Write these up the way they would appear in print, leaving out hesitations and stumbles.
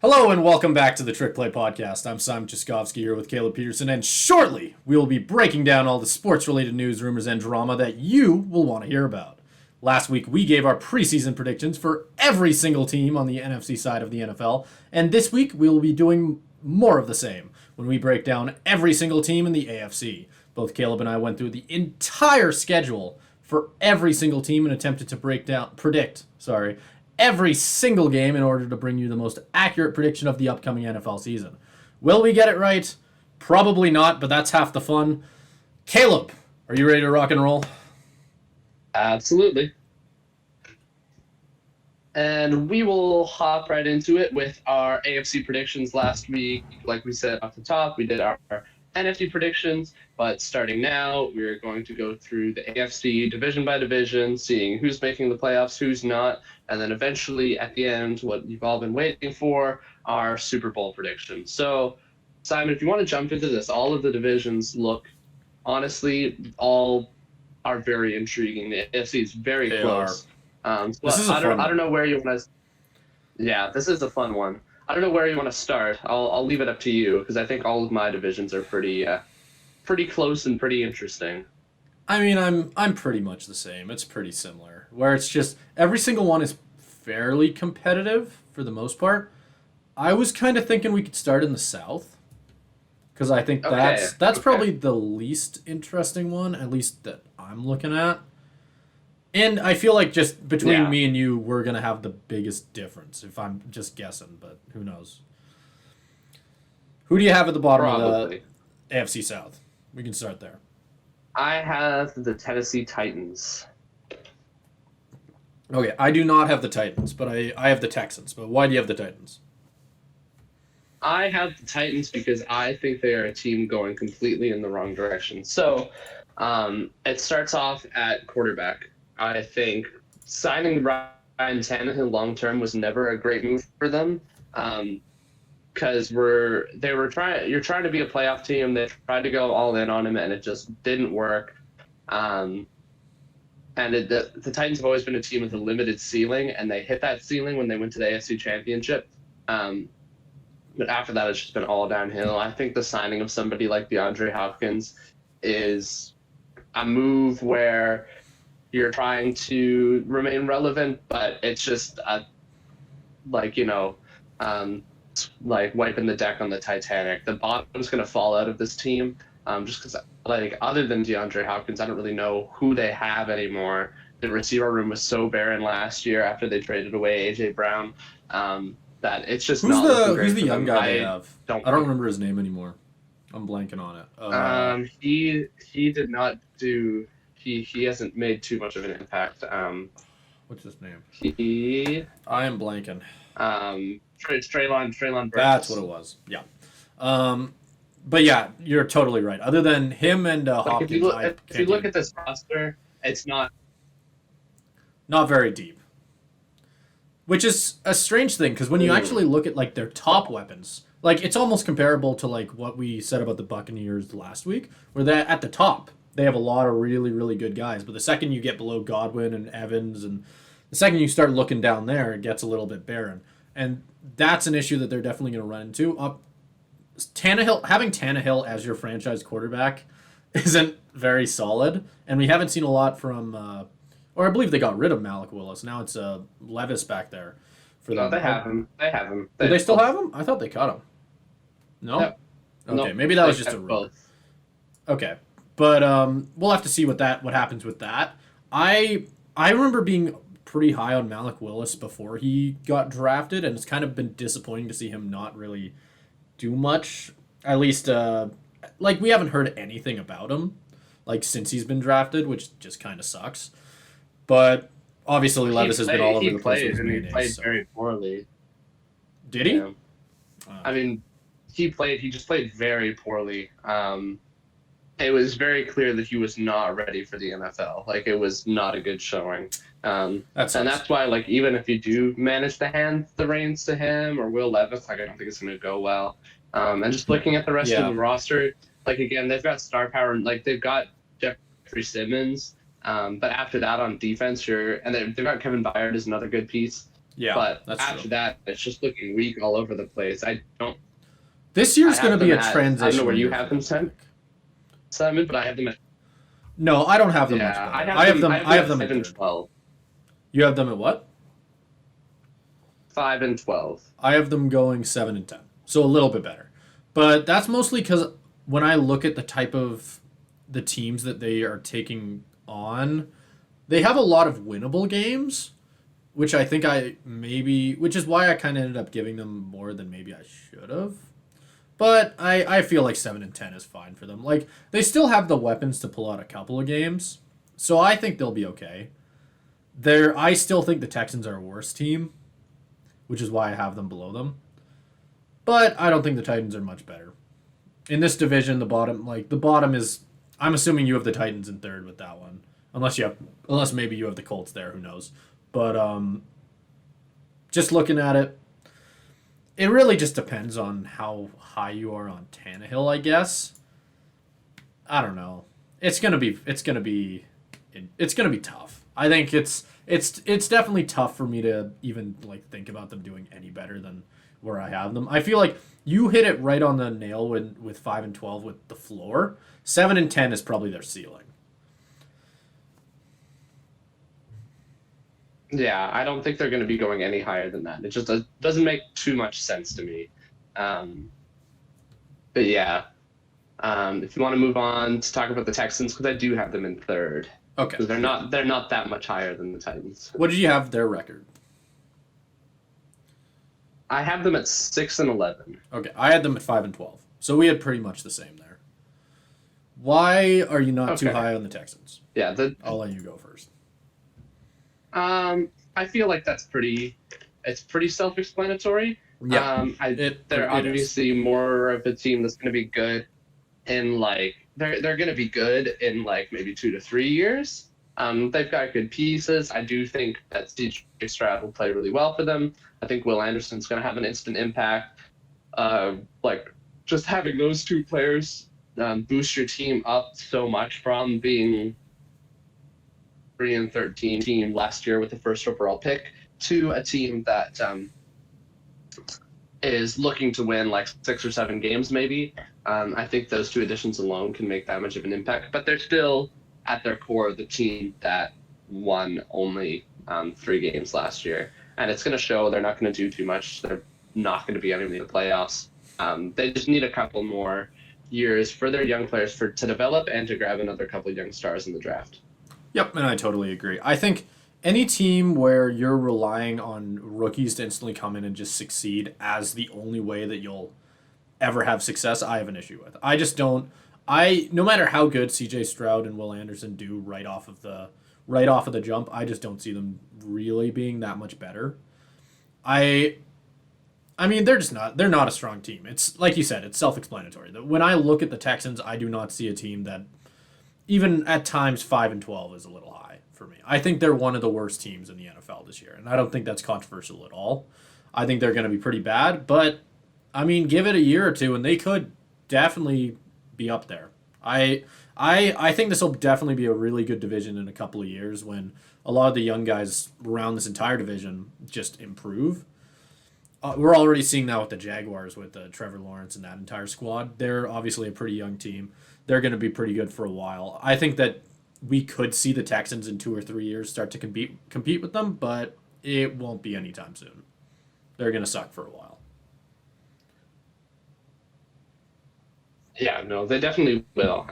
Hello and welcome back to the Trick Play Podcast. I'm Simon Chiskovsky here with Caleb Peterson, and shortly we will be breaking down all the sports-related news, rumors, and drama that you will want to hear about. Last week we gave our preseason predictions for every single team on the NFC side of the NFL, and this week we will be doing more of the same when we break down every single team in the AFC. Both Caleb and I went through the entire schedule for every single team and attempted to predict every single game in order to bring you the most accurate prediction of the upcoming NFL season. Will we get it right? Probably not, but that's half the fun. Caleb, are you ready to rock and roll? Absolutely. And we will hop right into it with our AFC predictions last week. Like we said off the top, we did our NFC predictions, but starting now, we're going to go through the AFC division by division, seeing who's making the playoffs, who's not, and then eventually at the end, what you've all been waiting for, our Super Bowl predictions. So, Simon, if you want to jump into this, all of the divisions look, honestly, all are very intriguing. The AFC is very close. This is I don't know where you want to. Yeah, this is a fun one. I don't know where you want to start. I'll leave it up to you because I think all of my divisions are pretty close and pretty interesting. I mean, I'm pretty much the same. It's pretty similar. Where it's just every single one is fairly competitive for the most part. I was kind of thinking we could start in the South because I think that's probably the least interesting one, at least that I'm looking at. And I feel like just between me and you, we're going to have the biggest difference, if I'm just guessing, but who knows. Who do you have at the bottom of the AFC South? We can start there. I have the Tennessee Titans. Okay, I do not have the Titans, but I have the Texans. But why do you have the Titans? I have the Titans because I think they are a team going completely in the wrong direction. So it starts off at quarterback. I think signing Ryan Tannehill long term was never a great move for them, because you're trying to be a playoff team. They tried to go all in on him, and it just didn't work. And the Titans have always been a team with a limited ceiling, and they hit that ceiling when they went to the AFC Championship. But after that, it's just been all downhill. I think the signing of somebody like DeAndre Hopkins is a move where you're trying to remain relevant, but it's just like wiping the deck on the Titanic. The bottom's going to fall out of this team, just because, other than DeAndre Hopkins, I don't really know who they have anymore. The receiver room was so barren last year after they traded away A.J. Brown, that it's just who's not looking great who's the for young them. guy they have? I don't remember his name anymore. I'm blanking on it. He did not do. He hasn't made too much of an impact. What's his name? I am blanking. It's Treylon Burks. That's what it was. Yeah. But yeah, you're totally right. Other than him and Hopkins, if you look at this roster, it's not very deep. Which is a strange thing because when you actually look at their top weapons, it's almost comparable to what we said about the Buccaneers last week, where they're at the top. They have a lot of really, really good guys. But the second you get below Godwin and Evans, and the second you start looking down there, it gets a little bit barren. And that's an issue that they're definitely going to run into. Having Tannehill as your franchise quarterback isn't very solid. And we haven't seen a lot from, or I believe they got rid of Malik Willis. Now it's Levis back there. No, they have him. They have him. Do they still have him? I thought they cut him. No? Okay, maybe that was just a rumor. Okay. But we'll have to see what happens with that. I remember being pretty high on Malik Willis before he got drafted, and it's kind of been disappointing to see him not really do much. At least, we haven't heard anything about him, since he's been drafted, which just kind of sucks. But obviously, Levis has been all over the place with Mayonnaise. He played very poorly. Did he? Yeah. I mean, he just played very poorly. It was very clear that he was not ready for the NFL. It was not a good showing. That's why, even if you do manage to hand the reins to him or Will Levis, I don't think it's going to go well. And just looking at the rest of the roster, again, they've got star power. They've got Jeffrey Simmons, but after that on defense, they've got Kevin Byard as another good piece. Yeah, But that's after true. that, it's just looking weak all over the place. This I year's going to have be them a at, I don't know transitional where you year for have them, them, I think. Simon, but I have them at, No, I don't have them much yeah, better. I have them. I have I them have at them 5 in and third. 12. You have them at what? 5 and 12. I have them going 7 and 10, so a little bit better. But that's mostly because when I look at the type of the teams that they are taking on, they have a lot of winnable games, which I think which is why I kind of ended up giving them more than maybe I should have. But I feel like 7 and 10 is fine for them. Like they still have the weapons to pull out a couple of games, so I think they'll be okay. I still think the Texans are a worse team, which is why I have them below them. But I don't think the Titans are much better. In this division, the bottom is. I'm assuming you have the Titans in third with that one, unless maybe you have the Colts there. Who knows? But just looking at it, it really just depends on how high you are on Tannehill, I guess. I don't know. It's gonna be tough. I think it's definitely tough for me to even like think about them doing any better than where I have them. I feel like you hit it right on the nail with 5 and 12 with the floor. 7 and 10 is probably their ceiling. Yeah, I don't think they're going to be going any higher than that. It just doesn't make too much sense to me. Um, but yeah, if you want to move on to talk about the Texans, because I do have them in third, Okay. because they're not that much higher than the Titans. What did you have their record? I have them at 6 and 11. Okay, I had them at 5 and 12, so we had pretty much the same there. Why are you not too Okay. high on the Texans? Yeah, I'll let you go first. I feel like it's pretty self-explanatory. Yeah, They're it is. obviously more of a team that's going to be good in like they're going to be good in like maybe 2 to 3 years. They've got good pieces. I do think that CJ Stroud will play really well for them. I think Will Anderson's going to have an instant impact. Like just having those two players boost your team up so much from being 3 and 13 team last year with the first overall pick to a team that is looking to win like 6 or 7 games maybe. I think those two additions alone can make that much of an impact, but they're still at their core the team that won only 3 games last year, and it's going to show. They're not going to do too much. They're not going to be anywhere in the playoffs. They just need a couple more years for their young players to develop and to grab another couple of young stars in the draft. Yep, and I totally agree. I think any team where you're relying on rookies to instantly come in and just succeed as the only way that you'll ever have success, I have an issue with. I just don't. No matter how good C.J. Stroud and Will Anderson do right off of the jump, I just don't see them really being that much better. I I mean, they're not a strong team. It's like you said, it's self-explanatory. When I look at the Texans, I do not see a team that even at times 5 and 12 is a little high for me. I think they're one of the worst teams in the NFL this year, and I don't think that's controversial at all. I think they're going to be pretty bad, but I mean, give it a year or two, and they could definitely be up there. I think this will definitely be a really good division in a couple of years when a lot of the young guys around this entire division just improve. We're already seeing that with the Jaguars with Trevor Lawrence and that entire squad. They're obviously a pretty young team. They're going to be pretty good for a while. I think that we could see the Texans in 2 or 3 years start to compete with them, but it won't be anytime soon. They're going to suck for a while. Yeah, no, they definitely will.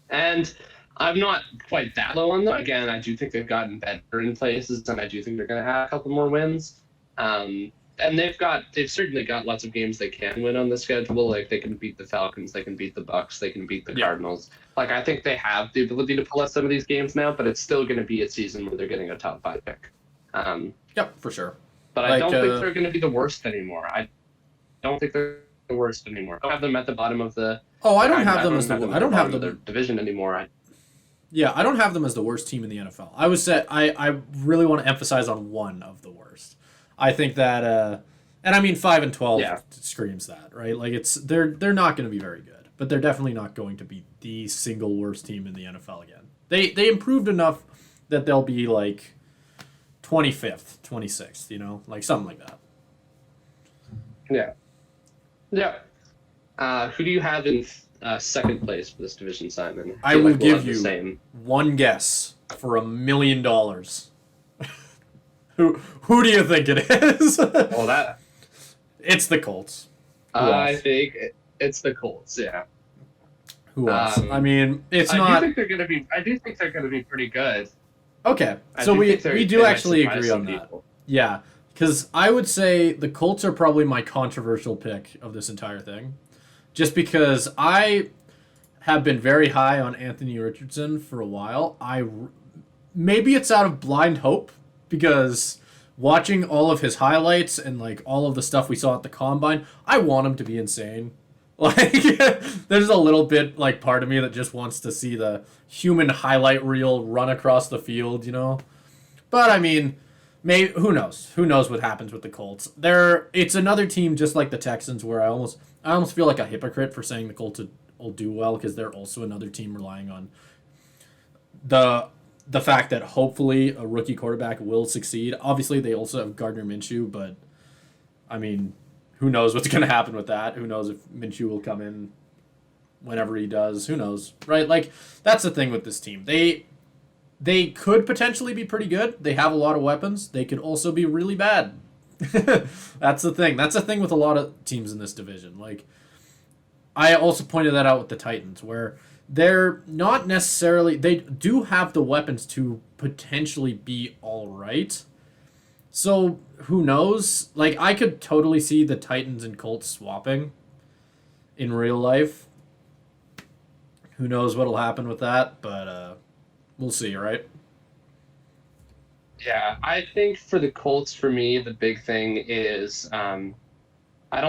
And I'm not quite that low on them. Again, I do think they've gotten better in places, and I do think they're going to have a couple more wins. And they've certainly got lots of games they can win on the schedule. Like they can beat the Falcons, they can beat the Bucks, they can beat the Cardinals. Like I think they have the ability to pull out some of these games now, but it's still going to be a season where they're getting a top 5 pick. Yep, for sure. But I don't think they're going to be the worst anymore. I don't think they're the worst anymore. I don't have them at the bottom of the. Oh, I don't have them as the. I don't have the division anymore. Yeah, I don't have them as the worst team in the NFL. I really want to emphasize on one of the worst. I think that, and I mean 5 and 12 screams that, right? Like they're not going to be very good, but they're definitely not going to be the single worst team in the NFL again. They improved enough that they'll be like 25th, 26th, like something like that. Yeah. Yeah. Who do you have in second place for this division, Simon? I will give you one guess for $1 million. Who do you think it is? Well, it's the Colts. I think it's the Colts. Yeah. Who else? I mean, it's not. I do think they're gonna be pretty good. Okay, so we do actually agree on that. Yeah, because I would say the Colts are probably my controversial pick of this entire thing, just because I have been very high on Anthony Richardson for a while. Maybe it's out of blind hope, because watching all of his highlights and like all of the stuff we saw at the combine, I want him to be insane. Like, there's a little bit like part of me that just wants to see the human highlight reel run across the field, But I mean, maybe who knows? Who knows what happens with the Colts? It's another team just like the Texans where I almost feel like a hypocrite for saying the Colts will do well, because they're also another team relying on the fact that hopefully a rookie quarterback will succeed. Obviously, they also have Gardner Minshew, but I mean, who knows what's going to happen with that? Who knows if Minshew will come in whenever he does? Who knows, right? Like, that's the thing with this team. They could potentially be pretty good. They have a lot of weapons. They could also be really bad. That's the thing. That's the thing with a lot of teams in this division. Like, I also pointed that out with the Titans, where they're not necessarily... They do have the weapons to potentially be all right. So, who knows? Like, I could totally see the Titans and Colts swapping in real life. Who knows what'll happen with that, but we'll see, right? Yeah, I think for the Colts, for me, the big thing is I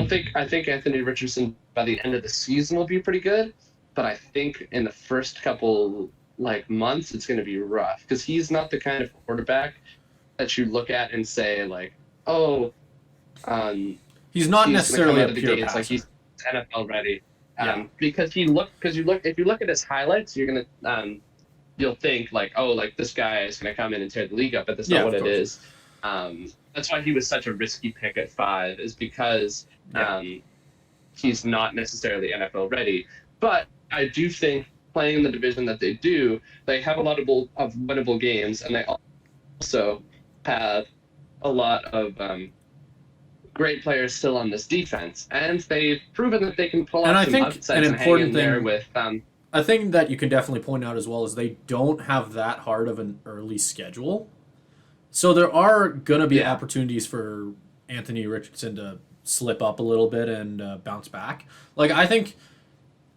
think Anthony Richardson by the end of the season will be pretty good, but I think in the first couple months it's going to be rough, because he's not the kind of quarterback that you look at and say he's not necessarily a pure passer. Like, he's NFL ready. Because if you look at his highlights, you're gonna you'll think this guy is gonna come in and tear the league up, but that's not what it is. That's why he was such a risky pick at 5, is because he's not necessarily NFL ready. But I do think playing in the division that they do, they have a lot of winnable games, and they also have a lot of great players still on this defense, and they've proven that they can pull out some upsets and hang in there with. A thing that you can definitely point out as well is they don't have that hard of an early schedule, so there are gonna be opportunities for Anthony Richardson to slip up a little bit and bounce back. Like, I think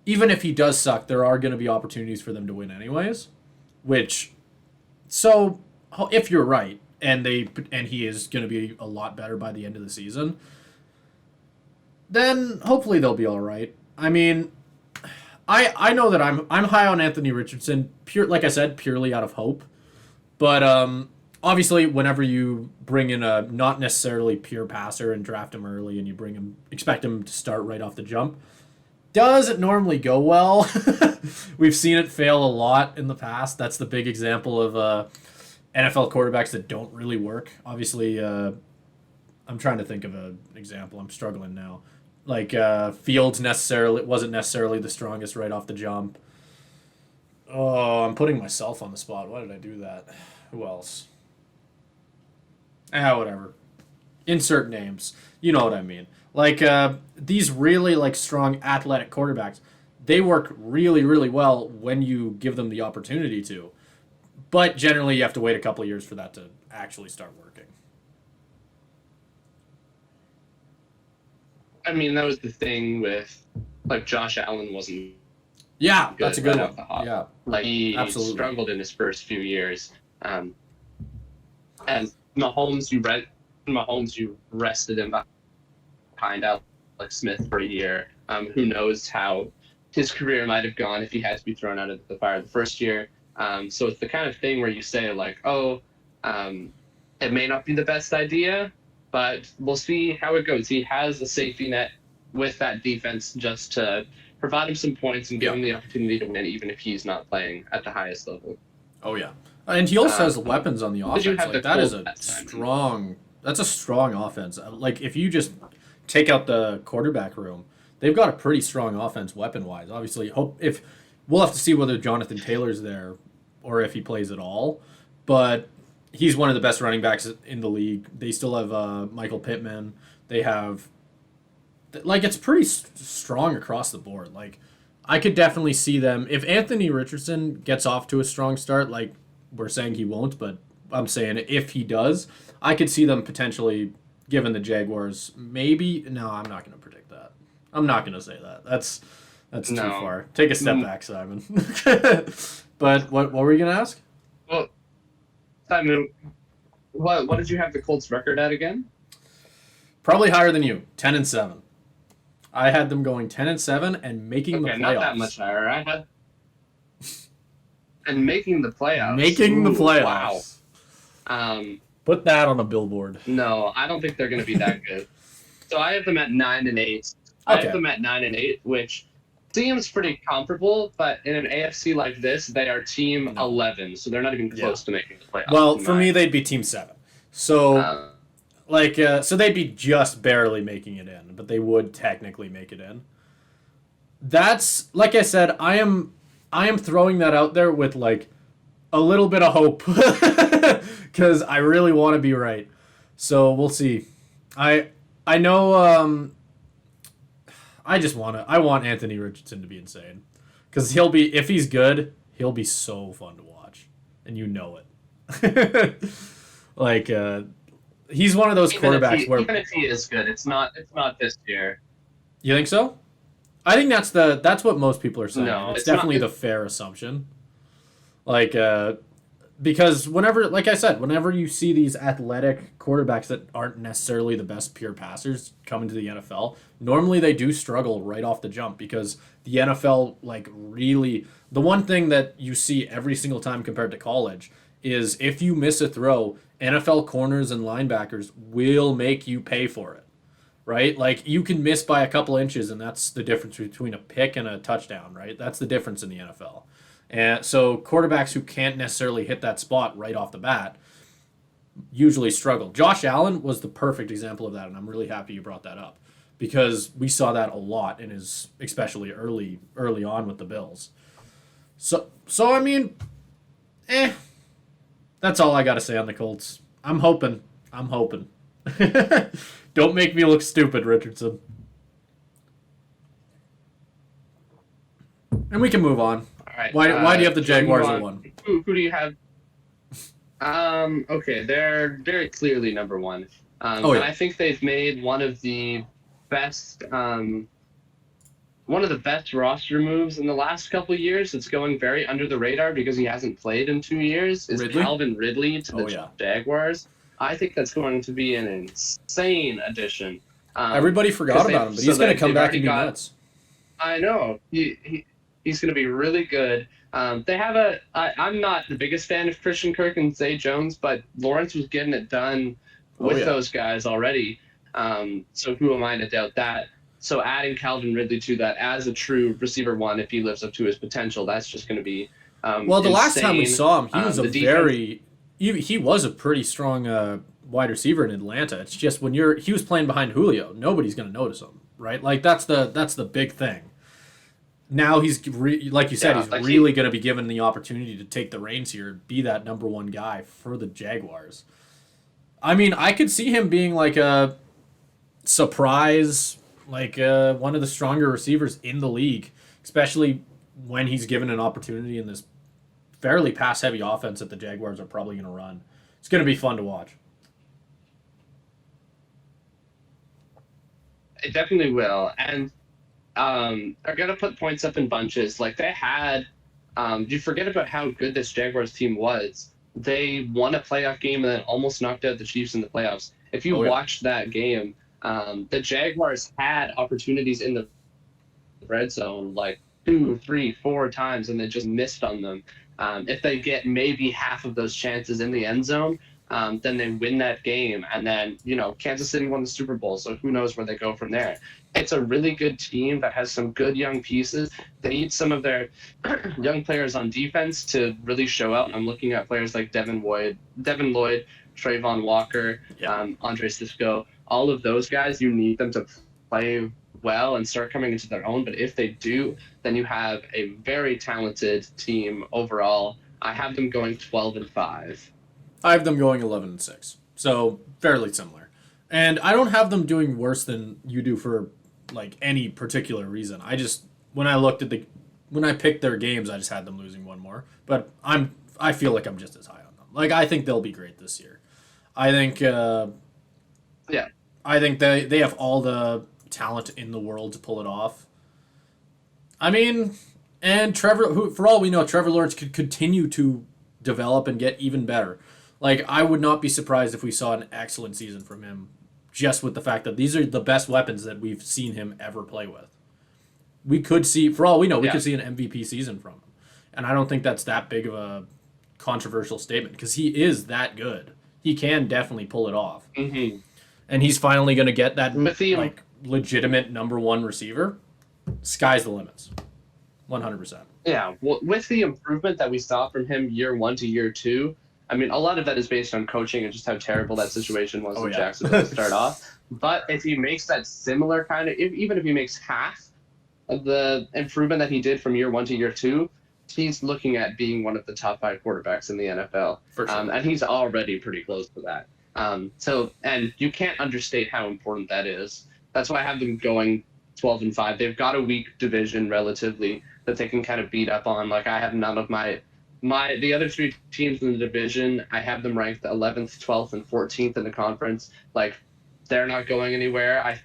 even if he does suck, there are gonna be opportunities for them to win anyways. So if you're right, and he is going to be a lot better by the end of the season, then hopefully they'll be all right. I mean, I know that I'm high on Anthony Richardson, like I said, purely out of hope. But obviously, whenever you bring in a not necessarily pure passer and draft him early, and you expect him to start right off the jump, does it normally go well? We've seen it fail a lot in the past. That's the big example of NFL quarterbacks that don't really work. Obviously, I'm trying to think of an example. I'm struggling now. Like, Fields wasn't necessarily the strongest right off the jump. Oh, I'm putting myself on the spot. Why did I do that? Who else? Whatever. Insert names. You know what I mean. Like, these really, strong athletic quarterbacks, they work really, really well when you give them the opportunity to. But generally, you have to wait a couple of years for that to actually start working. I mean, that was the thing with, Josh Allen wasn't. Yeah, that's a good one. Yeah, he absolutely struggled in his first few years. And Mahomes, you rested him behind Alex Smith for a year. Who knows how his career might have gone if he had to be thrown out of the fire the first year. So it's the kind of thing where you say, it may not be the best idea, but we'll see how it goes. He has a safety net with that defense just to provide him some points and give him the opportunity to win, even if he's not playing at the highest level. Oh, yeah. And he also has weapons on the Did you offense. have Like the that is Colts a that time? strong. That's a strong offense. Like if you just take out the quarterback room, they've got a pretty strong offense weapon wise. Obviously, hope if we'll have to see whether Jonathan Taylor's there or if he plays at all. But he's one of the best running backs in the league. They still have Michael Pittman. They have like it's pretty strong across the board. Like I could definitely see them if Anthony Richardson gets off to a strong start. Like we're saying he won't, but I'm saying if he does, I could see them potentially giving the Jaguars maybe. No, I'm not going to predict that. I'm not going to say that. That's too No. far. Take a step back, Simon. But what were you going to ask? Well, Simon, what did you have the Colts record at again? Probably higher than you. 10-7. I had them going 10-7 and making the playoffs. Not that much higher. I had and making the playoffs. Making the playoffs. Wow. Put that on a billboard. No, I don't think they're going to be that good. So I have them at 9-8. I have them at 9-8, which seems pretty comparable. But in an AFC like this, they are team 11, so they're not even close to making the playoffs. Well, for me, they'd be team 7. So, so they'd be just barely making it in, but they would technically make it in. That's like I said. I am throwing that out there with like a little bit of hope because I really want to be right. So we'll see. I know. I want Anthony Richardson to be insane because if he's good, he'll be so fun to watch, and you know it. Like he's one of those quarterbacks where even if he is good, it's not this year. You think so? I think that's what most people are saying. No, it's definitely the fair assumption. Like, because like I said, whenever you see these athletic quarterbacks that aren't necessarily the best pure passers come into the NFL, normally they do struggle right off the jump because the NFL, like, really, the one thing that you see every single time compared to college is if you miss a throw, NFL corners and linebackers will make you pay for it. Right? Like, you can miss by a couple inches, and that's the difference between a pick and a touchdown, right? That's the difference in the NFL. And so quarterbacks who can't necessarily hit that spot right off the bat usually struggle. Josh Allen was the perfect example of that, and I'm really happy you brought that up because we saw that a lot in his, especially early on with the Bills. So I mean, that's all I got to say on the Colts. I'm hoping. Don't make me look stupid, Richardson. And we can move on. All right. Why do you have the Jaguars at 1? Who do you have? Okay, they're very clearly number 1. And I think they've made one of the best roster moves in the last couple of years. It's going very under the radar because he hasn't played in 2 years. Is Calvin Ridley to the Jaguars? I think that's going to be an insane addition. Everybody forgot about him, but he's going to come back and be nuts. I know. He's going to be really good. They have I'm not the biggest fan of Christian Kirk and Zay Jones, but Lawrence was getting it done with those guys already. So who am I to doubt that? So adding Calvin Ridley to that as a true receiver 1, if he lives up to his potential, that's just going to be well, the last time we saw him, he was he was a pretty strong wide receiver in Atlanta. It's just when he was playing behind Julio, nobody's going to notice him, right? Like that's the big thing. Now he's like you said, he's really going to be given the opportunity to take the reins here, be that number 1 guy for the Jaguars. I mean, I could see him being like a surprise, like one of the stronger receivers in the league, especially when he's given an opportunity in this fairly pass-heavy offense that the Jaguars are probably going to run. It's going to be fun to watch. It definitely will. And they're going to put points up in bunches. Like they had, you forget about how good this Jaguars team was. They won a playoff game and then almost knocked out the Chiefs in the playoffs. If you watched that game, the Jaguars had opportunities in the red zone like 2, 3, 4 times and they just missed on them. If they get maybe half of those chances in the end zone, then they win that game, and then Kansas City won the Super Bowl, so who knows where they go from there. It's a really good team that has some good young pieces. They need some of their young players on defense to really show out. I'm looking at players like Devin Lloyd, Trayvon Walker, Andre Sisco. All of those guys, you need them to play well and start coming into their own. But if they do, then you have a very talented team overall. I have them going 12-5. I have them going 11-6, so fairly similar. And I don't have them doing worse than you do for like any particular reason. When I picked their games, I just had them losing one more. But I feel like I'm just as high on them. Like I think they'll be great this year. I think I think they have all the talent in the world to pull it off. I mean, and Trevor, who for all we know, Trevor Lawrence could continue to develop and get even better. Like I would not be surprised if we saw an excellent season from him, just with the fact that these are the best weapons that we've seen him ever play with. We could see, for all we know, we could see an MVP season from him, and I don't think that's that big of a controversial statement because he is that good. He can definitely pull it off, and he's finally going to get that like legitimate number one receiver. Sky's the limits, 100%. Yeah, well, with the improvement that we saw from him year 1 to year 2, I mean, a lot of that is based on coaching and just how terrible that situation was in Jacksonville to start off. But if he makes that similar kind of, even if he makes half of the improvement that he did from year 1 to year 2, he's looking at being one of the top 5 quarterbacks in the NFL. For sure. And he's already pretty close to that. And you can't understate how important that is. That's why I have them going 12-5. They've got a weak division relatively that they can kind of beat up on. Like I have none of the other 3 teams in the division, I have them ranked 11th, 12th, and 14th in the conference. Like they're not going anywhere.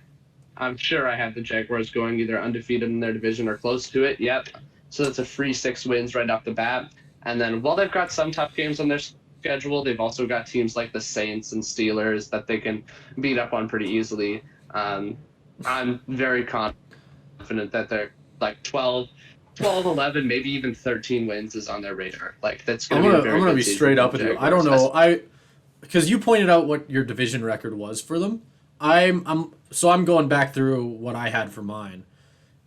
I'm sure I have the Jaguars going either undefeated in their division or close to it. Yep. So that's a free 6 wins right off the bat. And then while they've got some tough games on their schedule, they've also got teams like the Saints and Steelers that they can beat up on pretty easily. I'm very confident that they're like 12, 11, maybe even 13 wins is on their radar. Like that's going to be a very I'm going to good be straight up with you. I don't know. Jaguars. Because you pointed out what your division record was for them. I'm going back through what I had for mine,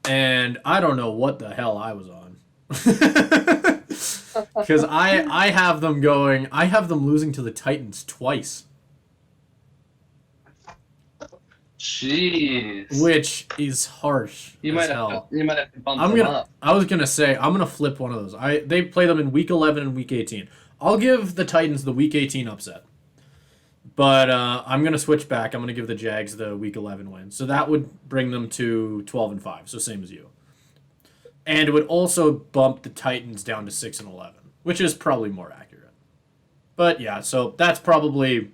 and I don't know what the hell I was on. Because I have them losing to the Titans twice. Jeez. Which is harsh. You might have to bump them up. I was gonna say I'm gonna flip one of those. They play them in week 11 and week 18. I'll give the Titans the week 18 upset. But I'm gonna switch back. I'm gonna give the Jags the week 11 win. So that would bring them to 12-5. So same as you. And it would also bump the Titans down to 6-11, which is probably more accurate. But yeah, so that's probably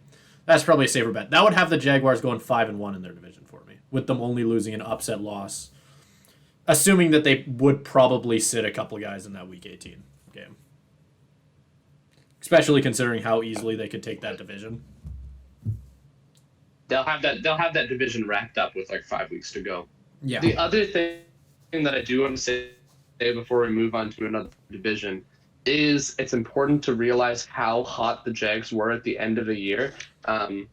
a safer bet. That would have the Jaguars going 5-1 in their division for me, with them only losing an upset loss, assuming that they would probably sit a couple guys in that week 18 game. Especially considering how easily they could take that division. They'll have that division wrapped up with like 5 weeks to go. Yeah. The other thing that I do want to say before we move on to another division is it's important to realize how hot the Jags were at the end of the year. I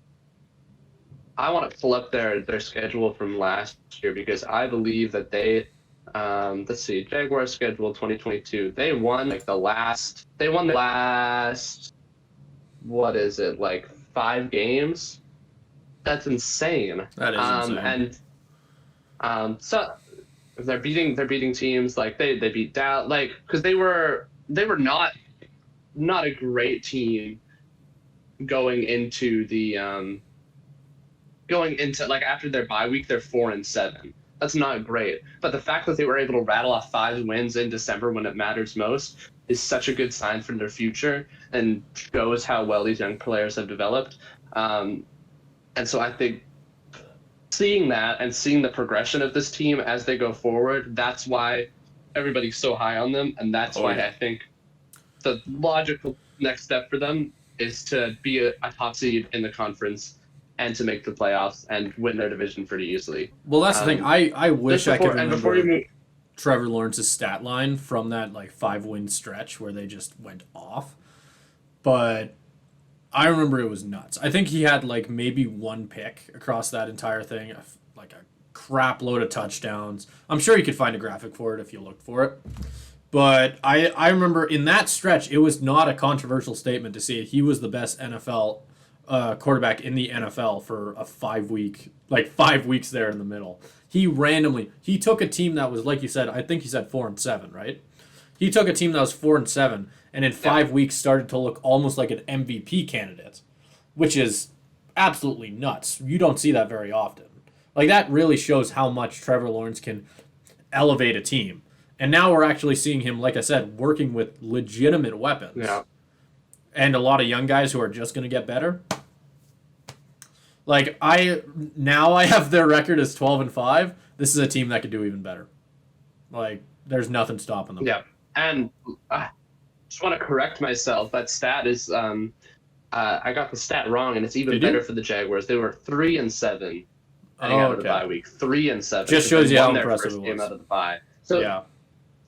want to pull up their schedule from last year because I believe that they let's see, Jaguars schedule 2022. They won the last what is it, like 5 games? That's insane. That is insane. And so they're beating teams like they beat Dallas, like because they were not a great team going into like after their bye week. They're 4-7. That's not great. But the fact that they were able to rattle off 5 wins in December when it matters most is such a good sign for their future and shows how well these young players have developed. And so I think seeing that and seeing the progression of this team as they go forward, that's why everybody's so high on them. And that's why I think the logical next step for them is to be a top seed in the conference and to make the playoffs and win their division pretty easily. Well, that's the thing. I wish I could remember Trevor Lawrence's stat line from that 5-win stretch where they just went off. But I remember it was nuts. I think he had like maybe one pick across that entire thing, like a crap load of touchdowns. I'm sure you could find a graphic for it if you looked for it. But I remember in that stretch, it was not a controversial statement to say he was the best NFL quarterback in the NFL for a 5 week, like 5 weeks there in the middle. He took a team that was, like you said, I think you said 4-7, right? He took a team that was 4-7, and in 5 weeks started to look almost like an MVP candidate, which is absolutely nuts. You don't see that very often. Like, that really shows how much Trevor Lawrence can elevate a team. And now we're actually seeing him, like I said, working with legitimate weapons. Yeah. And a lot of young guys who are just going to get better. Like, I have their record as 12-5. This is a team that could do even better. Like, there's nothing stopping them. Yeah. And I just want to correct myself. That stat is, I got the stat wrong, and it's even better for the Jaguars. They were 3-7 heading out of the bye week. 3-7. Just shows you how impressive it was. Game out of the bye. So, yeah.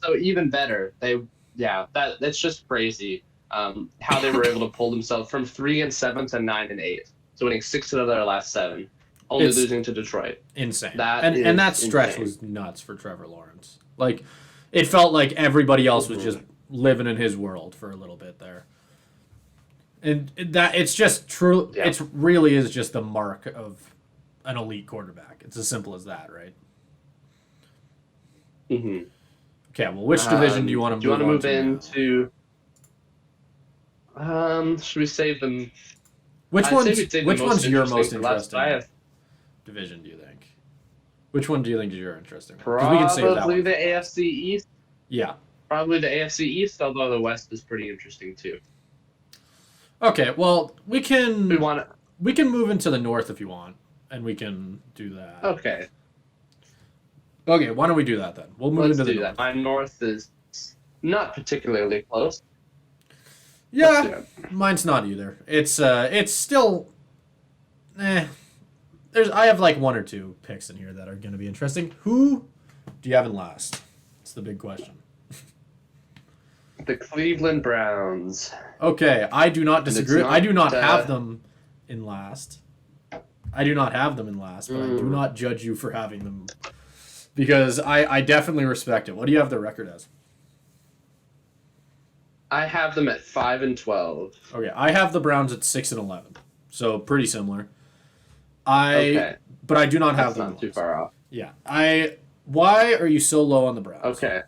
So even better. That's just crazy. How they were able to pull themselves from 3-7 to 9-8. So winning 6 out of their last 7, only losing to Detroit. Insane. And that stretch was nuts for Trevor Lawrence. Like, it felt like everybody else was just living in his world for a little bit there. And that it's just true. Yeah. It really is just the mark of an elite quarterback. It's as simple as that, right? Mm-hmm. Okay. Well, which division do you want to move? Do you want to move into? Should we save them? Which one's your most interesting division? Do you think? Which one do you think is your interesting? Probably we can save that one. The AFC East. Yeah. Probably the AFC East, although the West is pretty interesting too. Okay, well, we can move into the North if you want, and we can do that. Okay. Okay, why don't we do that then? We'll move into the North. My North is not particularly close. Yeah, mine's not either. It's still I have like 1 or 2 picks in here that are going to be interesting. Who do you have in last? It's the big question. The Cleveland Browns. Okay, I do not disagree. I do not have them in last. But I do not judge you for having them because I definitely respect it. What do you have their record as? I have them at 5-12. Okay, I have the Browns at 6-11, so pretty similar. But I do not have them. Not too far off. Yeah, Why are you so low on the Browns? Okay.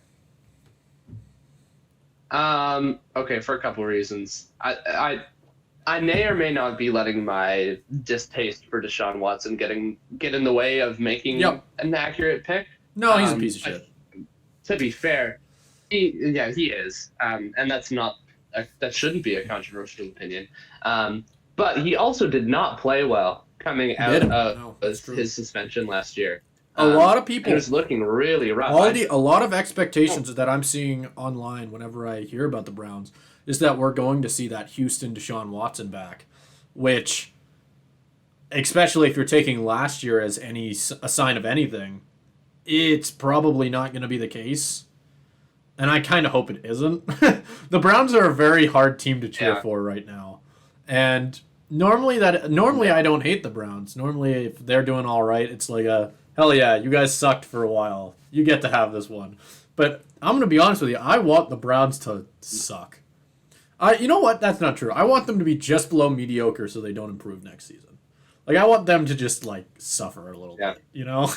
Okay, for a couple of reasons. I may or may not be letting my distaste for Deshaun Watson get in the way of making an accurate pick. No, he's a piece of shit. To be fair, he is, and that shouldn't be a controversial opinion. But he also did not play well coming out of his suspension last year. A lot of people. It was looking really rough. A lot of expectations that I'm seeing online whenever I hear about the Browns is that we're going to see that Houston Deshaun Watson back, which, especially if you're taking last year as a sign of anything, it's probably not going to be the case. And I kind of hope it isn't. The Browns are a very hard team to cheer for right now. And normally I don't hate the Browns. Normally if they're doing all right, it's like hell yeah, you guys sucked for a while. You get to have this one. But I'm going to be honest with you. I want the Browns to suck. You know what? That's not true. I want them to be just below mediocre so they don't improve next season. Like, I want them to just, like, suffer a little bit, you know?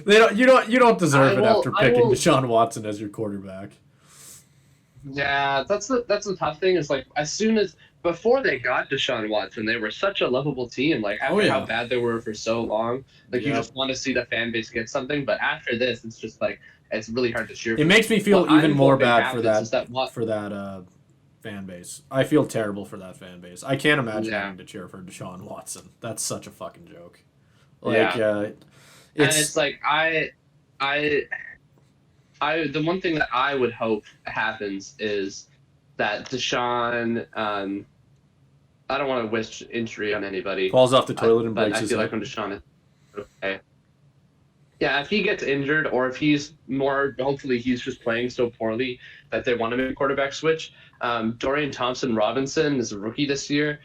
You don't deserve it after picking Deshaun Watson as your quarterback. Yeah, that's the tough thing is, like, before they got Deshaun Watson, they were such a lovable team. Like, after how bad they were for so long, like, you just want to see the fan base get something. But after this, it's just, like, it's really hard to cheer for. It makes me feel even more bad for that fan base. I feel terrible for that fan base. I can't imagine having to cheer for Deshaun Watson. That's such a fucking joke. Like, and it's like, the one thing that I would hope happens is that Deshaun, I don't want to wish injury on anybody. Falls off the toilet and breaks his head. I feel like when Deshaun is okay. Yeah, if he gets injured or if hopefully he's just playing so poorly that they want to make a quarterback switch. Dorian Thompson-Robinson is a rookie this year.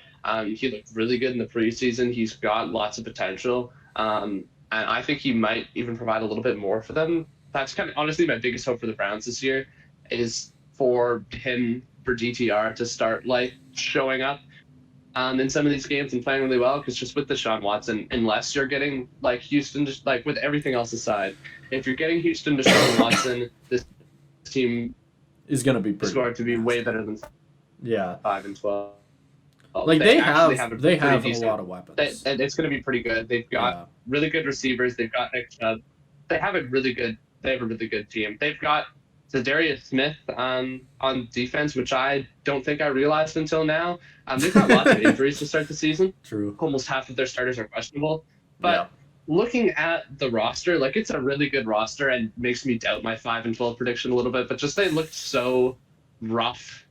He looked really good in the preseason. He's got lots of potential. And I think he might even provide a little bit more for them. That's kind of honestly my biggest hope for the Browns this year is for DTR to start like showing up in some of these games and playing really well. Because just with Deshaun Watson, unless you're getting like Houston, just like with everything else aside, if you're getting Houston Deshaun Watson, this team is going to be way better than 5-12. Like they have a lot of weapons. It's going to be pretty good. They've got really good receivers. They've got Nick Chubb. They have a really good team. They've got Zadarius Smith on defense, which I don't think I realized until now. They've got lots of injuries to start the season. True. Almost half of their starters are questionable. But looking at the roster, like it's a really good roster and makes me doubt my 5-12 prediction a little bit. But just they looked so rough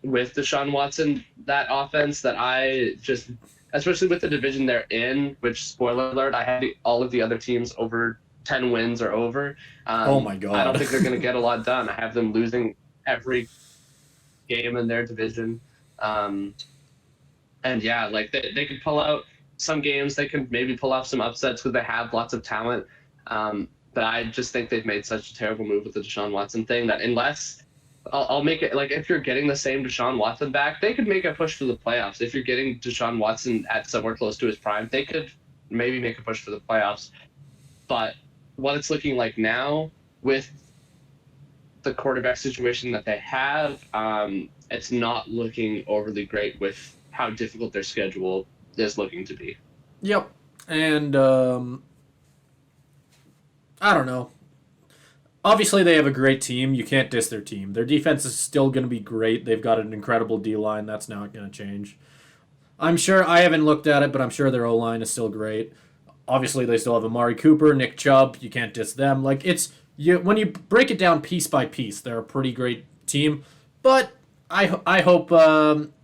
with Deshaun Watson, that offense, that I just, especially with the division they're in, which, spoiler alert, I had all of the other teams over 10 wins or over. Oh my God. I don't think they're going to get a lot done. I have them losing every game in their division. And yeah, like they could pull out some games. They can maybe pull off some upsets because they have lots of talent. But I just think they've made such a terrible move with the Deshaun Watson thing that unless I'll make it like if you're getting the same Deshaun Watson back, they could make a push for the playoffs. If you're getting Deshaun Watson at somewhere close to his prime, they could maybe make a push for the playoffs. But what it's looking like now with the quarterback situation that they have, it's not looking overly great with how difficult their schedule is looking to be. Yep. And I don't know. Obviously, they have a great team. You can't diss their team. Their defense is still going to be great. They've got an incredible D-line. That's not going to change. I'm sure, I haven't looked at it, but I'm sure their O-line is still great. Obviously, they still have Amari Cooper, Nick Chubb. You can't diss them. Like, when you break it down piece by piece, they're a pretty great team. But I hope,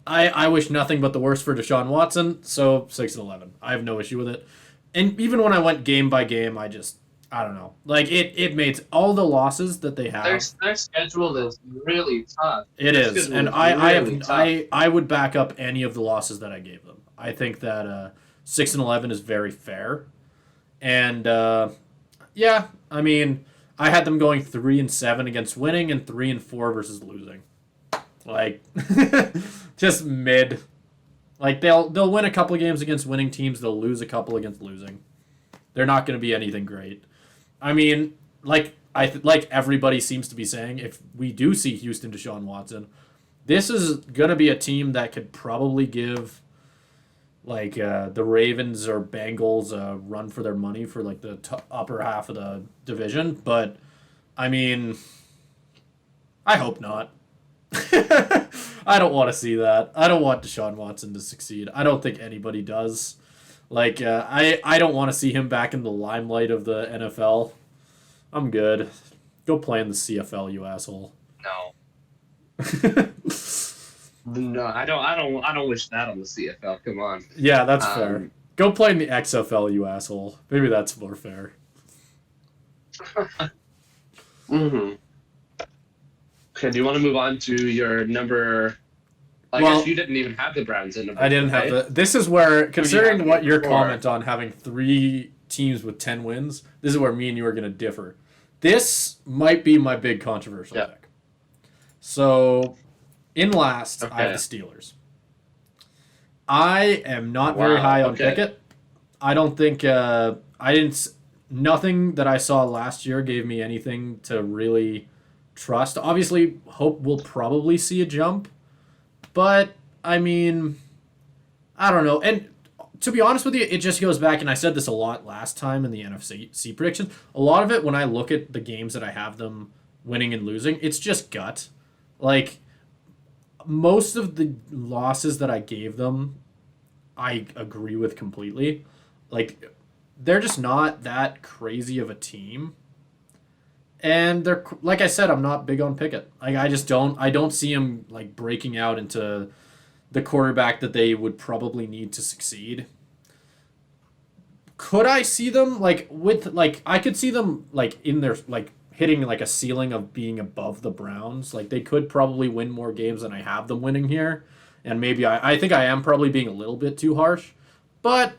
I wish nothing but the worst for Deshaun Watson. So 6-11. I have no issue with it. And even when I went game by game, I don't know. Like, it made all the losses that they have. Their schedule is really tough. It is. And I would back up any of the losses that I gave them. I think that 6-11 is very fair. And, yeah, I mean, I had them going 3-7 against winning and 3-4 versus losing. Like, just mid. Like, they'll win a couple of games against winning teams. They'll lose a couple against losing. They're not going to be anything great. I mean, like everybody seems to be saying, if we do see Houston Deshaun Watson, this is going to be a team that could probably give like the Ravens or Bengals a run for their money for like the upper half of the division. But, I mean, I hope not. I don't want to see that. I don't want Deshaun Watson to succeed. I don't think anybody does. Like, I don't want to see him back in the limelight of the NFL. I'm good. Go play in the CFL, you asshole. No. No, I don't wish that on the CFL. Come on. Yeah, that's fair. Go play in the XFL, you asshole. Maybe that's more fair. Mm-hmm. Okay, do you want to move on to your number? I guess you didn't even have the Browns in. I didn't have the. This is where, considering what your comment on having 3 teams with 10 wins, this is where me and you are going to differ. This might be my big controversial pick. So, in last, I have the Steelers. I am not very high on Pickett. I don't think nothing that I saw last year gave me anything to really trust. Obviously, hope we'll probably see a jump. But, I mean, I don't know. And to be honest with you, it just goes back, and I said this a lot last time in the NFC predictions. A lot of it, when I look at the games that I have them winning and losing, it's just gut. Like, most of the losses that I gave them, I agree with completely. Like, they're just not that crazy of a team. And they're, like I said, I'm not big on Pickett. Like, I don't see him like breaking out into the quarterback that they would probably need to succeed. Could I see them I could see them like in their like hitting like a ceiling of being above the Browns. Like, they could probably win more games than I have them winning here. and maybe I think I am probably being a little bit too harsh, but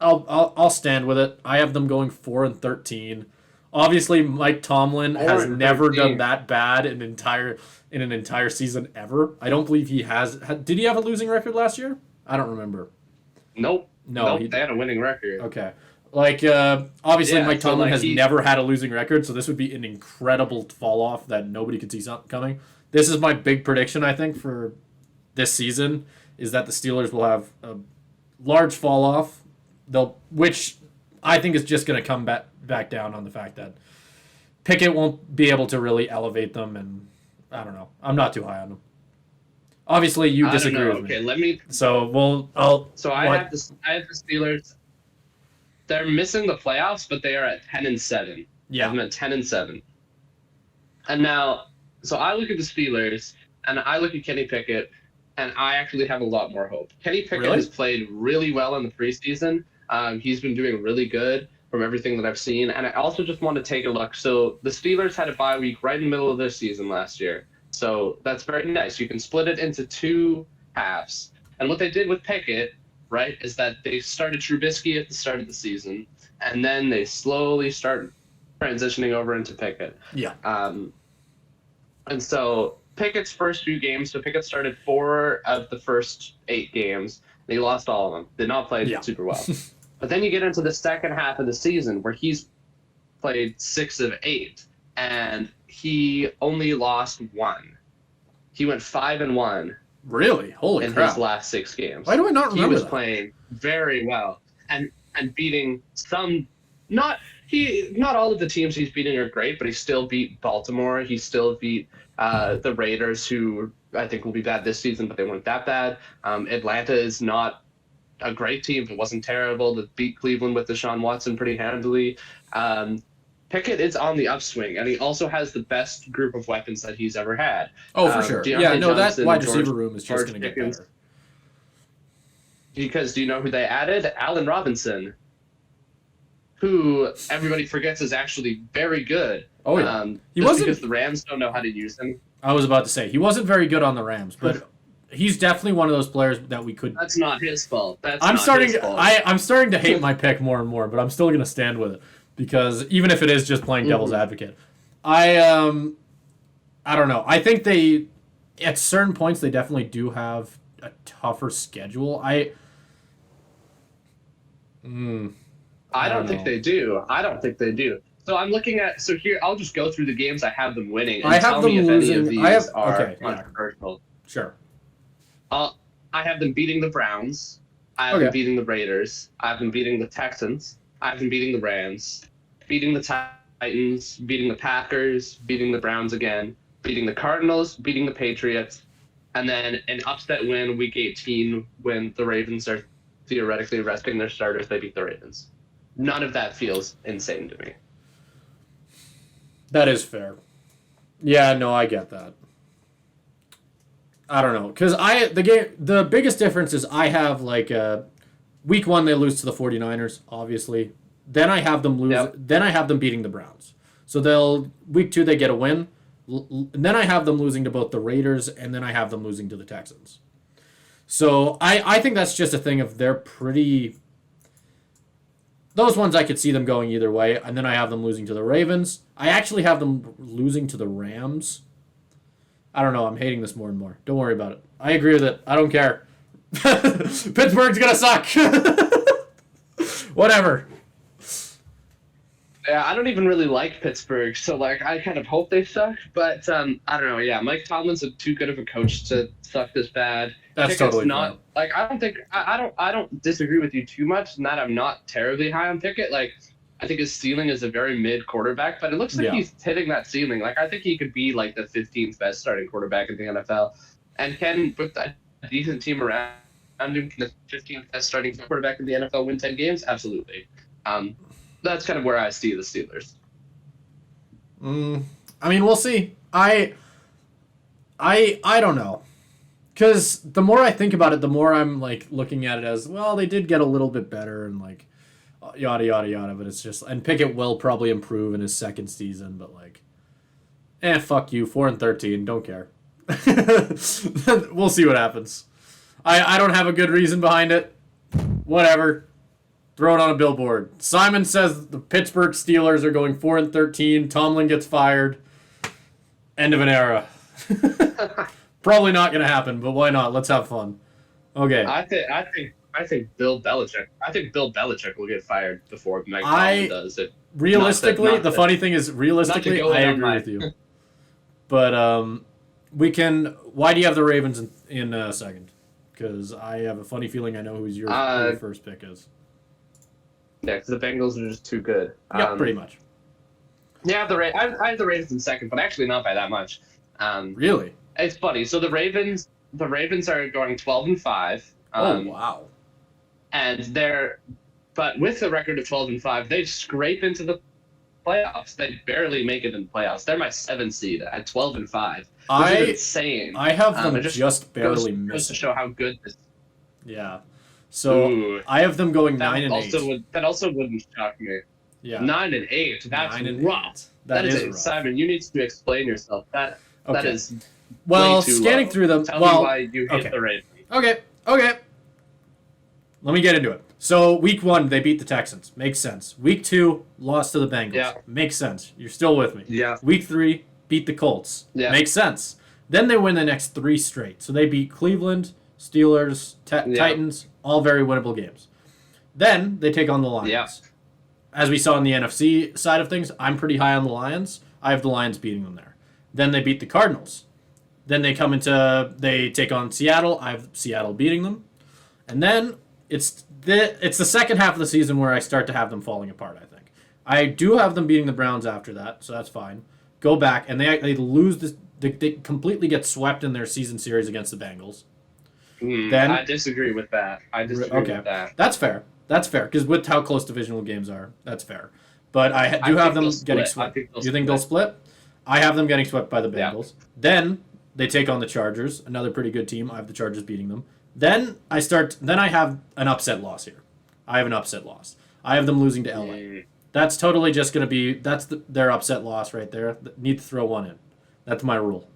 I'll stand with it. I have them going 4-13. Obviously, Mike Tomlin has never done that bad in an entire season ever. I don't believe he has. Did he have a losing record last year? I don't remember. Nope. No, they had a winning record. Okay. Like, obviously, Mike Tomlin has he never had a losing record, so this would be an incredible fall off that nobody could see coming. This is my big prediction, I think, for this season, is that the Steelers will have a large fall off, which I think is just going to come back down on the fact that Pickett won't be able to really elevate them, and I don't know. I'm not too high on them. Obviously, you disagree with me. Okay, let me. So I have the Steelers. They're missing the playoffs, but they are at 10-7. Yeah, I'm at 10-7. And now, so I look at the Steelers, and I look at Kenny Pickett, and I actually have a lot more hope. Kenny Pickett has played really well in the preseason. He's been doing really good from everything that I've seen. And I also just want to take a look. So the Steelers had a bye week right in the middle of their season last year. So that's very nice. You can split it into 2 halves. And what they did with Pickett, right, is that they started Trubisky at the start of the season, and then they slowly start transitioning over into Pickett. Yeah. And so Pickett's first few games, so Pickett started 4 of the first 8 games. And he lost all of them. Did not play super well. But then you get into the second half of the season where he's played 6 of 8, and he only lost 1. He went 5-1. Really? Holy crap. In his last 6 games. Why do I not remember He was that? playing very well and beating some not all of the teams he's beating are great, but he still beat Baltimore. He still beat the Raiders, who I think will be bad this season, but they weren't that bad. Atlanta is not a great team. It wasn't terrible. They beat Cleveland with Deshaun Watson pretty handily. Pickett is on the upswing, and he also has the best group of weapons that he's ever had. Oh, for sure. That wide receiver room is just going to get better. Because do you know who they added? Allen Robinson, who everybody forgets is actually very good. Oh, yeah. He wasn't because the Rams don't know how to use him. I was about to say, he wasn't very good on the Rams, but he's definitely one of those players that we could... That's not his fault. I'm starting to hate my pick more and more, but I'm still going to stand with it. Because even if it is just playing devil's advocate, I don't know. I think at certain points, they definitely do have a tougher schedule. I don't think they do. So I'm looking at. So here, I'll just go through the games I have them winning. And I have tell them me if losing. any of these are okay, controversial. Sure. I have them beating the Browns. I have them beating the Raiders. I have them beating the Texans. I have them beating the Rams, beating the Titans, beating the Packers, beating the Browns again, beating the Cardinals, beating the Patriots, and then an upset win Week 18 when the Ravens are theoretically resting their starters. They beat the Ravens. None of that feels insane to me. That is fair. Yeah, no, I get that. I don't know, because the biggest difference is I have like Week 1 they lose to the 49ers, obviously. Then I have them lose. Yep. Then I have them beating the Browns. So Week 2 they get a win. And then I have them losing to both the Raiders, and then I have them losing to the Texans. So I think that's just a thing of they're pretty... Those ones I could see them going either way, and then I have them losing to the Ravens. I actually have them losing to the Rams. I don't know, I'm hating this more and more. Don't worry about it. I agree with it. I don't care. Pittsburgh's gonna suck. Whatever. Yeah, I don't even really like Pittsburgh, so like I kind of hope they suck, but I don't know. Yeah, Mike Tomlin's too good of a coach to suck this bad. That's totally not like I don't disagree with you too much in that I'm not terribly high on Pickett. Like I think his ceiling is a very mid quarterback, but it looks like he's hitting that ceiling. Like I think he could be like the 15th best starting quarterback in the NFL, and can with a decent team around him, can the 15th best starting quarterback in the NFL win 10 games? Absolutely. That's kind of where I see the Steelers. I mean, we'll see. I don't know. Because the more I think about it, the more I'm like looking at it as, well, they did get a little bit better and like yada, yada, yada. But it's just, and Pickett will probably improve in his second season, but like, fuck you, 4-13, don't care. We'll see what happens. I don't have a good reason behind it. Whatever. Throw it on a billboard. Simon says the Pittsburgh Steelers are going 4-13. Tomlin gets fired. End of an era. Probably not going to happen, but why not? Let's have fun. Okay. I think Bill Belichick. I think Bill Belichick will get fired before Mike Tomlin does it. Realistically, the funny thing is, realistically, I agree with you. But we can. Why do you have the Ravens in second? Because I have a funny feeling I know who your first pick is. Yeah, because the Bengals are just too good. Yeah, pretty much. Yeah, I have the Ravens in second, but actually not by that much. Really? It's funny. So the Ravens are going 12-5. Oh wow! And but with the record of 12-5, they scrape into the playoffs. They barely make it in the playoffs. They're my 7th seed at 12-5. Which is insane. I have them just barely missing. Goes to show how good this. Yeah. So I have them going 9-8. That also wouldn't shock me. Yeah. 9-8. That's 9-8. Rough. That is rough. Simon, you need to explain yourself. That is. Well, scanning through them. Tell me why you hate the Ravens. Okay. Let me get into it. So, week 1, they beat the Texans. Makes sense. Week 2, lost to the Bengals. Yeah. Makes sense. You're still with me. Yeah. Week 3, beat the Colts. Yeah. Makes sense. Then they win the next 3 straight. So, they beat Cleveland, Steelers, Titans, all very winnable games. Then, they take on the Lions. Yeah. As we saw on the NFC side of things, I'm pretty high on the Lions. I have the Lions beating them there. Then they beat the Cardinals. Then they take on Seattle. I have Seattle beating them. And then it's the second half of the season where I start to have them falling apart, I think. I do have them beating the Browns after that, so that's fine. Go back, and they lose this. They completely get swept in their season series against the Bengals. Then I disagree with that. With that. That's fair. That's fair, because with how close divisional games are, that's fair. But I do have them getting swept. You think they'll split? I have them getting swept by the Bengals. Yeah. Then they take on the Chargers, another pretty good team. I have the Chargers beating them. Then I have an upset loss here. I have an upset loss. I have them losing to LA. That's totally just going to be their upset loss right there. Need to throw one in. That's my rule.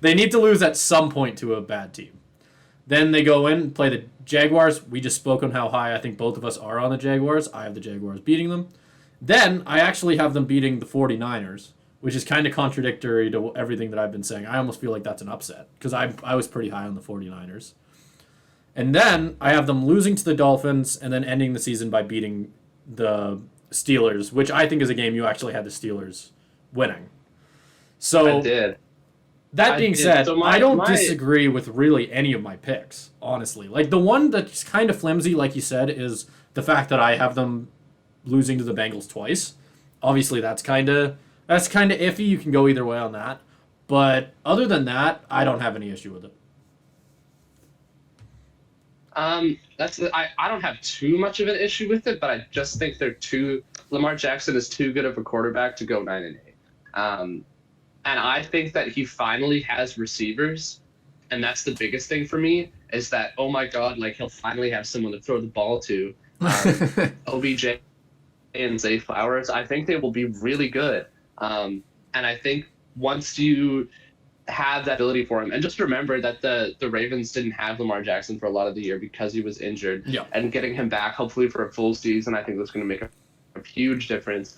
They need to lose at some point to a bad team. Then they go in and play the Jaguars. We just spoke on how high I think both of us are on the Jaguars. I have the Jaguars beating them. Then I actually have them beating the 49ers, which is kind of contradictory to everything that I've been saying. I almost feel like that's an upset because I was pretty high on the 49ers. And then I have them losing to the Dolphins and then ending the season by beating the Steelers, which I think is a game you actually had the Steelers winning. So I did. That being said, so I don't disagree with really any of my picks, honestly. Like the one that's kind of flimsy, like you said, is the fact that I have them losing to the Bengals twice. Obviously, that's kind of iffy. You can go either way on that. But other than that, I don't have any issue with it. I don't have too much of an issue with it, but I just think Lamar Jackson is too good of a quarterback to go 9-8. And I think that he finally has receivers, and that's the biggest thing for me, is that, oh my God, like he'll finally have someone to throw the ball to. OBJ and Zay Flowers, I think they will be really good. And I think once you have that ability for him, and just remember that the Ravens didn't have Lamar Jackson for a lot of the year because he was injured. Yeah. And getting him back, hopefully for a full season, I think that's going to make a huge difference.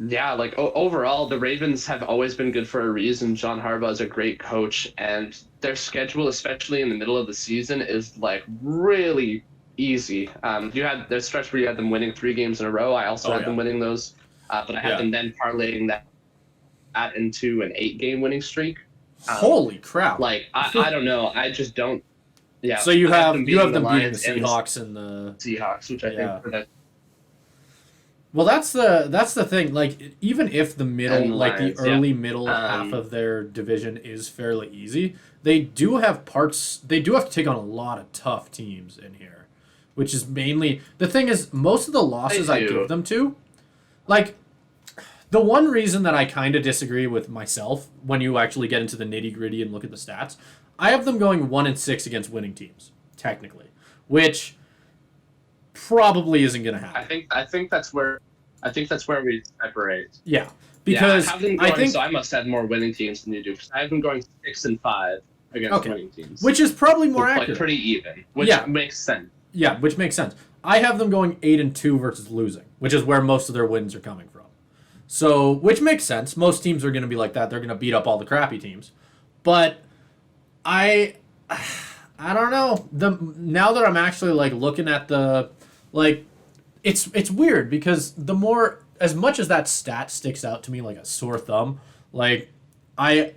Yeah, like overall, the Ravens have always been good for a reason. John Harbaugh is a great coach, and their schedule, especially in the middle of the season, is like really easy. You had their stretch where you had them winning 3 games in a row. I also had them winning those, but I had them then parlaying that into an 8-game winning streak. Holy crap! Like I don't know. I just don't. Yeah. So you have them beating the Seahawks and the Seahawks, which I think for that. Well, that's the thing. Like, even if the middle, like the early middle half of their division is fairly easy, they do have parts. They do have to take on a lot of tough teams in here, which is mainly the thing. Is most of the losses I give them to, like, the one reason that I kind of disagree with myself when you actually get into the nitty gritty and look at the stats, I have them going 1-6 against winning teams, technically, which probably isn't going to happen. I think that's where we separate. Yeah, because I think so. I must have more winning teams than you do. Because I have them going 6-5, against winning teams. Which is probably more accurate. Like pretty even, which makes sense. Yeah, which makes sense. I have them going 8-2 versus losing, which is where most of their wins are coming from. So, which makes sense. Most teams are going to be like that. They're going to beat up all the crappy teams. But I don't know. Now that I'm actually like looking at the like, it's weird because the more as much as that stat sticks out to me like a sore thumb, like I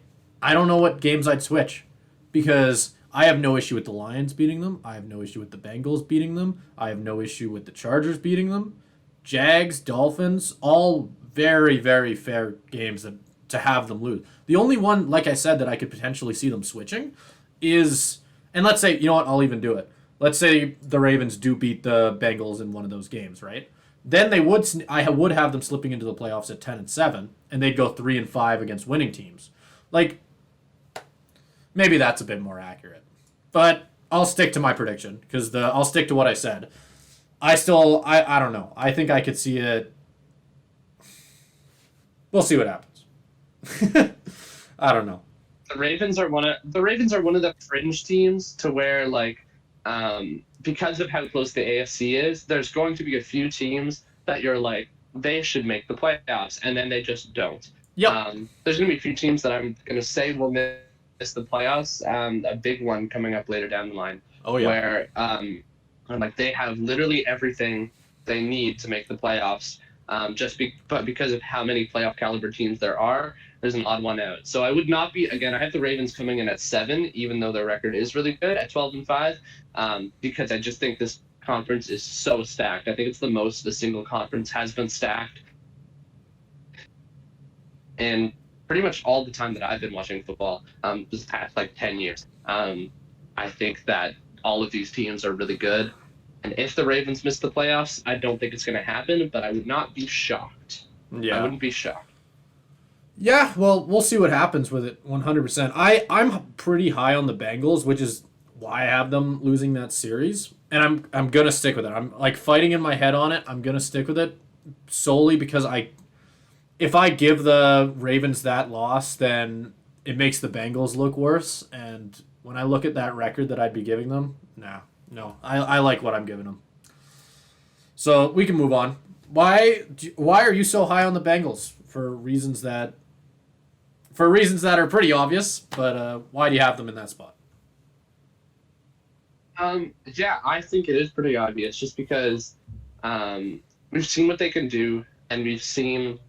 don't know what games I'd switch because I have no issue with the Lions beating them. I have no issue with the Bengals beating them. I have no issue with the Chargers beating them. Jags, Dolphins, all very, very fair games to have them lose. The only one, like I said, that I could potentially see them switching is, and let's say, you know what, I'll even do it. Let's say the Ravens do beat the Bengals in one of those games, right? Then I would have them slipping into the playoffs at 10-7, and they'd go 3-5 against winning teams. Like, maybe that's a bit more accurate. But I'll stick to my prediction because I'll stick to what I said. I don't know. I think I could see it. We'll see what happens. I don't know. The Ravens are one of the fringe teams to where because of how close the AFC is, there's going to be a few teams that you're like they should make the playoffs, and then they just don't. Yep. There's going to be a few teams that I'm going to say will miss the playoffs. A big one coming up later down the line. Oh yeah. Where they have literally everything they need to make the playoffs. But because of how many playoff caliber teams there are, there's an odd one out. So I would not be, again, I have the Ravens coming in at 7, even though their record is really good at 12-5, because I just think this conference is so stacked. I think it's the most the single conference has been stacked. And pretty much all the time that I've been watching football, this past 10 years, I think that all of these teams are really good. And if the Ravens miss the playoffs, I don't think it's going to happen, but I would not be shocked. Yeah. I wouldn't be shocked. Yeah, well, we'll see what happens with it 100%. I'm pretty high on the Bengals, which is why I have them losing that series. And I'm going to stick with it. I'm fighting in my head on it. I'm going to stick with it solely because if I give the Ravens that loss, then it makes the Bengals look worse. And when I look at that record that I'd be giving them, no, I like what I'm giving them. So we can move on. Why are you so high on the Bengals? For reasons that are pretty obvious, but why do you have them in that spot? Yeah, I think it is pretty obvious just because we've seen what they can do, and we've seen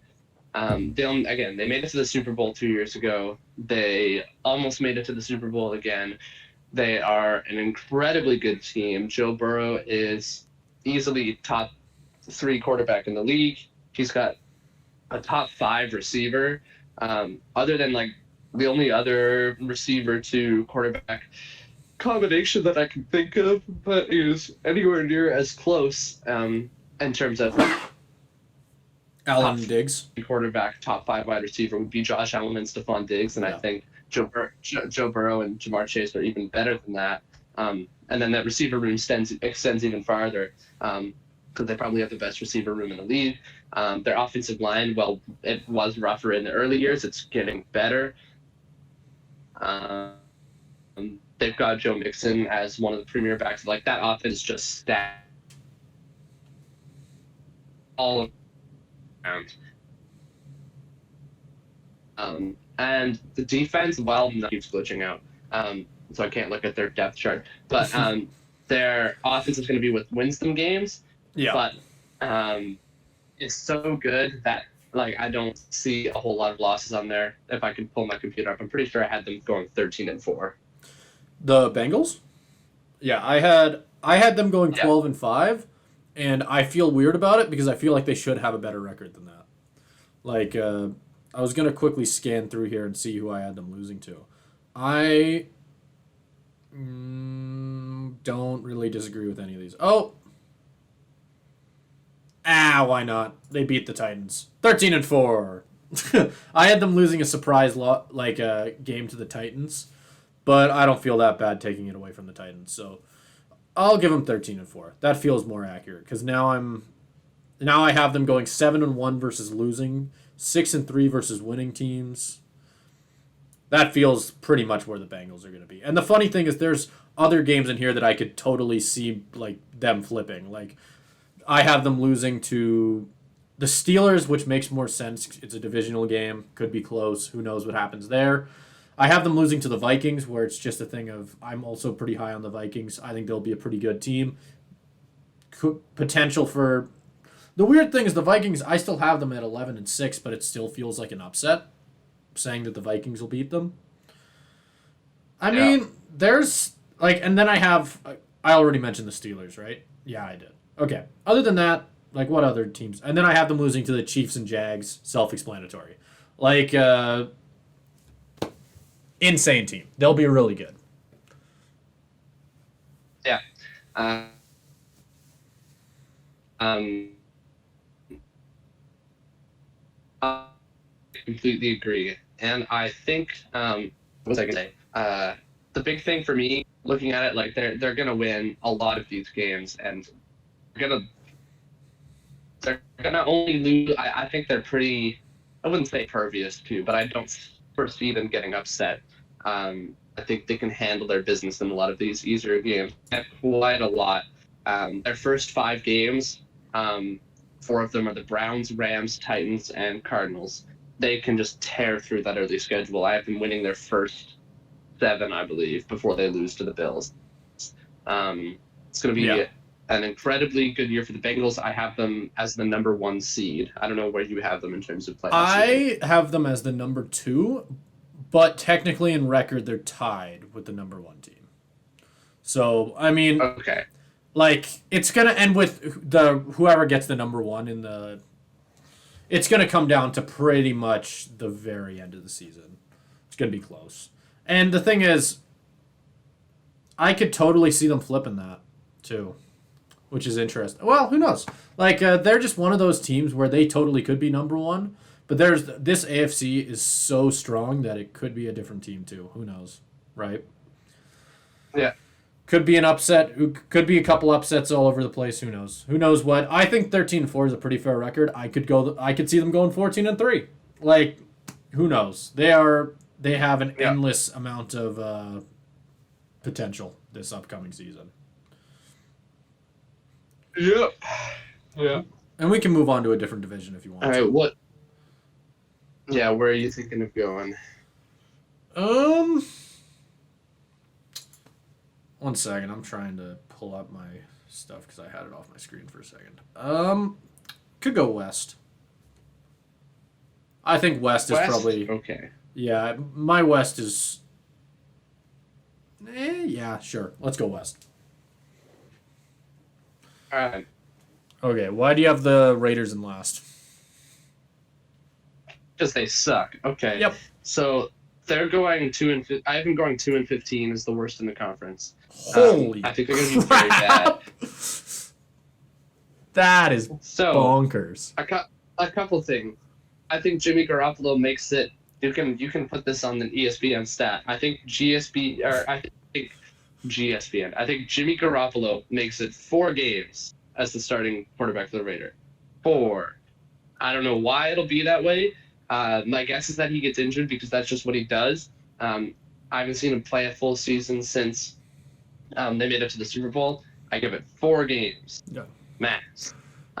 they made it to the Super Bowl 2 years ago. They almost made it to the Super Bowl again. They are an incredibly good team. Joe Burrow is easily top 3 quarterback in the league. He's got a top 5 receiver. Other than the only other receiver to quarterback combination that I can think of that is anywhere near as close in terms of Allen Diggs. Quarterback, top 5 wide receiver would be Josh Allen and Stephon Diggs, and I think Joe Burrow and Jamar Chase are even better than that. And then that receiver room extends even farther because they probably have the best receiver room in the league. Their offensive line, well, it was rougher in the early years. It's getting better. They've got Joe Mixon as one of the premier backs. That offense just stacked all around. And the defense, well, keeps glitching out. So I can't look at their depth chart. But their offense is going to be what wins them games. Yeah. But it's so good that I don't see a whole lot of losses on there. If I could pull my computer up, I'm pretty sure I had them going 13-4. The Bengals? Yeah, I had them going 12-5, and I feel weird about it because I feel like they should have a better record than that. I was going to quickly scan through here and see who I had them losing to. I don't really disagree with any of these. Why not? They beat the Titans. 13-4. I had them losing a surprise game to the Titans, but I don't feel that bad taking it away from the Titans. So I'll give them 13-4. That feels more accurate because now I have them going 7-1 versus losing, 6-3 versus winning teams. That feels pretty much where the Bengals are going to be. And the funny thing is there's other games in here that I could totally see like them flipping. Like I have them losing to the Steelers, which makes more sense. It's a divisional game, could be close. Who knows what happens there? I have them losing to the Vikings, where it's just a thing of I'm also pretty high on the Vikings. I think they'll be a pretty good team. Potential for the weird thing is the Vikings. I still have them at 11-6, but it still feels like an upset. Saying that the Vikings will beat them. I mean, there's like, and then I already mentioned the Steelers, right? Yeah, I did. Okay. Other than that, like what other teams? And then I have them losing to the Chiefs and Jags. Self-explanatory. Like, insane team. They'll be really good. Yeah. I completely agree. And I think, what was I going to say? The big thing for me, looking at it, like they're going to win a lot of these games, and they're gonna only lose. I think they're pretty. I wouldn't say pervious to, but I don't foresee them getting upset. I think they can handle their business in a lot of these easier games. Quite a lot. Their first 5 games, 4 of them are the Browns, Rams, Titans, and Cardinals. They can just tear through that early schedule. I have them winning their first 7, I believe, before they lose to the Bills. It's going to be an incredibly good year for the Bengals. I have them as the number 1 seed. I don't know where you have them in terms of playoffs. I have them as the number 2, but technically in record they're tied with the number 1 team. So, I mean, okay. Like it's going to end with the whoever gets the number 1 in the it's going to come down to pretty much the very end of the season. It's going to be close. And the thing is, I could totally see them flipping that, too, which is interesting. Well, who knows? Like, they're just one of those teams where they totally could be number 1, but this AFC is so strong that it could be a different team, too. Who knows, right? Yeah. Could be an upset. Could be a couple upsets all over the place. Who knows? Who knows what? I think 13-4 is a pretty fair record. I could see them going 14-3. Like, who knows? They have an endless amount of potential this upcoming season. Yeah. Yeah. And we can move on to a different division if you want. All right. What? Yeah. Where are you thinking of going? One second. I'm trying to pull up my stuff because I had it off my screen for a second. Could go West. I think West is probably okay. Yeah, my West is. Yeah, sure. Let's go West. All right. Okay, why do you have the Raiders in last? Because they suck. Okay. Yep. So they're going 2-15. I have them going 2-15 is the worst in the conference. Holy I think they're going to be very bad. That is bonkers. A couple things. I think Jimmy Garoppolo makes it. You can put this on the ESPN stat. I think GSPN. I think Jimmy Garoppolo makes it 4 games as the starting quarterback for the Raiders. 4. I don't know why it'll be that way. My guess is that he gets injured because that's just what he does. I haven't seen him play a full season since they made it to the Super Bowl. I give it 4 games. Yeah. Max.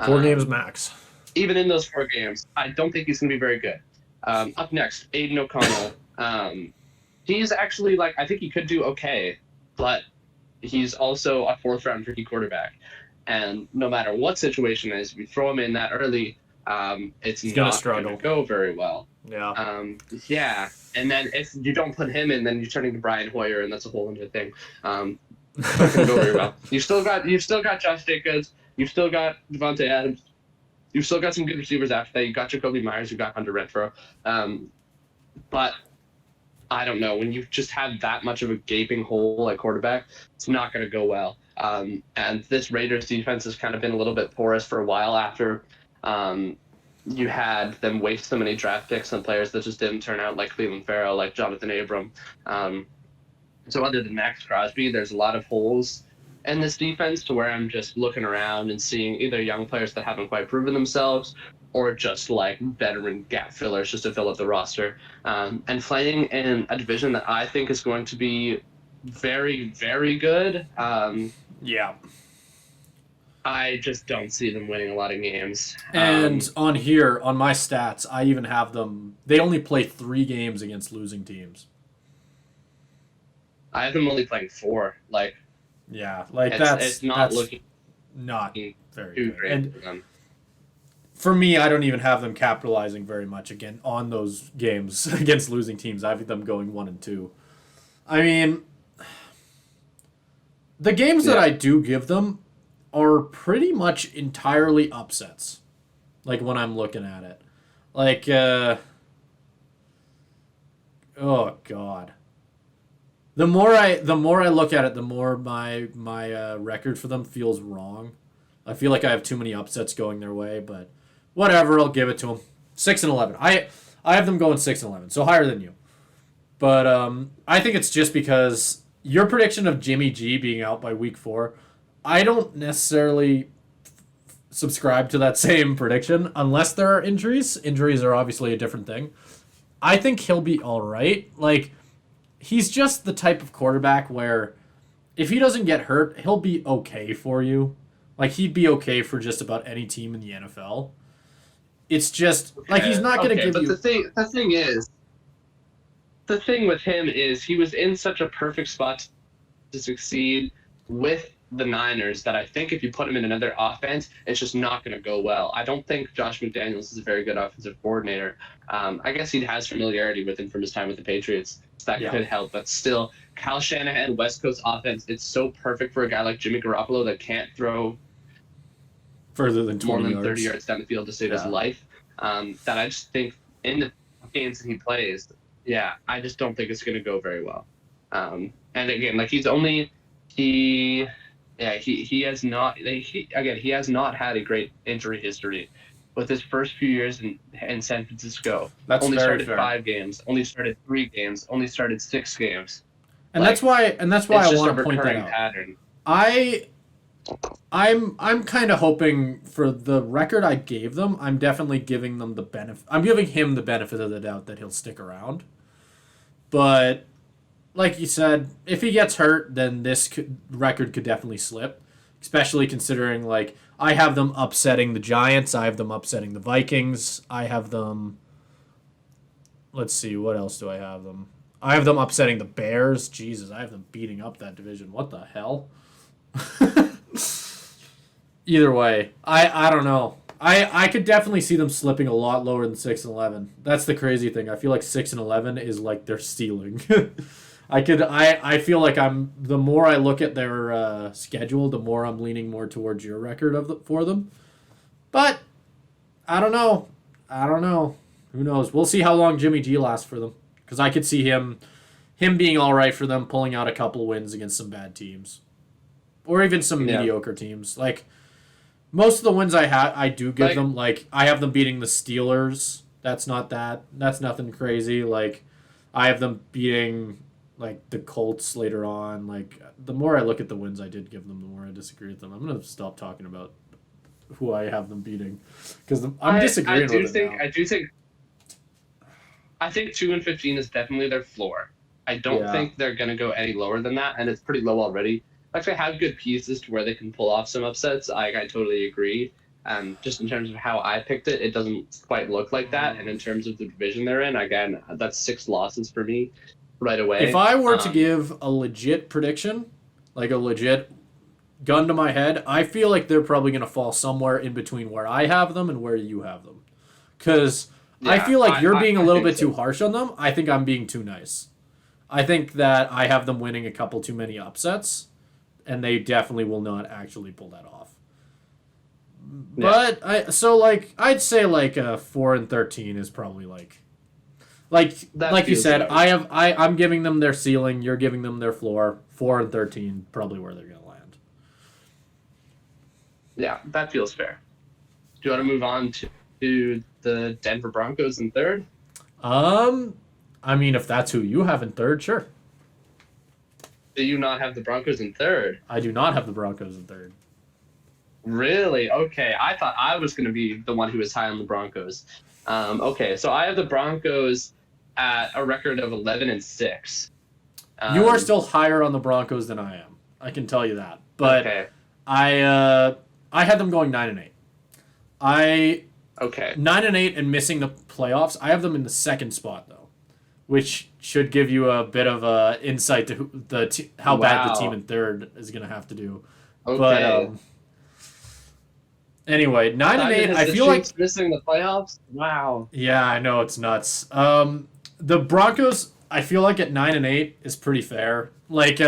4 games max. Even in those 4 games, I don't think he's going to be very good. Up next, Aiden O'Connell. He's actually, I think he could do okay, but he's also a 4th-round rookie quarterback. And no matter what situation it is, if you throw him in that early, it's not going to go very well. Yeah. Yeah. And then if you don't put him in, then you turn into Brian Hoyer, and that's a whole other thing. Not going to go very well. You've still got Josh Jacobs. You've still got Devontae Adams. You've still got some good receivers after that. You got Jacoby Myers. You got Hunter Renfrow. But I don't know. When you just have that much of a gaping hole at quarterback, it's not going to go well. And this Raiders defense has kind of been a little bit porous for a while after you had them waste so many draft picks on players that just didn't turn out, like Cleveland Farrell, like Jonathan Abram. So other than Max Crosby, there's a lot of holes in this defense to where I'm just looking around and seeing either young players that haven't quite proven themselves or just like veteran gap fillers just to fill up the roster. And playing in a division that I think is going to be very, very good. Yeah. I just don't see them winning a lot of games. And on here, on my stats, I even have them. They only play 3 games against losing teams. I have them only playing 4. Like, yeah, like it's not looking not very too good. great And for them. for me, I don't even have them capitalizing very much again on those games against losing teams. I have them going 1-2. I mean, the games that I do give them are pretty much entirely upsets. Like when I'm looking at it, like oh god. The more I look at it, the more my record for them feels wrong. I feel like I have too many upsets going their way, but whatever. I'll give it to them. 6-11. I have them going 6-11, so higher than you. But I think it's just because your prediction of Jimmy G being out by week 4, I don't necessarily subscribe to that same prediction unless there are injuries. Injuries are obviously a different thing. I think he'll be all right. Like, he's just the type of quarterback where if he doesn't get hurt, he'll be okay for you. Like, he'd be okay for just about any team in the NFL. It's just, like, he's not going to give but you... the thing with him is he was in such a perfect spot to succeed with the Niners that I think if you put him in another offense, it's just not going to go well. I don't think Josh McDaniels is a very good offensive coordinator. I guess he has familiarity with him from his time with the Patriots. So that could help. But still, Kyle Shanahan, West Coast offense, it's so perfect for a guy like Jimmy Garoppolo that can't throw further than 20 more than yards. 30 yards down the field to save his life. That I just think in the games that he plays, I just don't think it's going to go very well. And again, like he has not had a great injury history. With his first few years in San Francisco, That's only very started fair. 5 games, only started 3 games, only started 6 games. And that's why I want to point that out. Pattern. I'm kind of hoping for the record I gave them. I'm definitely giving them the benefit. I'm giving him the benefit of the doubt that he'll stick around. But like you said, if he gets hurt, then this record could definitely slip. Especially considering, like, I have them upsetting the Giants. I have them upsetting the Vikings. I have them... Let's see, what else do I have them? I have them upsetting the Bears. Jesus, I have them beating up that division. What the hell? Either way, I don't know. I could definitely see them slipping a lot lower than 6-11. That's the crazy thing. I feel like 6-11 is like their ceiling. I feel like the more I look at their schedule, the more I'm leaning more towards your record for them. But I don't know. Who knows? We'll see how long Jimmy G lasts for them, because I could see him being all right for them, pulling out a couple wins against some bad teams, or even some mediocre teams. Like most of the wins I do give them. Like I have them beating the Steelers. That's nothing crazy. Like I have them beating like the Colts later on. Like the more I look at the wins I did give them, the more I disagree with them. I'm gonna stop talking about who I have them beating, because I'm disagreeing with it now. I think 2-15 is definitely their floor. I don't think they're gonna go any lower than that, and it's pretty low already. Like they have good pieces to where they can pull off some upsets. I totally agree. Just in terms of how I picked it, it doesn't quite look like that. And in terms of the division they're in, again, that's 6 losses for me right away. If I were to give a legit prediction, like a legit gun to my head, I feel like they're probably going to fall somewhere in between where I have them and where you have them. Because I feel like you're being a little bit too harsh on them. I think I'm being too nice. I think that I have them winning a couple too many upsets, and they definitely will not actually pull that off. But I'd say like 4-13 is probably like you said. I'm giving them their ceiling. You're giving them their floor. 4-13 probably where they're gonna land. Yeah, that feels fair. Do you want to move on to the Denver Broncos in 3rd? I mean, if that's who you have in 3rd, sure. Do you not have the Broncos in third? I do not have the Broncos in third. Really? Okay. I thought I was going to be the one who was high on the Broncos. Okay, so I have the Broncos at a record of 11-6. You are still higher on the Broncos than I am. I can tell you that. But okay. I had them going 9-8. Okay. 9-8 and missing the playoffs. I have them in the second spot though, which should give you a bit of a insight to how bad the team in third is going to have to do. Okay. But anyway, 9-8. I feel like missing the playoffs. Wow. Yeah, I know it's nuts. The Broncos, I feel like at 9-8 is pretty fair. Like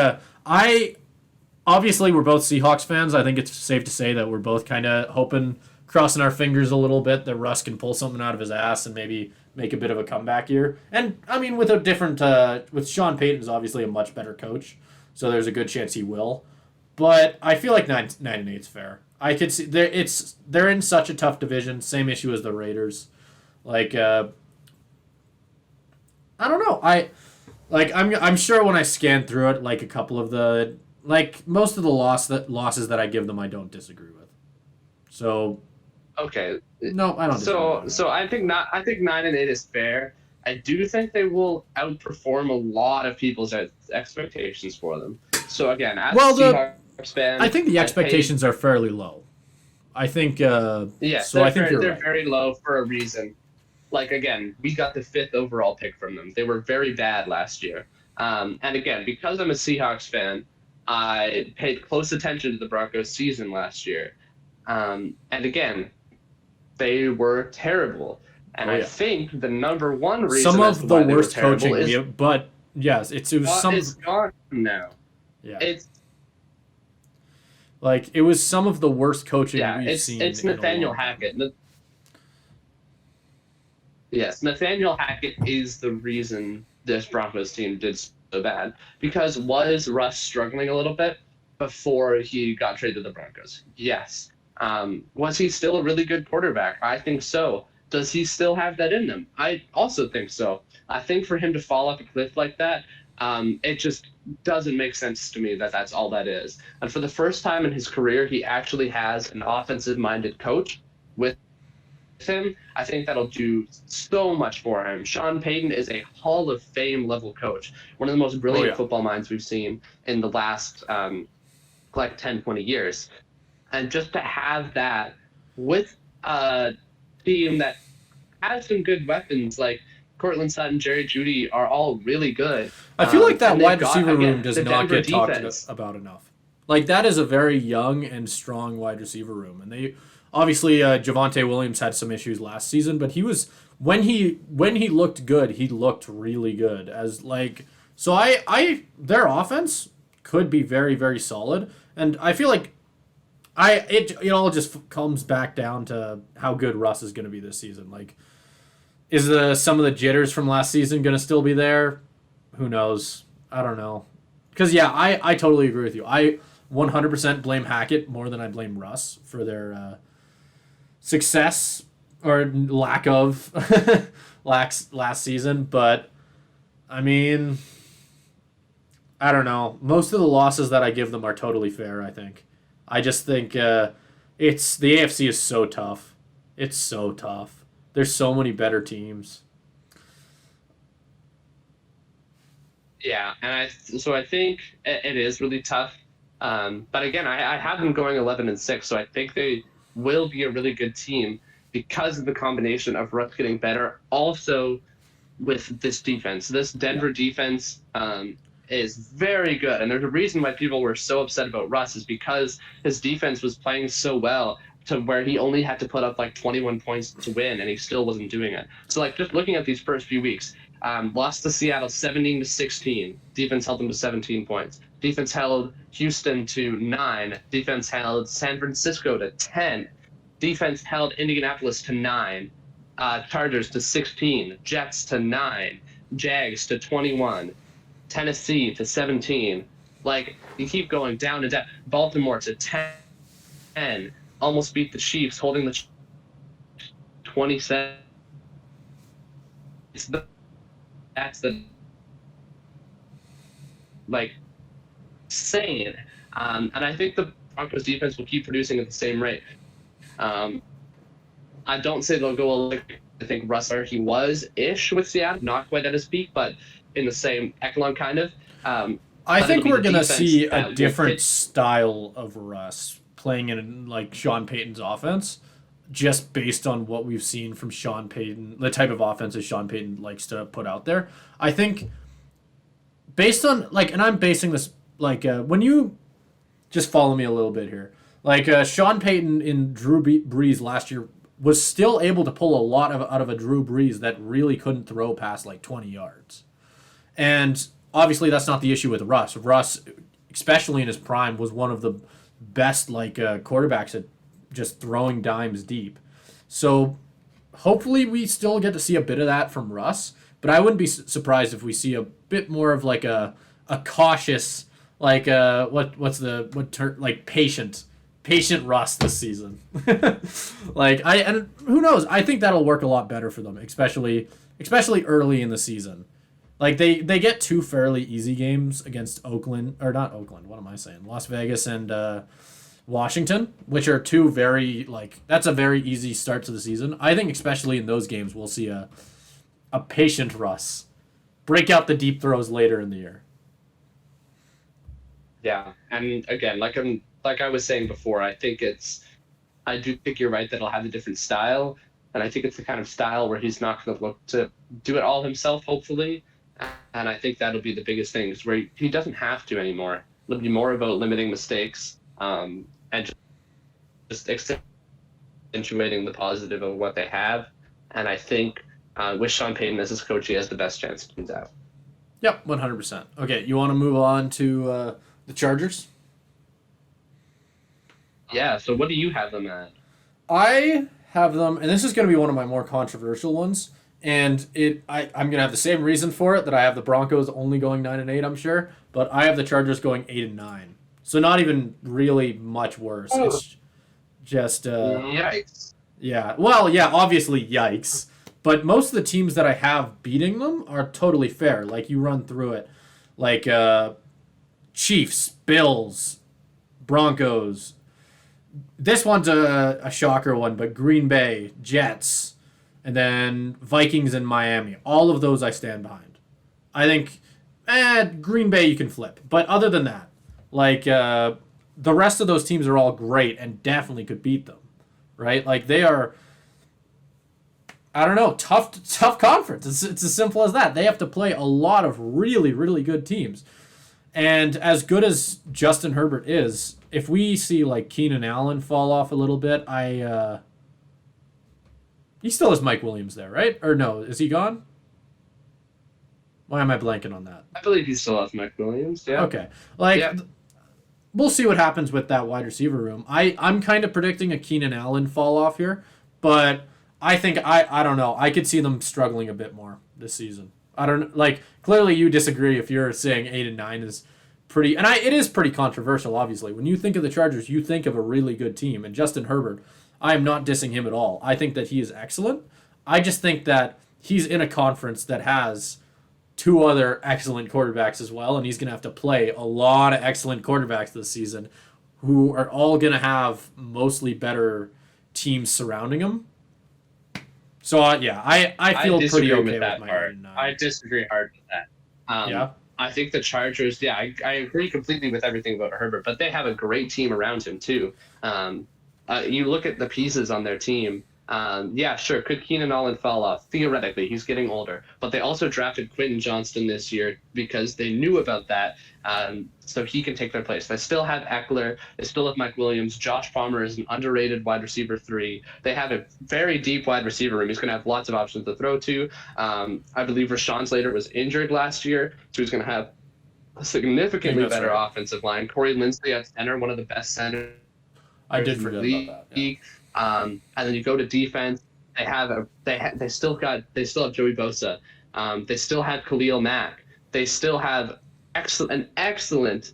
obviously we're both Seahawks fans. I think it's safe to say that we're both kind of hoping, crossing our fingers a little bit that Russ can pull something out of his ass and maybe make a bit of a comeback here. And I mean, with a different, with Sean Payton's obviously a much better coach, so there's a good chance he will. But I feel like 9-8 is fair. I could see they're in such a tough division. Same issue as the Raiders. Like I don't know. I'm sure when I scan through it, like a couple of the most of the losses that I give them, I don't disagree with. So. Okay. No, I don't. So I think 9-8 is fair. I do think they will outperform a lot of people's expectations for them. So again, as a Seahawks fan, I think the expectations are fairly low. I think. Yeah. So I think they're very low for a reason. Like again, we got the 5th overall pick from them. They were very bad last year. And again, because I'm a Seahawks fan, I paid close attention to the Broncos season last year. And again, they were terrible. And I think the number one reason some of the worst coaching is, but yes, it was some. It's gone now. Yeah. It was some of the worst coaching we've seen. It's Nathaniel Hackett. Yes, Nathaniel Hackett is the reason this Broncos team did so bad. Because was Russ struggling a little bit before he got traded to the Broncos? Yes. Was he still a really good quarterback? I think so. Does he still have that in him? I also think so. I think for him to fall off a cliff like that, it just doesn't make sense to me that that's all that is. And for the first time in his career, he actually has an offensive-minded coach with him. I think that'll do so much for him. Sean Payton is a Hall of Fame level coach, one of the most brilliant football minds we've seen in the last 10, 20 years. And just to have that with a team that has some good weapons, like Cortland Sutton, Jerry Jeudy, are all really good. I feel like that wide receiver room does not get talked about enough. Like, that is a very young and strong wide receiver room. And they obviously, Javonte Williams had some issues last season, but he was when he looked good, he looked really good. Their offense could be very, very solid. And I feel like it all just comes back down to how good Russ is going to be this season. Like, is some of the jitters from last season going to still be there? Who knows? I don't know. Because, I totally agree with you. I 100% blame Hackett more than I blame Russ for their success or lack of last season. But, I mean, I don't know. Most of the losses that I give them are totally fair, I think. I just think the AFC is so tough. It's so tough. There's so many better teams. Yeah, and I think it is really tough. But again, I have them going 11-6, so I think they will be a really good team because of the combination of Russ getting better, also with this defense. This Denver defense is very good, and there's a reason why people were so upset about Russ is because his defense was playing so well to where he only had to put up 21 points to win, and he still wasn't doing it. So just looking at these first few weeks, lost to Seattle 17-16. Defense held them to 17 points. Defense held Houston to 9. Defense held San Francisco to 10. Defense held Indianapolis to 9. Chargers to 16. Jets to 9. Jags to 21. Tennessee to 17. You keep going down and down. Baltimore to 10. Almost beat the Chiefs, holding the 27. insane. And I think the Broncos defense will keep producing at the same rate. I don't say they'll go like I think Russell he was ish with Seattle, not quite at his peak, but in the same echelon kind of. I think we're gonna see a that will different hit. style of Russ playing in like Sean Payton's offense, just based on what we've seen from Sean Payton, the type of offenses Sean Payton likes to put out there. I think based on like, and I'm basing this like when you just follow me a little bit here, like Sean Payton in Brees last year was still able to pull a lot of out of a Drew Brees that really couldn't throw past like 20 yards. And obviously, that's not the issue with Russ. Russ, especially in his prime, was one of the best like quarterbacks at just throwing dimes deep. So hopefully, we still get to see a bit of that from Russ. But I wouldn't be surprised if we see a bit more of like a cautious like like patient Russ this season. Like and who knows? I think that'll work a lot better for them, especially early in the season. Like they get two fairly easy games against Oakland or not Oakland. What am I saying? Las Vegas and Washington, which are two very like that's a very easy start to the season. I think especially in those games we'll see a patient Russ break out the deep throws later in the year. Yeah, and again, like I was saying before, I do think you're right that he'll have a different style, and I think it's the kind of style where he's not going to look to do it all himself, hopefully, and I think that'll be the biggest thing, is where he doesn't have to anymore. It'll be more about limiting mistakes, and just accentuating the positive of what they have, and I think with Sean Payton as his coach, he has the best chance to do that. Yep, 100%. Okay, you want to move on to the Chargers? Yeah, so what do you have them at? I have them, and this is going to be one of my more controversial ones. And I'm going to have the same reason for it that I have the Broncos only going 9-8. I'm sure, but I have the Chargers going 8-9. So not even really much worse. It's just Yikes. yeah. Well, yeah, obviously yikes. But most of the teams that I have beating them are totally fair. Like you run through it, like Chiefs, Bills, Broncos. This one's a shocker one, but Green Bay, Jets, and then Vikings and Miami. All of those I stand behind. I think Green Bay you can flip. But other than that, like the rest of those teams are all great and definitely could beat them. Right? Like they are I don't know, tough conference. It's as simple as that. They have to play a lot of really, really good teams. And as good as Justin Herbert is, if we see like Keenan Allen fall off a little bit, he still has Mike Williams there, right? Or no, is he gone? Why am I blanking on that? I believe he still has Mike Williams. Yeah. Okay. Like Yeah. we'll see what happens with that wide receiver room. I'm kind of predicting a Keenan Allen fall off here, but I think I don't know. I could see them struggling a bit more this season. I don't like clearly you disagree if you're saying 8-9 is pretty and it is pretty controversial obviously. When you think of the Chargers, you think of a really good team and Justin Herbert, I am not dissing him at all. I think that he is excellent. I just think that he's in a conference that has two other excellent quarterbacks as well and he's going to have to play a lot of excellent quarterbacks this season who are all going to have mostly better teams surrounding him. So yeah, I feel pretty okay with that my part. 8-9. I disagree hard with that. Yeah. I think the Chargers. Yeah, I agree completely with everything about Herbert, but they have a great team around him too. You look at the pieces on their team. Yeah, sure. Could Keenan Allen fall off? Theoretically, he's getting older. But they also drafted Quentin Johnston this year because they knew about that, so he can take their place. They still have Eckler. They still have Mike Williams. Josh Palmer is an underrated wide receiver 3. They have a very deep wide receiver room. He's going to have lots of options to throw to. I believe Rashawn Slater was injured last year, so he's going to have a significantly better offensive line. Corey Linsley at center, one of the best centers. I did forget about that. Yeah. And then you go to defense. They still have Joey Bosa. They still have Khalil Mack. They still have an excellent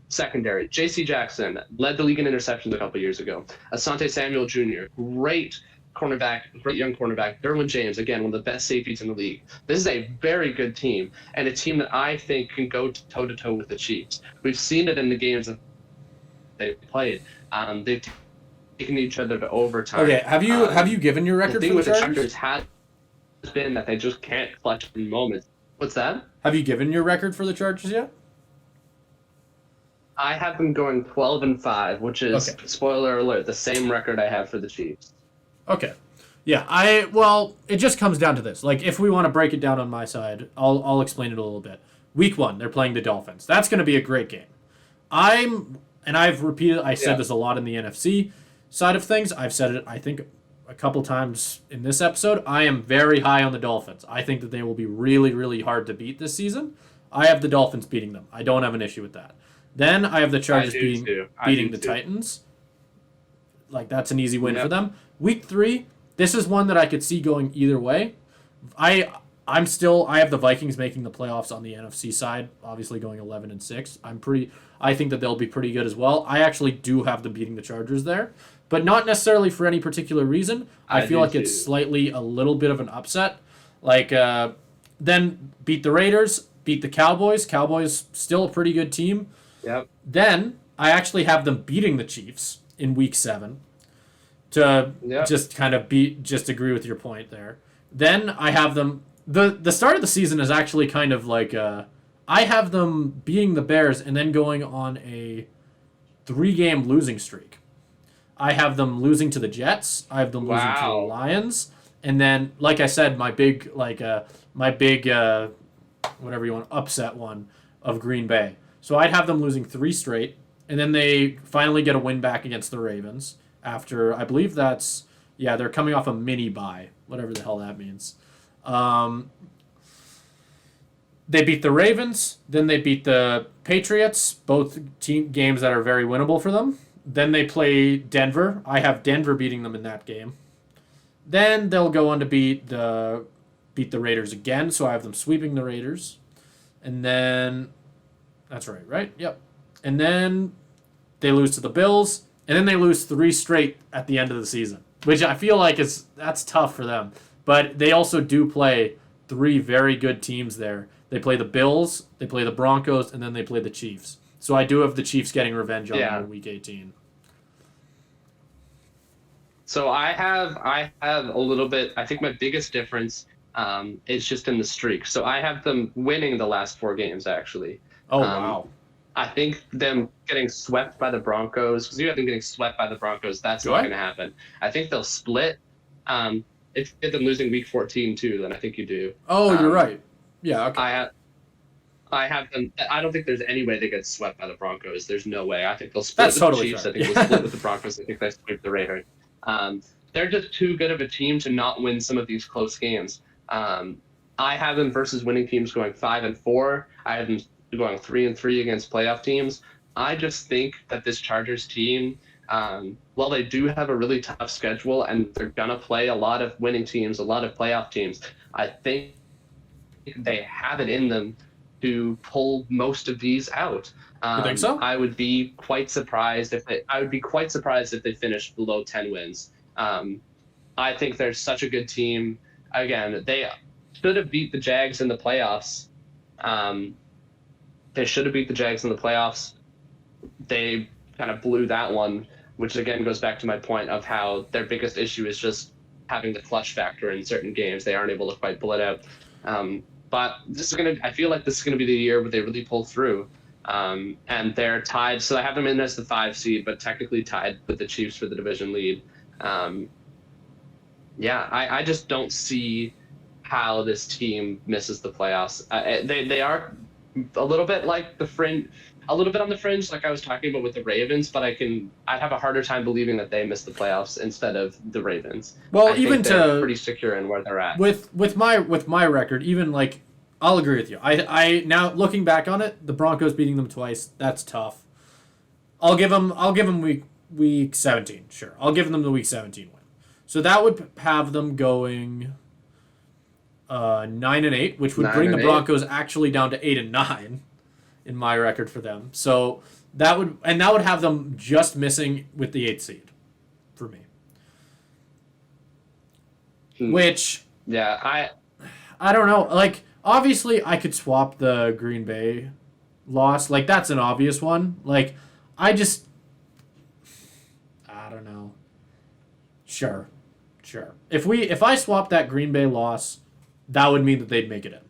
secondary. J.C. Jackson led the league in interceptions a couple years ago. Asante Samuel Jr. Great cornerback, great young cornerback, Derwin James, again, one of the best safeties in the league. This is a very good team, and a team that I think can go toe-to-toe with the Chiefs. We've seen it in the games that they've played. They've taken each other to overtime. Okay, have you given your record the thing for with the the Chargers? Chargers has been that they just can't clutch in moments. What's that? Have you given your record for the Chargers yet? I have them going 12-5, which is, Okay. spoiler alert, the same record I have for the Chiefs. Okay. Yeah, it just comes down to this. Like, if we want to break it down on my side, I'll explain it a little bit. Week 1, they're playing the Dolphins. That's going to be a great game. I said this a lot in the NFC side of things. I've said it, I think, a couple times in this episode. I am very high on the Dolphins. I think that they will be really, really hard to beat this season. I have the Dolphins beating them. I don't have an issue with that. Then I have the Chargers beating the Titans. Like, that's an easy win for them. Week 3, this is one that I could see going either way. I have the Vikings making the playoffs on the NFC side, obviously going 11-6. I think that they'll be pretty good as well. I actually do have them beating the Chargers there, but not necessarily for any particular reason. I feel like it's slightly a little bit of an upset. Like, then beat the Raiders, beat the Cowboys. Cowboys still a pretty good team. Yep. Then I actually have them beating the Chiefs in Week 7 to just kind of agree with your point there. Then I have them. The start of the season is actually kind of like I have them beating the Bears and then going on a 3-game losing streak. I have them losing to the Jets. I have them losing to the Lions, and then, like I said, my big whatever you want, upset one of Green Bay. So I'd have them losing 3 straight, and then they finally get a win back against the Ravens after, I believe they're coming off a mini bye, whatever the hell that means. They beat the Ravens, then they beat the Patriots, both team games that are very winnable for them. Then they play Denver. I have Denver beating them in that game. Then they'll go on to beat the Raiders again, so I have them sweeping the Raiders. And then that's right? Yep. And then they lose to the Bills, and then they lose 3 straight at the end of the season, which I feel like that's tough for them. But they also do play 3 very good teams there. They play the Bills, they play the Broncos, and then they play the Chiefs. So I do have the Chiefs getting revenge on them in Week 18. So I have a little bit. I think my biggest difference is just in the streak. So I have them winning the last 4 games actually. Oh, wow. I think them getting swept by the Broncos, because you have them getting swept by the Broncos, that's not going to happen. I think they'll split. If you get them losing Week 14 too, then I think you do. Oh, you're right. Yeah, okay. I have them. I don't think there's any way they get swept by the Broncos. There's no way. I think they'll split That's with totally the Chiefs. fair. I think they'll split with the Broncos. I think they sweep the Raiders. They're just too good of a team to not win some of these close games. I have them versus winning teams going 5-4. I have them going 3-3 against playoff teams. I just think that this Chargers team, while they do have a really tough schedule and they're gonna play a lot of winning teams, a lot of playoff teams, I think they have it in them to pull most of these out. You think so? I would be quite surprised if they finished below 10 wins. I think they're such a good team. Again, they should have beat the Jags in the playoffs. They should have beat the Jags in the playoffs. They kind of blew that one, which again goes back to my point of how their biggest issue is just having the clutch factor in certain games. They aren't able to quite pull it out. But I feel like this is gonna be the year where they really pull through. And they're tied, so I have them in as the 5 seed, but technically tied with the Chiefs for the division lead. I just don't see how this team misses the playoffs. They are a little bit like the fringe, a little bit on the fringe, like I was talking about with the Ravens, but I'd have a harder time believing that they missed the playoffs instead of the Ravens. Well, I think they're pretty secure in where they're at. With my record, even like I'll agree with you. I now looking back on it, the Broncos beating them twice, that's tough. I'll give them week 17, sure. I'll give them the week 17 win. So that would have them going 9-8, which would bring the Broncos actually down to 8-9 in my record for them. So that would have them just missing with the 8th seed for me. which yeah, I don't know. Like, obviously, I could swap the Green Bay loss. Like, that's an obvious one. Like, I don't know. Sure. If I swap that Green Bay loss, that would mean that they'd make it in.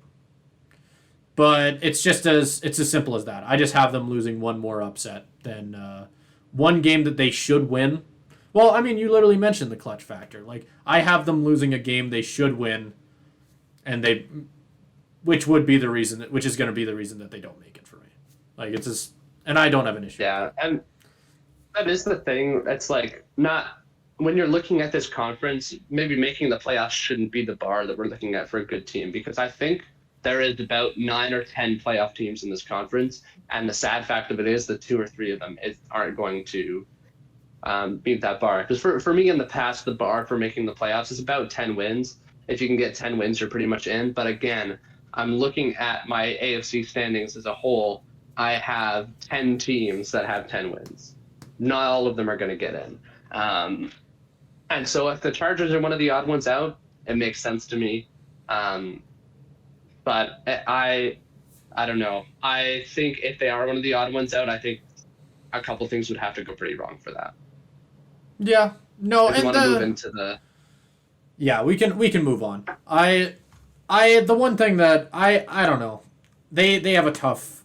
But it's as simple as that. I just have them losing one more upset than one game that they should win. Well, I mean, you literally mentioned the clutch factor. Like, I have them losing a game they should win, and which is going to be the reason that they don't make it for me. Like, it's just, and I don't have an issue. Yeah, and that is the thing. It's like, not when you're looking at this conference, maybe making the playoffs shouldn't be the bar that we're looking at for a good team, because I think there is about 9 or 10 playoff teams in this conference, and the sad fact of it is that 2 or 3 of them aren't going to beat that bar. Because for me in the past, the bar for making the playoffs is about 10 wins. If you can get 10 wins, you're pretty much in. But again, I'm looking at my AFC standings as a whole. I have 10 teams that have 10 wins. Not all of them are going to get in. And so if the Chargers are one of the odd ones out, it makes sense to me. But I don't know. I think if they are one of the odd ones out, I think a couple things would have to go pretty wrong for that. Yeah. No, if you want to move into the. Yeah, we can move on. The one thing that I don't know, they have a tough.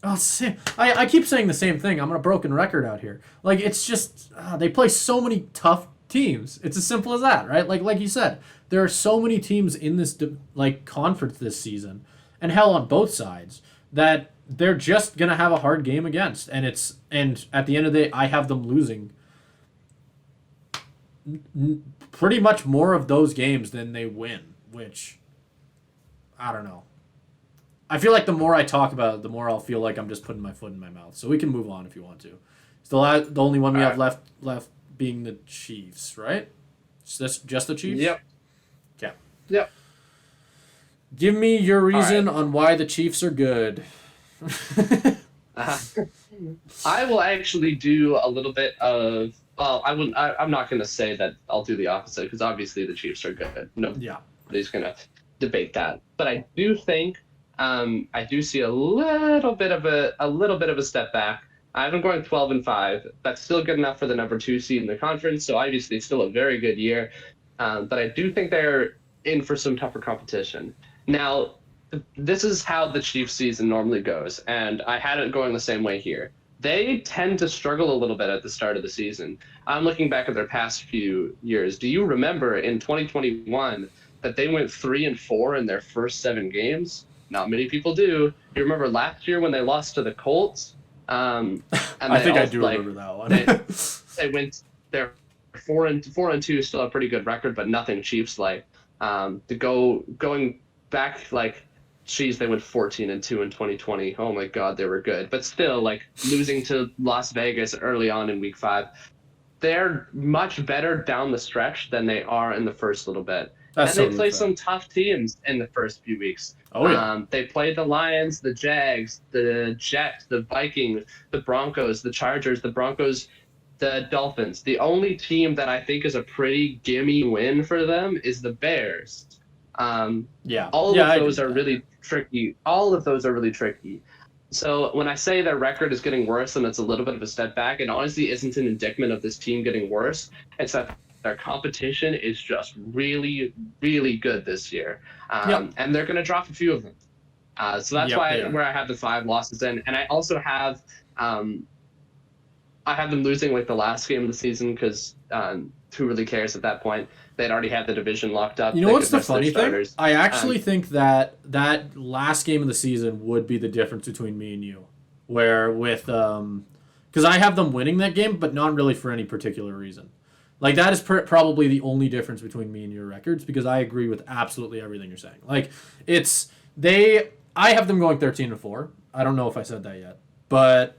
I keep saying the same thing. I'm on a broken record out here. Like, it's just they play so many tough teams. It's as simple as that, right? Like you said, there are so many teams in this conference this season, and hell on both sides, that they're just gonna have a hard game against. And at the end of the day, I have them losing pretty much more of those games than they win, which I don't know. I feel like the more I talk about it, the more I'll feel like I'm just putting my foot in my mouth. So we can move on if you want to. It's the only one we have left being the Chiefs, right? Is this just the Chiefs? Yep. Okay. Yep. Give me your reason on why the Chiefs are good. I will actually do a little bit of. Well, I'm not going to say that I'll do the opposite, because obviously the Chiefs are good. Nobody's going to debate that. But I do think I do see a little bit of a step back. I have them going 12-5. That's still good enough for the number 2 seed in the conference. So obviously still a very good year. But I do think they're in for some tougher competition. Now, this is how the Chiefs season normally goes, and I had it going the same way here. They tend to struggle a little bit at the start of the season. I'm looking back at their past few years. Do you remember in 2021 that they went 3-4 in their first 7 games? Not many people do. You remember last year when they lost to the Colts? And I think I do remember that one. They're 4-2, still a pretty good record, but nothing Chiefs like. Going back, like, geez, they went 14-2 in 2020. Oh my God, they were good. But still, like, losing to Las Vegas early on in week 5, they're much better down the stretch than they are in the first little bit. And they play some tough teams in the first few weeks. Oh, yeah. They played the Lions, the Jags, the Jets, the Vikings, the Broncos, the Chargers, the Broncos, the Dolphins. The only team that I think is a pretty gimme win for them is the Bears. All of those are really tricky. So when I say their record is getting worse and it's a little bit of a step back, it honestly isn't an indictment of this team getting worse. It's that their competition is just really, really good this year. And they're going to drop a few of them. So that's where I have the 5 losses in. And I also have them losing like the last game of the season, because who really cares at that point? They'd already had the division locked up. You know what's the funny thing? I actually think that last game of the season would be the difference between me and you. Where with because I have them winning that game, but not really for any particular reason. Like, that is probably the only difference between me and your records, because I agree with absolutely everything you're saying. Like, I have them going 13-4. I don't know if I said that yet, but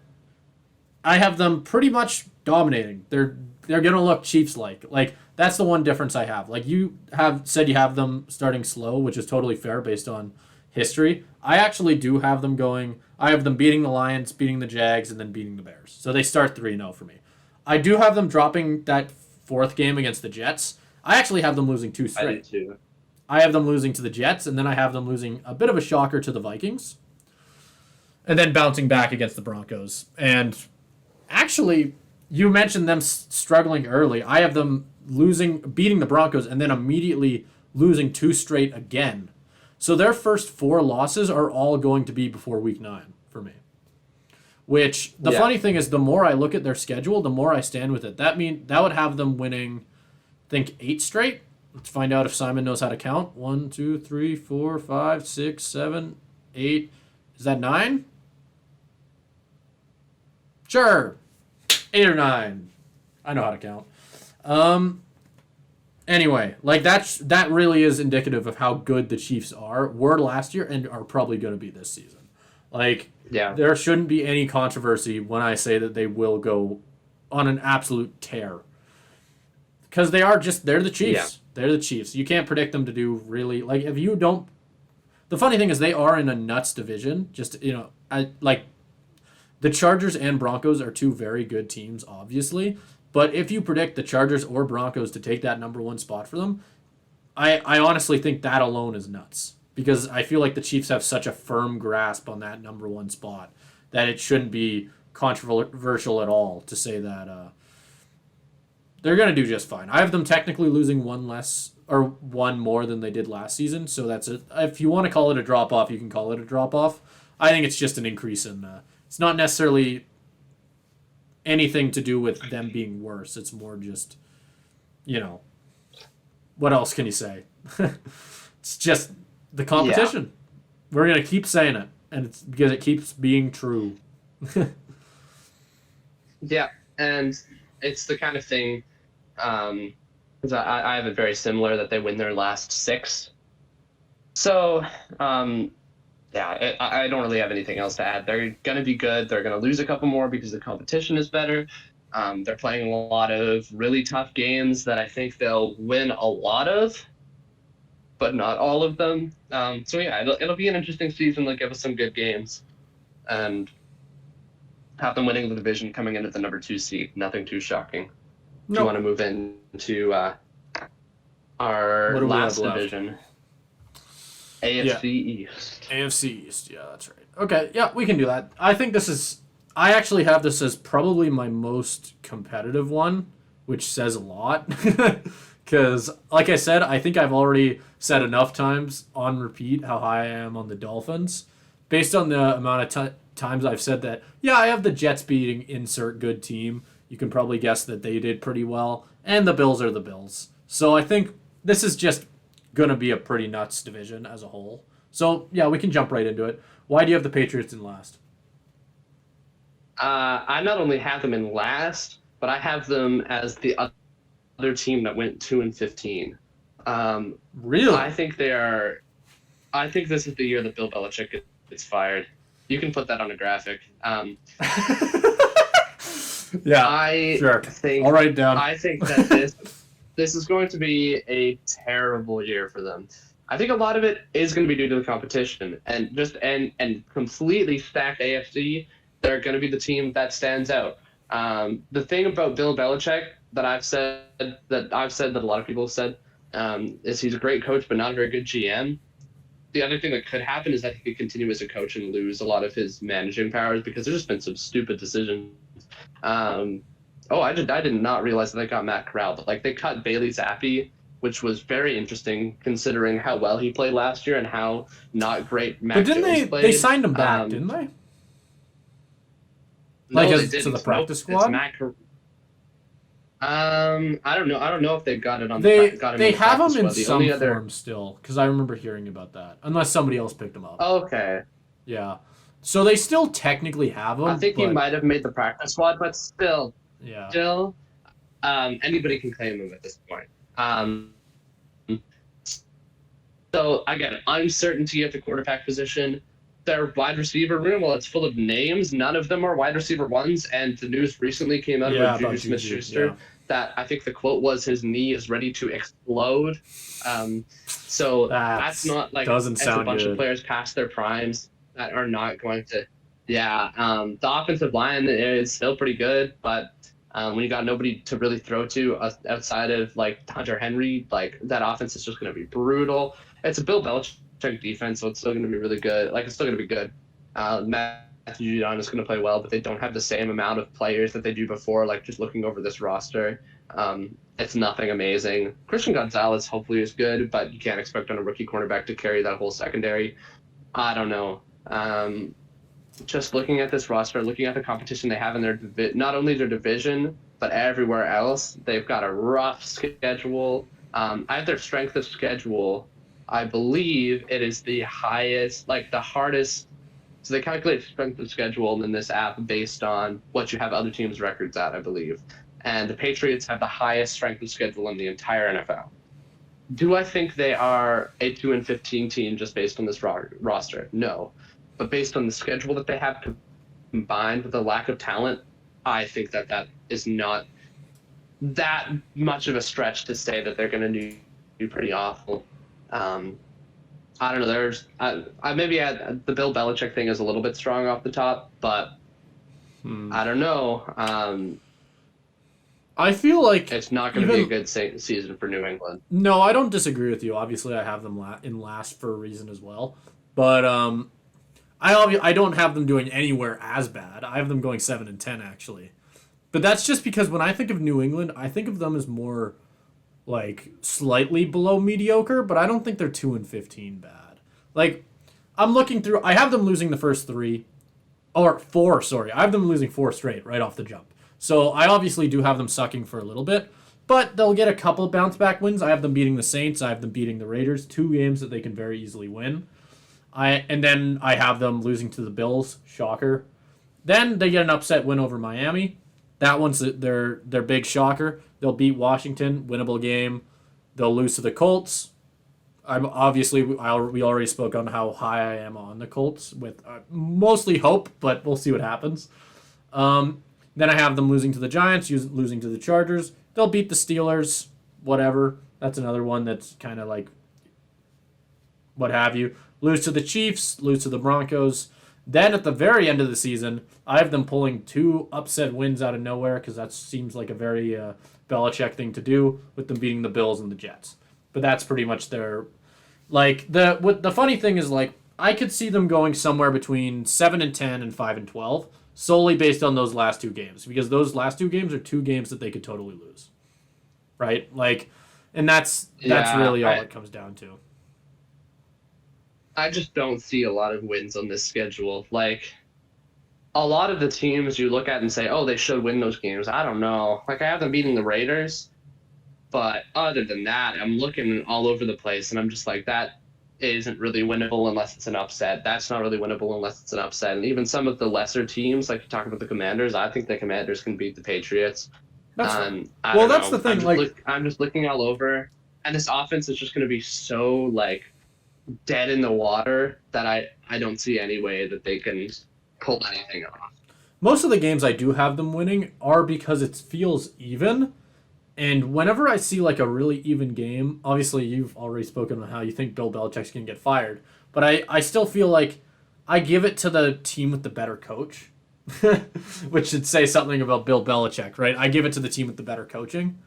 I have them pretty much dominating. They're gonna look Chiefs-like. Like, that's the one difference I have. Like, you have said you have them starting slow, which is totally fair based on history. I actually do have them going. I have them beating the Lions, beating the Jags, and then beating the Bears. So they start 3-0 for me. I do have them dropping that 4th game against the Jets. I actually have them losing 2 I straight. do too. I have them losing to the Jets, and then I have them losing a bit of a shocker to the Vikings, and then bouncing back against the Broncos. And actually, you mentioned them struggling early. I have them beating the Broncos, and then immediately losing 2 straight again. So their first 4 losses are all going to be before week 9 for me. Which, the funny thing is, the more I look at their schedule, the more I stand with it. That would have them winning, I think, 8 straight. Let's find out if Simon knows how to count. 1, 2, 3, 4, 5, 6, 7, 8. Is that 9? Sure. 8 or 9. I know how to count. Anyway, like that really is indicative of how good the Chiefs were last year and are probably going to be this season. Like, there shouldn't be any controversy when I say that they will go on an absolute tear. Because they're the Chiefs. Yeah. They're the Chiefs. You can't predict them to do really, like, if you don't. The funny thing is they are in a nuts division. Just, the Chargers and Broncos are 2 very good teams, obviously. But if you predict the Chargers or Broncos to take that number 1 spot for them, I honestly think that alone is nuts. Because I feel like the Chiefs have such a firm grasp on that number 1 spot that it shouldn't be controversial at all to say that they're going to do just fine. I have them technically losing 1 less or 1 more than they did last season. So that's it. If you want to call it a drop-off, you can call it a drop-off. I think it's just an increase in... it's not necessarily anything to do with them being worse. It's more just, what else can you say? It's just the competition. Yeah. We're going to keep saying it, and it's because it keeps being true. Yeah, and it's the kind of thing, because I have it very similar that they win their last 6. So, I don't really have anything else to add. They're going to be good. They're going to lose a couple more because the competition is better. They're playing a lot of really tough games that I think they'll win a lot of, but not all of them. It'll be an interesting season. They'll give us some good games. And have them winning the division coming into the number 2 seed. Nothing too shocking. Do you want to move into our last division? AFC East. AFC East, yeah, that's right. Okay, yeah, we can do that. I actually have this as probably my most competitive one, which says a lot. Because, like I said, I think I've already said enough times on repeat how high I am on the Dolphins. Based on the amount of times I've said that, I have the Jets beating insert good team. You can probably guess that they did pretty well. And the Bills are the Bills. So I think this is just going to be a pretty nuts division as a whole. So, we can jump right into it. Why do you have the Patriots in last? I not only have them in last, but I have them as the other team that went 2-15. Really? I think this is the year that Bill Belichick gets fired. You can put that on a graphic. Sure. I'll write it down. I think that this is going to be a terrible year for them. I think a lot of it is going to be due to the competition and completely stacked AFC. They're going to be the team that stands out. The thing about Bill Belichick that I've said that a lot of people have said is he's a great coach but not a very good GM. The other thing that could happen is that he could continue as a coach and lose a lot of his managing powers because there's just been some stupid decisions. I did not realize that they got Matt Corral, but they cut Bailey Zappi, which was very interesting considering how well he played last year and how not great Matt Jones played. But didn't they signed him back, didn't they? No, they didn't. To the practice squad? I don't know. I don't know if they've got it on. They have him in some form still, because I remember hearing about that. Unless somebody else picked him up. Okay. Yeah. So they still technically have him. I think he might have made the practice squad, but still. Yeah. Still, anybody can claim him at this point. So again, uncertainty at the quarterback position. Their wide receiver room, well, it's full of names. None of them are wide receiver ones, and the news recently came out about Juju Smith-Schuster that I think the quote was his knee is ready to explode. So that's not doesn't sound a bunch good. Of players past their primes that are not going to. Yeah, the offensive line is still pretty good, but When you got nobody to really throw to outside of like Hunter Henry, like that offense is just going to be brutal. It's a Bill Belichick defense, so it's still going to be really good. Like it's still going to be good. Matthew Judon is going to play well, but they don't have the same amount of players that they do before. Like just looking over this roster, it's nothing amazing. Christian Gonzalez hopefully is good, but you can't expect on a rookie cornerback to carry that whole secondary. I don't know. Just looking at this roster, looking at the competition they have in their not only their division but everywhere else, they've got a rough schedule. I have their strength of schedule. I believe it is the highest, like the hardest. So they calculate strength of schedule in this app based on what you have other teams' records at, I believe. And the Patriots have the highest strength of schedule in the entire NFL. Do I think they are a 2-15 team just based on this roster? No. But based on the schedule that they have combined with the lack of talent, I think that is not that much of a stretch to say that they're going to do pretty awful. I don't know. I maybe add the Bill Belichick thing is a little bit strong off the top, but I don't know. I feel like it's not going to be a good season for New England. No, I don't disagree with you. Obviously, I have them in last for a reason as well, but I don't have them doing anywhere as bad. I have them going 7-10 actually, but that's just because when I think of New England, I think of them as more like slightly below mediocre, but I don't think they're 2-15 bad. Like I'm looking through, I have them losing the first 4. Sorry, I have them losing 4 straight right off the jump. So I obviously do have them sucking for a little bit, but they'll get a couple bounce back wins. I have them beating the Saints. I have them beating the Raiders. 2 games that they can very easily win. And then I have them losing to the Bills. Shocker. Then they get an upset win over Miami. That one's their big shocker. They'll beat Washington, winnable game. They'll lose to the Colts. We already spoke on how high I am on the Colts with mostly hope, but we'll see what happens. Then I have them losing to the Giants, losing to the Chargers. They'll beat the Steelers, whatever. That's another one that's kind of like what have you. Lose to the Chiefs, lose to the Broncos. Then at the very end of the season, I have them pulling 2 upset wins out of nowhere because that seems like a very Belichick thing to do with them beating the Bills and the Jets. But that's pretty much their like the funny thing is like I could see them going somewhere between 7-10 and 5-12 solely based on those last 2 games because those last 2 games are 2 games that they could totally lose. Right? Like and that's really all it comes down to. I just don't see a lot of wins on this schedule. Like, a lot of the teams you look at and say, oh, they should win those games. I don't know. Like, I have them beating the Raiders. But other than that, I'm looking all over the place, and I'm just like, that isn't really winnable unless it's an upset. That's not really winnable unless it's an upset. And even some of the lesser teams, like you talk about the Commanders, I think the Commanders can beat the Patriots. That's the thing. I'm just looking all over, and this offense is just going to be so, like, dead in the water that I don't see any way that they can pull anything off. Most of the games I do have them winning are because it feels even. And whenever I see like a really even game, obviously you've already spoken on how you think Bill Belichick's going to get fired. But I still feel like I give it to the team with the better coach, which should say something about Bill Belichick, right? I give it to the team with the better coaching.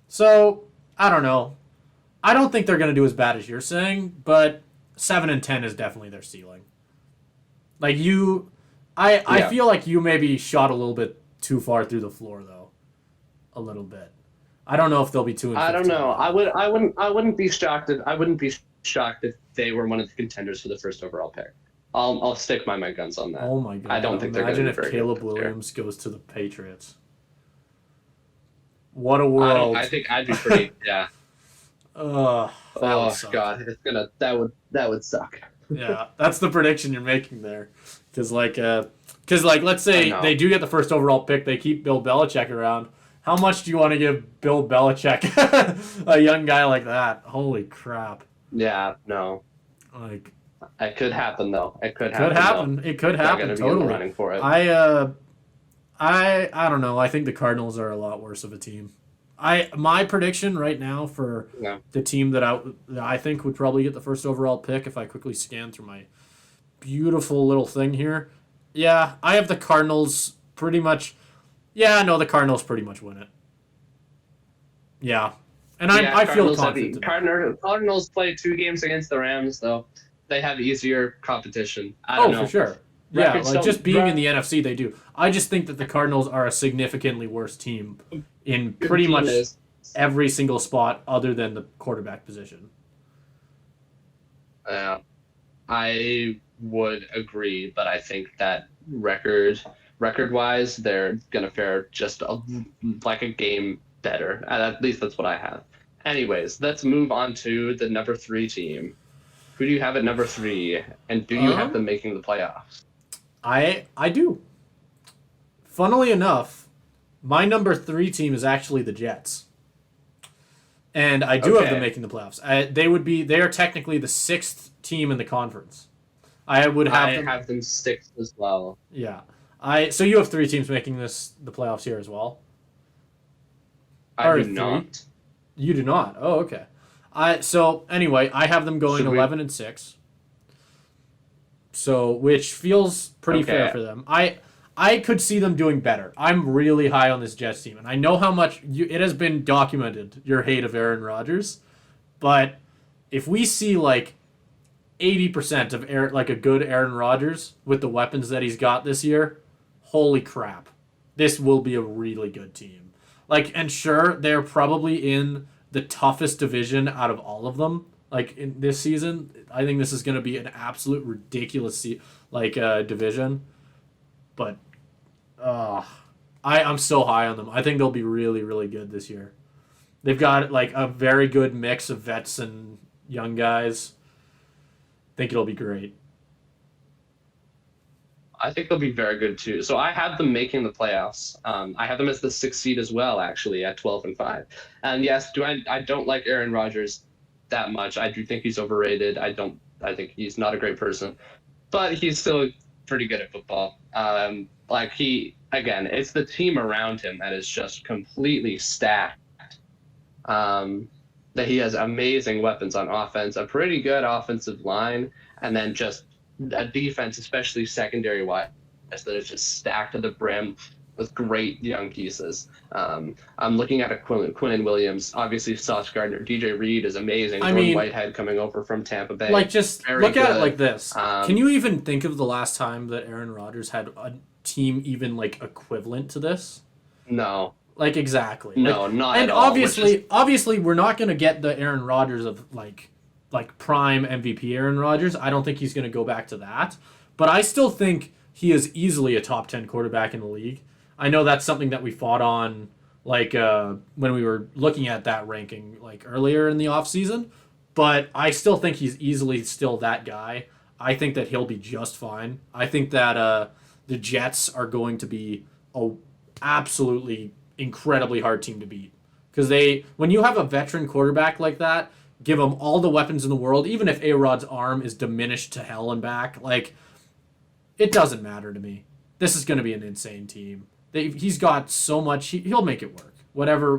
So, I don't know. I don't think they're going to do as bad as you're saying, but 7-10 is definitely their ceiling. Like I feel like you maybe shot a little bit too far through the floor though, a little bit. I don't know if they'll be 2-15. I don't know. I wouldn't be shocked if they were one of the contenders for the first overall pick. I'll stick by my guns on that. Oh my god! I don't think they're going to be very good. Imagine if Caleb Williams goes to the Patriots. What a world! I think I'd be pretty yeah. Oh god, that would suck. Yeah, that's the prediction you're making there, because let's say they do get the first overall pick, they keep Bill Belichick around. How much do you want to give Bill Belichick, a young guy like that? Holy crap! Yeah, no, like it could happen though. It could happen. Though. It could happen. Totally. Running for it. I don't know. I think the Cardinals are a lot worse of a team. My prediction right now for the team that I think would probably get the first overall pick if I quickly scan through my beautiful little thing here. Yeah, I have the Cardinals pretty much. Yeah, no, the Cardinals pretty much win it. Yeah. And I feel confident. Cardinals play 2 games against the Rams, though. They have easier competition. I don't Oh, for know. sure. Yeah, Records like don't. just being in the NFC, they do. I just think that the Cardinals are a significantly worse team in pretty much every single spot other than the quarterback position. Yeah, I would agree, but I think that record wise, they're gonna fare just like a game better. At least that's what I have. Anyways, let's move on to the number 3 team. Who do you have at number 3, and do you have them making the playoffs? I do. Funnily enough, my number 3 team is actually the Jets. And I do have them making the playoffs. They are technically the 6th team in the conference. I have them 6th as well. Yeah. So you have 3 teams making the playoffs here as well? I do not. You do not. Oh, okay. So anyway, I have them going 11-6. So which feels pretty fair for them. I could see them doing better. I'm really high on this Jets team, and I know how much it has been documented, your hate of Aaron Rodgers. But if we see like 80% of a good Aaron Rodgers with the weapons that he's got this year, holy crap, this will be a really good team. And sure, they're probably in the toughest division out of all of them. In this season, I think this is going to be an absolute ridiculous division. But I'm so high on them. I think they'll be really, really good this year. They've got a very good mix of vets and young guys. I think it'll be great. I think they'll be very good too. So I have them making the playoffs. I have them as the 6th seed as well, actually, at 12-5. And yes, I don't like Aaron Rodgers that much. I do think he's overrated. I think he's not a great person, but he's still pretty good at football. It's the team around him that is just completely stacked. That he has amazing weapons on offense, a pretty good offensive line, and then just a defense, especially secondary wise, that is just stacked to the brim with great young pieces. I'm looking at a Quinnen Williams, obviously Sauce Gardner, DJ Reed is amazing. Jordan Whitehead coming over from Tampa Bay. Just look at it like this. Can you even think of the last time that Aaron Rodgers had a team even equivalent to this? No. Exactly. No, not and at all. Obviously, we're not going to get the Aaron Rodgers of prime MVP Aaron Rodgers. I don't think he's going to go back to that. But I still think he is easily a top 10 quarterback in the league. I know that's something that we fought on when we were looking at that ranking earlier in the offseason. But I still think he's easily still that guy. I think that he'll be just fine. I think that the Jets are going to be a absolutely incredibly hard team to beat. Because when you have a veteran quarterback like that, give him all the weapons in the world, even if A-Rod's arm is diminished to hell and back, it doesn't matter to me. This is going to be an insane team. He's got so much. He'll make it work. Whatever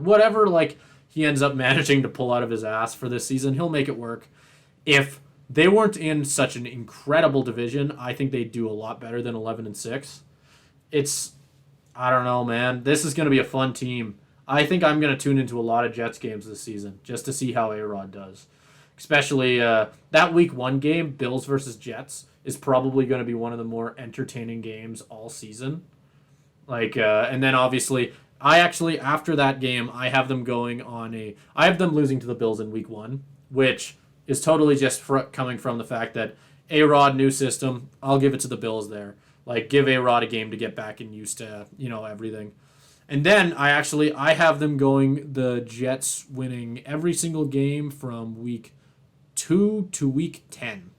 he ends up managing to pull out of his ass for this season, he'll make it work. If they weren't in such an incredible division, I think they'd do a lot better than 11-6. I don't know, man. This is going to be a fun team. I think I'm going to tune into a lot of Jets games this season just to see how A-Rod does. Especially that Week 1 game, Bills versus Jets, is probably going to be one of the more entertaining games all season. And then obviously, after that game, I have them I have them losing to the Bills in Week 1, which is totally just coming from the fact that A-Rod, new system, I'll give it to the Bills there. Give A-Rod a game to get back and used to, everything. And then I have them going the Jets winning every single game from Week 2 to Week 10.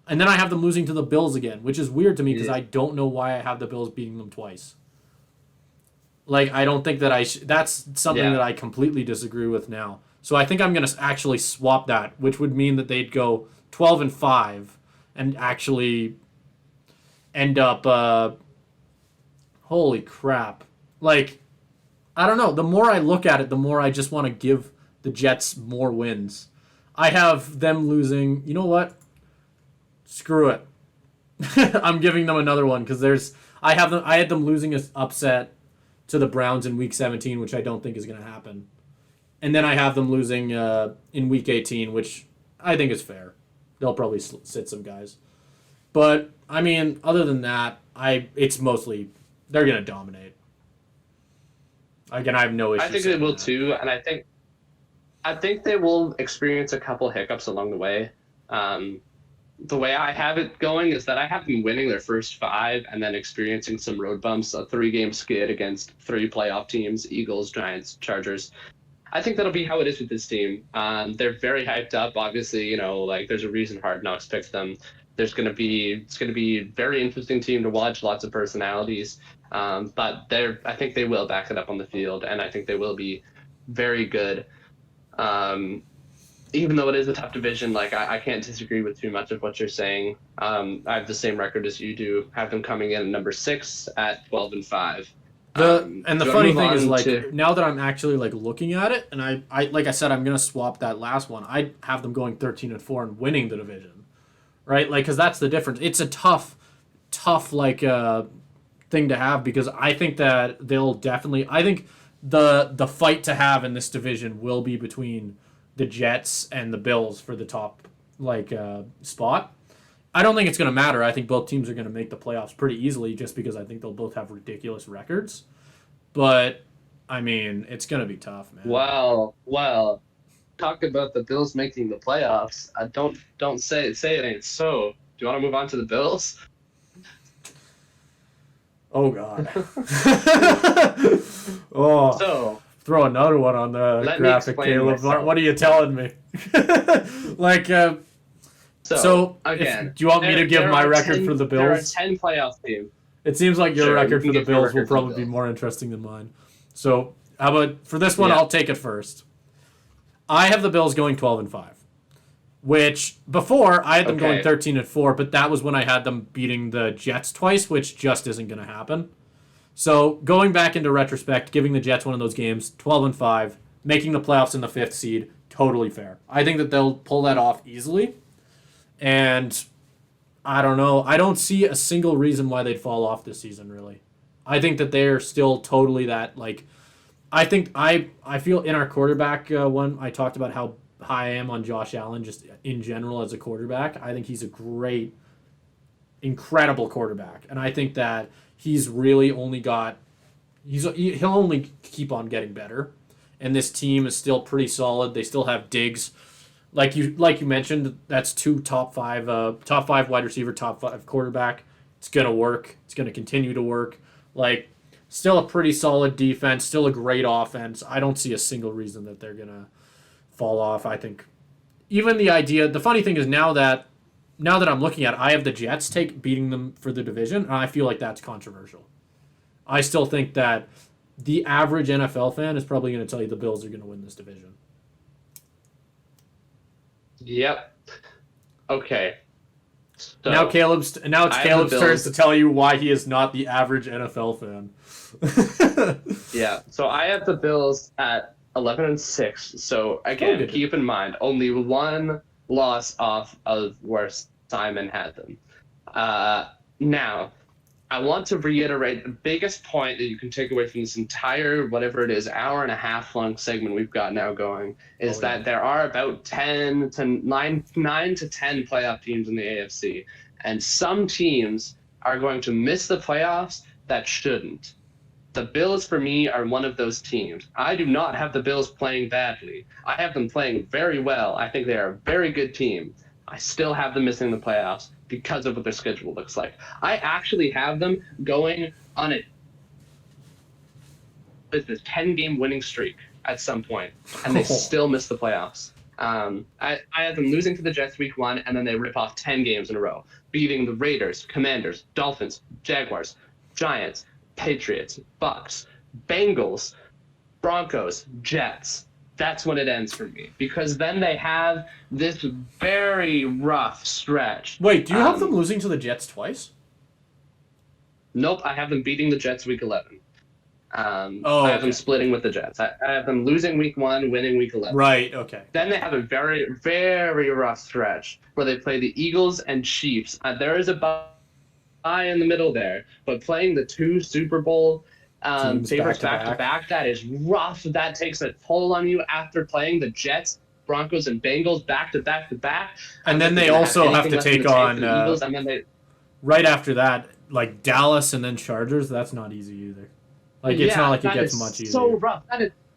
And then I have them losing to the Bills again, which is weird to me because I don't know why I have the Bills beating them twice. I don't think that that's something that I completely disagree with now. So I think I'm going to actually swap that, which would mean that they'd go 12-5 and actually end up holy crap. I don't know. The more I look at it, the more I just want to give the Jets more wins. I have them losing. You know what? Screw it. I'm giving them another one because I had them losing an upset to the Browns in Week 17, which I don't think is going to happen. And then I have them losing in Week 18, which I think is fair. They'll probably sit some guys. But, I mean, other than that, it's mostly they're going to dominate. Again, I have no issue. I think they will too, and I think they will experience a couple hiccups along the way. The way I have it going is that I have them winning their first 5 and then experiencing some road bumps, a 3-game skid against 3 playoff teams, Eagles, Giants, Chargers. I think that'll be how it is with this team. They're very hyped up. Obviously, there's a reason Hard Knocks picked them. It's going to be a very interesting team to watch, lots of personalities. But I think they will back it up on the field, and I think they will be very good. Even though it is a tough division, I can't disagree with too much of what you're saying. I have the same record as you do. Have them coming in at number 6 at 12-5. And the funny thing is, now that I'm actually looking at it, and I like I said, I'm gonna swap that last one. I have them going 13-4 and winning the division, right? Because that's the difference. It's a tough thing to have, because I think that they'll definitely. I think the fight to have in this division will be between the Jets and the Bills for the top spot. I don't think it's going to matter. I think both teams are going to make the playoffs pretty easily, just because I think they'll both have ridiculous records. But I mean, it's going to be tough, man. Well, talk about the Bills making the playoffs. Don't say it ain't so. Do you want to move on to the Bills? Oh God. So throw another one on the graphic, Caleb. Myself. What are you telling me? So again, do you want me to give my record for the Bills? There are 10 playoff teams. It seems like your record for the Bills will probably be more interesting than mine. So how about for this one? Yeah. I'll take it first. I have the Bills going 12-5, which before I had them going 13-4, but that was when I had them beating the Jets twice, which just isn't going to happen. So going back into retrospect, giving the Jets one of those games, 12-5, making the playoffs in the 5th seed, totally fair. I think that they'll pull that off easily. And I don't know. I don't see a single reason why they'd fall off this season, really. I think that they're still totally that, I think I feel in our quarterback one, I talked about how high I am on Josh Allen just in general as a quarterback. I think he's a great, incredible quarterback. And I think that he's really only he'll only keep on getting better. And this team is still pretty solid. They still have Diggs. Like you mentioned, that's 2 top 5 wide receiver, top 5 quarterback. It's gonna work. It's gonna continue to work. Still a pretty solid defense. Still a great offense. I don't see a single reason that they're gonna fall off. I think even the funny thing is now that I'm looking at it, I have the Jets beating them for the division, and I feel like that's controversial. I still think that the average NFL fan is probably going to tell you the Bills are going to win this division. Yep. Okay. So now it's Caleb's turn to tell you why he is not the average NFL fan. Yeah. So I have the Bills at 11-6. So again, keep in mind only one loss off of where Simon had them. Now, I want to reiterate the biggest point that you can take away from this entire, whatever it is, hour and a half long segment we've got now going, is that there are about 9 to 10 playoff teams in the AFC. And some teams are going to miss the playoffs that shouldn't. The Bills, for me, are one of those teams. I do not have the Bills playing badly. I have them playing very well. I think they are a very good team. I still have them missing the playoffs because of what their schedule looks like. I actually have them going on a 10-game winning streak at some point, and they still miss the playoffs. I have them losing to the Jets week 1, and then they rip off 10 games in a row, beating the Raiders, Commanders, Dolphins, Jaguars, Giants, Patriots, Bucks, Bengals, Broncos, Jets. That's when it ends for me, because then they have this very rough stretch. Wait, do you have them losing to the Jets twice? Nope, I have them beating the Jets week 11. I have them splitting with the Jets. I have them losing week 1, winning week 11. Right, okay. Then they have a very, very rough stretch where they play the Eagles and Chiefs. There is a bye in the middle there, but playing the 2 Super Bowl Teams favorites back-to-back. back-to-back. That is rough. That takes a toll on you after playing the Jets, Broncos, and Bengals back-to-back-to-back. And then they also have to take on Eagles, and then they right after that, like Dallas and then Chargers. That's not easy either. Like it's not like it gets much easier. So rough.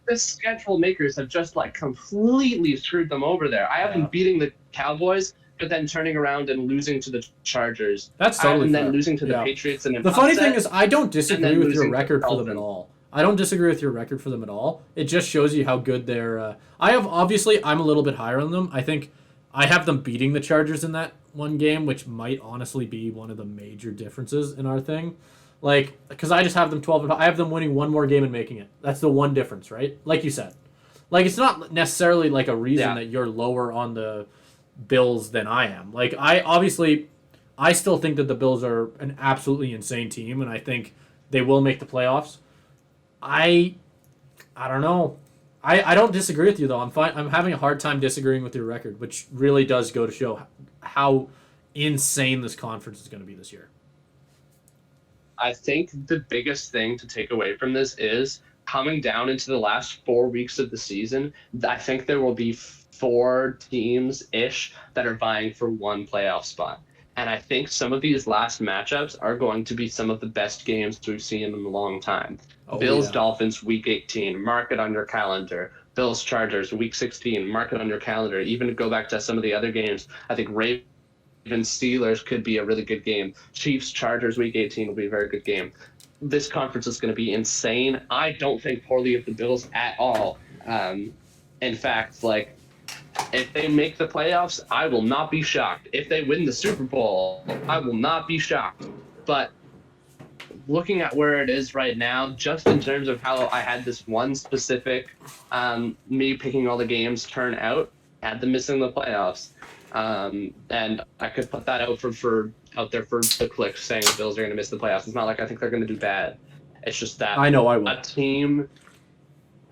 The schedule makers have just like completely screwed them over there. I have them beating the Cowboys, but then turning around and losing to the Chargers. That's totally and fair. then losing to the Patriots. And the funny thing is, I don't disagree with your record for them Dolphins. at all. I don't disagree with your record for them at all. It just shows you how good they're. I'm a little bit higher on them. I think I have them beating the Chargers in that one game, which might honestly be one of the major differences in our thing. Like, because I just have them 12. I have them winning one more game and making it. That's the one difference, right? Like you said. Like, it's not necessarily like a reason that you're lower on the Bills than I am. Like, I still think that the Bills are an absolutely insane team, and I think they will make the playoffs. I don't know. I don't disagree with you though. I'm having a hard time disagreeing with your record, which really does go to show how insane this conference is going to be this year. I think the biggest thing to take away from this is coming down into the last 4 weeks of the season. I think there will be 4 teams-ish that are vying for one playoff spot. And I think some of these last matchups are going to be some of the best games we've seen in a long time. Bills-Dolphins, Week 18, mark it on your calendar. Bills-Chargers, Week 16, mark it on your calendar. Even to go back to some of the other games, I think Ravens-Steelers could be a really good game. Chiefs-Chargers, Week 18 will be a very good game. This conference is going to be insane. I don't think poorly of the Bills at all. In fact, like, if they make the playoffs, I will not be shocked. If they win the Super Bowl, I will not be shocked. But looking at where it is right now, just in terms of how I had this one specific, me picking all the games turn out, had them missing the playoffs. And I could put that out out there for the clicks saying the Bills are going to miss the playoffs. It's not like I think they're going to do bad. It's just that I know I will. A team.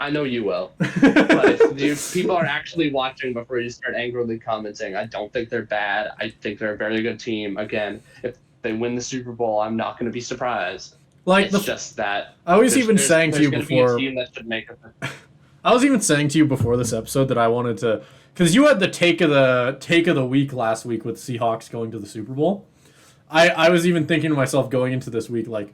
I know you will. But if people are actually watching before you start angrily commenting, I don't think they're bad. I think they're a very good team. Again, if they win the Super Bowl, I'm not going to be surprised. Like it's just that I was even saying to you before. Be a team that should make it. I was even saying to you before this episode that I wanted to, because you had the take of the week last week with Seahawks going to the Super Bowl. I was even thinking to myself going into this week, like,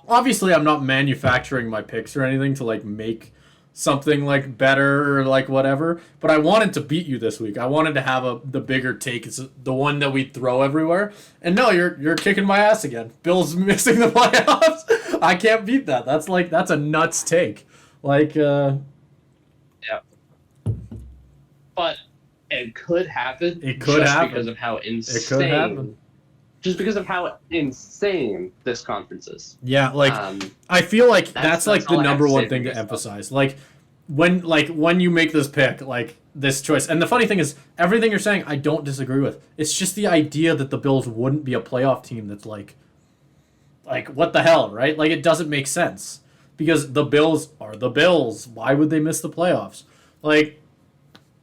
obviously I'm not manufacturing my picks or anything to like make something like better or like whatever, but I wanted to beat you this week. I wanted to have the bigger take. It's the one that we throw everywhere. And no, you're kicking my ass again. Bill's missing the playoffs. I can't beat that. That's a nuts take. Like yeah. But it could happen. It could happen because of how insane. It could happen. Just because of how insane this conference is. Yeah, like I feel like that's like the number one thing to yourself. emphasize. Like when you make this pick, like this choice. And the funny thing is, everything you're saying, I don't disagree with. It's just the idea that the Bills wouldn't be a playoff team that's like what the hell, right? Like it doesn't make sense. Because the Bills are the Bills. Why would they miss the playoffs? Like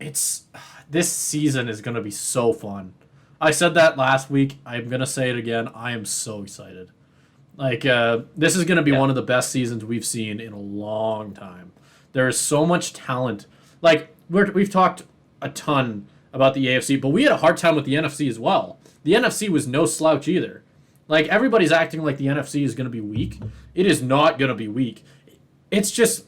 this season is going to be so fun. I said that last week. I'm going to say it again. I am so excited. Like, this is going to be one of the best seasons we've seen in a long time. There is so much talent. Like, we've talked a ton about the AFC, but we had a hard time with the NFC as well. The NFC was no slouch either. Like, everybody's acting like the NFC is going to be weak. It is not going to be weak. It's just...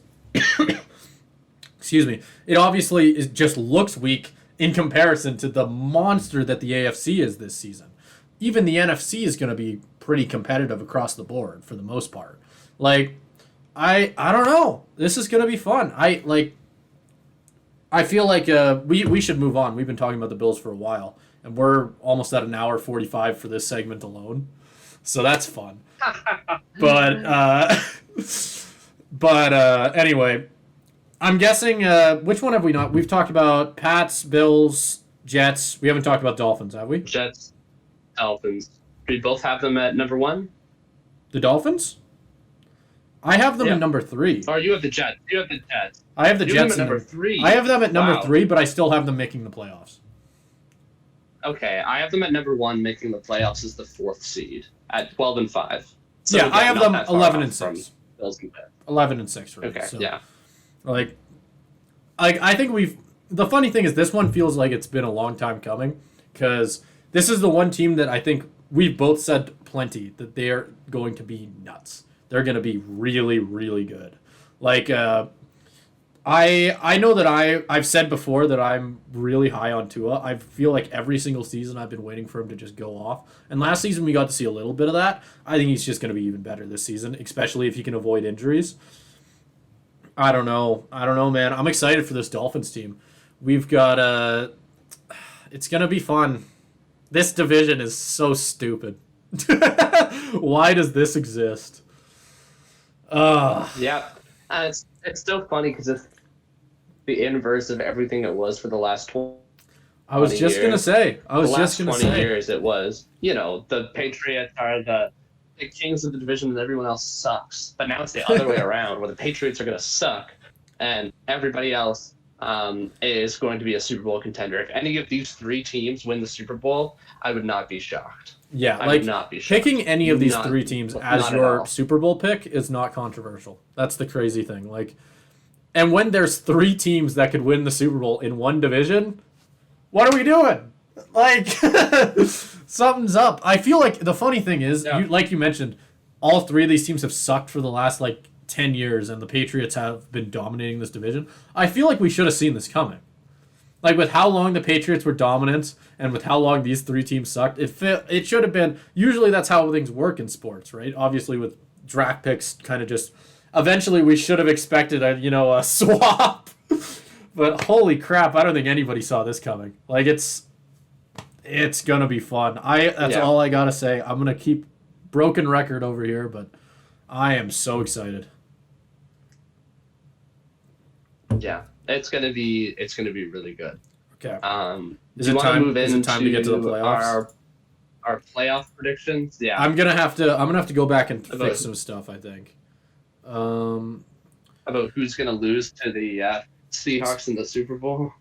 excuse me. It obviously just looks weak in comparison to the monster that the AFC is this season. Even the NFC is going to be pretty competitive across the board for the most part. Like, I don't know. This is going to be fun. I feel like we should move on. We've been talking about the Bills for a while, and we're almost at an hour 45 for this segment alone. So that's fun. But anyway, I'm guessing, which one have we not? We've talked about Pats, Bills, Jets. We haven't talked about Dolphins, have we? Jets, Dolphins. We both have them at number 1? The Dolphins? I have them at number 3. Or you have the Jets. You have the Jets. I have the Jets at number 3. I have them at number 3, but I still have them making the playoffs. Okay, I have them at number 1, making the playoffs as the 4th seed at 12-5. So yeah, again, I have them 11-6. Bills can win? 11-6 for me. Okay, So, yeah. like, I think we've. The funny thing is, this one feels like it's been a long time coming, because this is the one team that I think we've both said plenty that they're going to be nuts. They're going to be really, really good. Like, I know that I've said before that I'm really high on Tua. I feel like every single season I've been waiting for him to just go off. And last season we got to see a little bit of that. I think he's just going to be even better this season, especially if he can avoid injuries. I don't know, man. I'm excited for this Dolphins team. We've got it's going to be fun. This division is so stupid. Why does this exist? Yeah. It's still funny because it's the inverse of everything it was for the last 20 I was just going to say. The last 20 years it was, the Patriots are the kings of the division and everyone else sucks. But now it's the other way around, where the Patriots are going to suck and everybody else is going to be a Super Bowl contender. If any of these three teams win the Super Bowl, I would not be shocked. Yeah, I would not be shocked. Picking any of these three teams as your Super Bowl pick is not controversial. That's the crazy thing. And when there's three teams that could win the Super Bowl in one division, what are we doing? Something's up. I feel like the funny thing is, like you mentioned, all three of these teams have sucked for the last 10 years, and the Patriots have been dominating this division. I feel like we should have seen this coming. With how long the Patriots were dominant and with how long these three teams sucked, it should have been. Usually that's how things work in sports, right? Obviously with draft picks kind of just. Eventually we should have expected a swap. But holy crap, I don't think anybody saw this coming. It's going to be fun. That's all I got to say. I'm going to keep broken record over here, but I am so excited. Yeah. It's gonna be really good. Okay. Is it time to get to the playoffs? Our playoff predictions? Yeah. I'm gonna have to go back and fix some stuff, I think. About who's gonna lose to the Seahawks in the Super Bowl?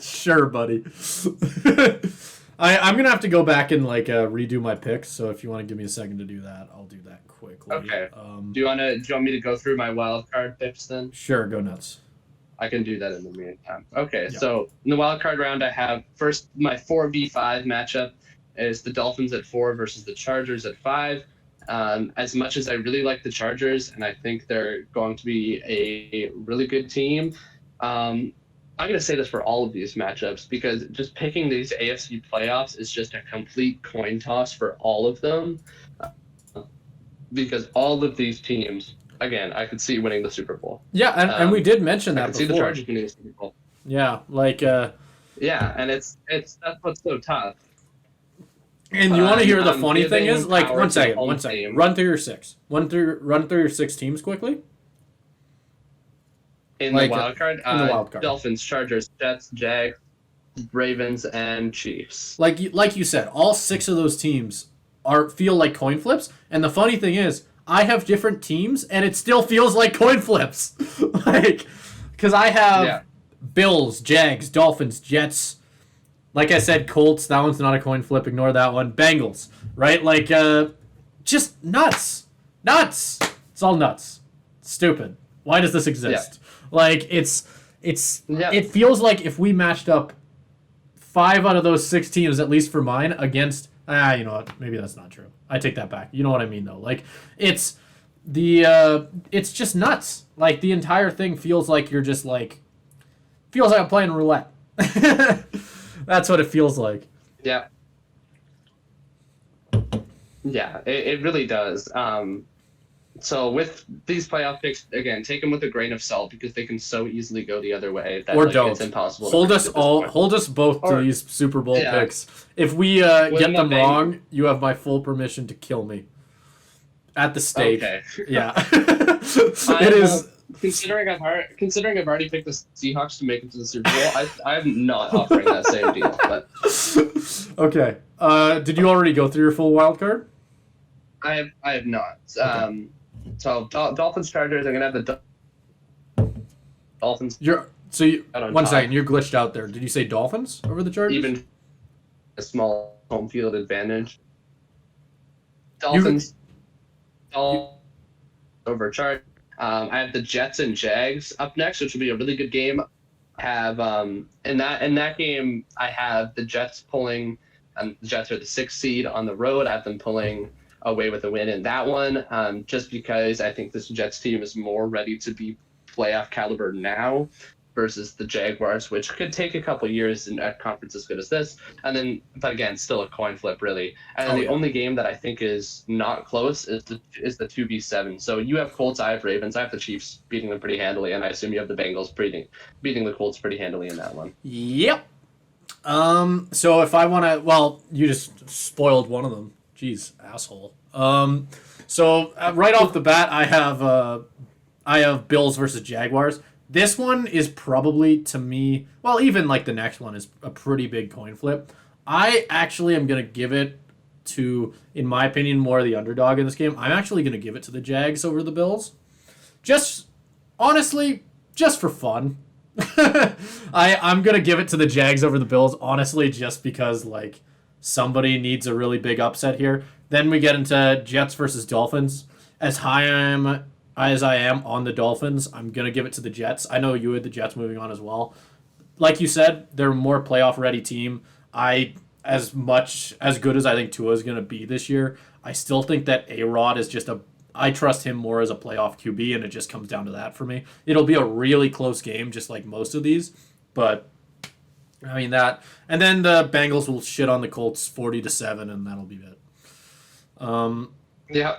Sure, buddy. I'm gonna have to go back and redo my picks. So if you want to give me a second to do that, I'll do that quickly. Okay. Do you want me to go through my wild card picks then? Sure, go nuts. I can do that in the meantime. Okay, So in the wild card round, I have first my 4v5 matchup is the Dolphins at 4 versus the Chargers at 5. As much as I really like the Chargers and I think they're going to be a really good team, I'm going to say this for all of these matchups because just picking these AFC playoffs is just a complete coin toss for all of them. Because all of these teams, again, I could see winning the Super Bowl. Yeah, and we did mention that I could see the Chargers winning the Super Bowl. Yeah, yeah, and that's what's so tough. And you want to hear the funny thing is, one second. Run through your six. Run through your 6 teams quickly. In the wild card? In the wild card. Dolphins, Chargers, Jets, Jags, Ravens, and Chiefs. Like you said, all 6 of those teams feel like coin flips. And the funny thing is, I have different teams, and it still feels like coin flips. Because I have Bills, Jags, Dolphins, Jets. Like I said, Colts. That one's not a coin flip. Ignore that one. Bengals, right? Just nuts. Nuts. It's all nuts. Stupid. Why does this exist? It feels like if we matched up 5 out of those 6 teams, at least for mine, against you know what? Maybe that's not true. I take that back. You know what I mean though. It's just nuts. The entire thing feels like you're just feels like I'm playing roulette. That's what it feels like. Yeah. Yeah, it really does. So with these playoff picks, again, take them with a grain of salt because they can so easily go the other way. That, don't. It's impossible. Hold us both to these Super Bowl picks. If we get them wrong, you have my full permission to kill me. At the stake. Okay. Yeah. It is. Considering I've already picked the Seahawks to make it to the Super Bowl, I'm not offering that same deal. But okay. Did you already go through your full wild card? I have not. Okay. So Dolphins, Chargers. I'm gonna have the Dolphins. One second. You're glitched out there. Did you say Dolphins over the Chargers? Even a small home field advantage. Dolphins all overcharged. I have the Jets and Jags up next, which will be a really good game. I have in that game, I have the Jets pulling. The Jets are the 6th seed on the road. I have them pulling away with a win in that one, just because I think this Jets team is more ready to be playoff caliber now versus the Jaguars, which could take a couple years in a conference as good as this. And then, but again, still a coin flip, really. And the only game that I think is not close is the 2v7. So you have Colts, I have Ravens, I have the Chiefs beating them pretty handily, and I assume you have the Bengals beating the Colts pretty handily in that one. Yep. So if I want to, well, you just spoiled one of them. Jeez, asshole. So right off the bat, I have Bills versus Jaguars. This one is probably, to me, well, even like the next one is a pretty big coin flip. I actually am going to give it to, in my opinion, more the underdog in this game. I'm actually going to give it to the Jags over the Bills. Just, honestly, just for fun. I'm going to give it to the Jags over the Bills, honestly, just because, like, somebody needs a really big upset here. Then we get into Jets versus Dolphins. As I am on the Dolphins, I'm going to give it to the Jets. I know you had the Jets moving on as well. Like you said, they're a more playoff-ready team. As good as I think Tua is going to be this year, I still think that A-Rod is just I trust him more as a playoff QB, and it just comes down to that for me. It'll be a really close game, just like most of these, but I mean that. And then the Bengals will shit on the Colts 40-7, and that'll be it. Yeah.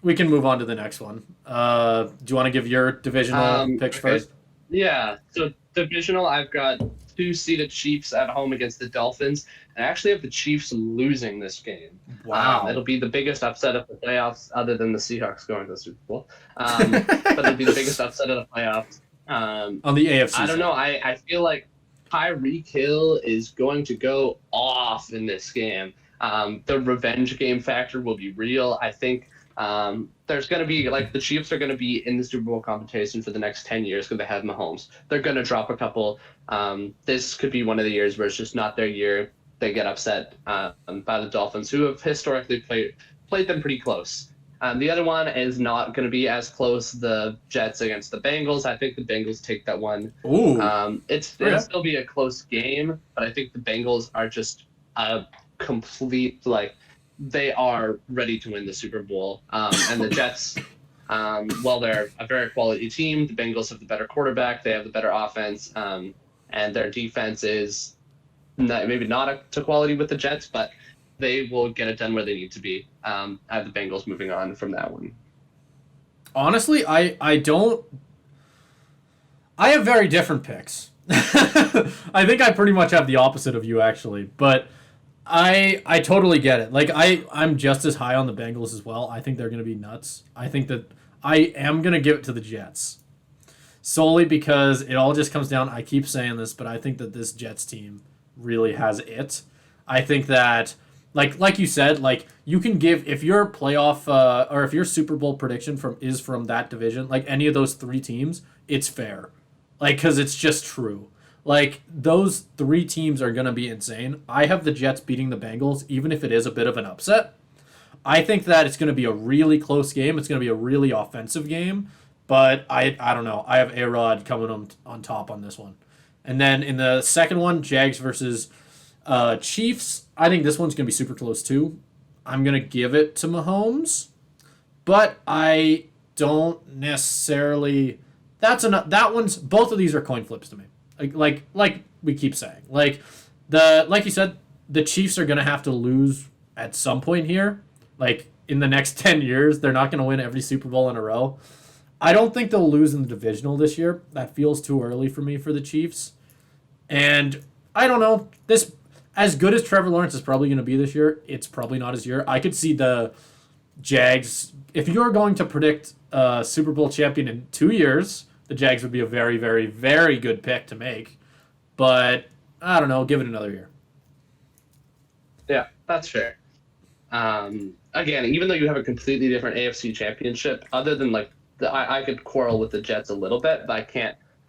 We can move on to the next one. Do you want to give your divisional picks first? Yeah. So divisional, I've got 2-seeded Chiefs at home against the Dolphins. I actually have the Chiefs losing this game. Wow. It'll be the biggest upset of the playoffs, other than the Seahawks going to the Super Bowl. But it'll be the biggest upset of the playoffs. On the AFC. I don't know. I feel like Tyreek Hill is going to go off in this game. The revenge game factor will be real. I think there's going to be, like, the Chiefs are going to be in the Super Bowl competition for the next 10 years because they have Mahomes. They're going to drop a couple. This could be one of the years where it's just not their year. They get upset by the Dolphins, who have historically played them pretty close. The other one is not going to be as close, the Jets against the Bengals. I think the Bengals take that one. Ooh. It'll still be a close game, but I think the Bengals are just a complete, like, they are ready to win the Super Bowl. And the Jets, well, they're a very quality team. The Bengals have the better quarterback. They have the better offense. And their defense is maybe not up to quality with the Jets, but they will get it done where they need to be. I have the Bengals moving on from that one. Honestly, I have very different picks. I think I pretty much have the opposite of you, actually. But I totally get it. Like, I'm just as high on the Bengals as well. I think they're going to be nuts. I think that I am going to give it to the Jets. Solely because it all just comes down, I keep saying this, but I think that this Jets team really has it. I think that, like you said, like, you can give, if your playoff, or if your Super Bowl prediction is from that division, like any of those 3 teams, it's fair. Like, because it's just true. Like, those 3 teams are going to be insane. I have the Jets beating the Bengals, even if it is a bit of an upset. I think that it's going to be a really close game. It's going to be a really offensive game. But I don't know. I have A-Rod coming on top on this one. And then in the second one, Jags versus Chiefs. I think this one's going to be super close too. I'm going to give it to Mahomes. But I don't necessarily... both of these are coin flips to me. Like we keep saying. Like you said, the Chiefs are going to have to lose at some point here. Like, in the next 10 years, they're not going to win every Super Bowl in a row. I don't think they'll lose in the divisional this year. That feels too early for me for the Chiefs. And I don't know. This, as good as Trevor Lawrence is probably going to be this year, it's probably not his year. I could see the Jags. If you're going to predict a Super Bowl champion in 2 years, the Jags would be a very, very, very good pick to make. But I don't know. Give it another year. Yeah, that's fair. Again, even though you have a completely different AFC championship, other than, like, I could quarrel with the Jets a little bit, but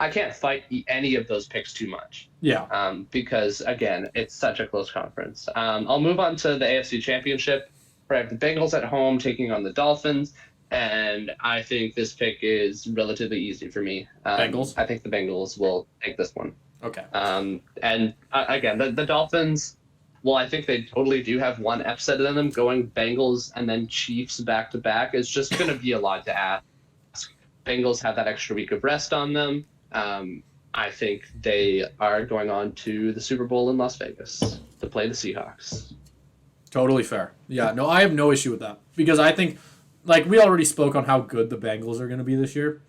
I can't fight any of those picks too much. Yeah. Because, again, it's such a close conference. I'll move on to the AFC Championship. Right, the Bengals at home taking on the Dolphins, and I think this pick is relatively easy for me. Bengals? I think the Bengals will take this one. Okay. And again, the Dolphins, well, I think they totally do have one upset in them. Going Bengals and then Chiefs back to back is just going to be a lot to ask. Bengals have that extra week of rest on them. I think they are going on to the Super Bowl in Las Vegas to play the Seahawks. Totally fair. Yeah, no, I have no issue with that. Because I think, like, we already spoke on how good the Bengals are going to be this year.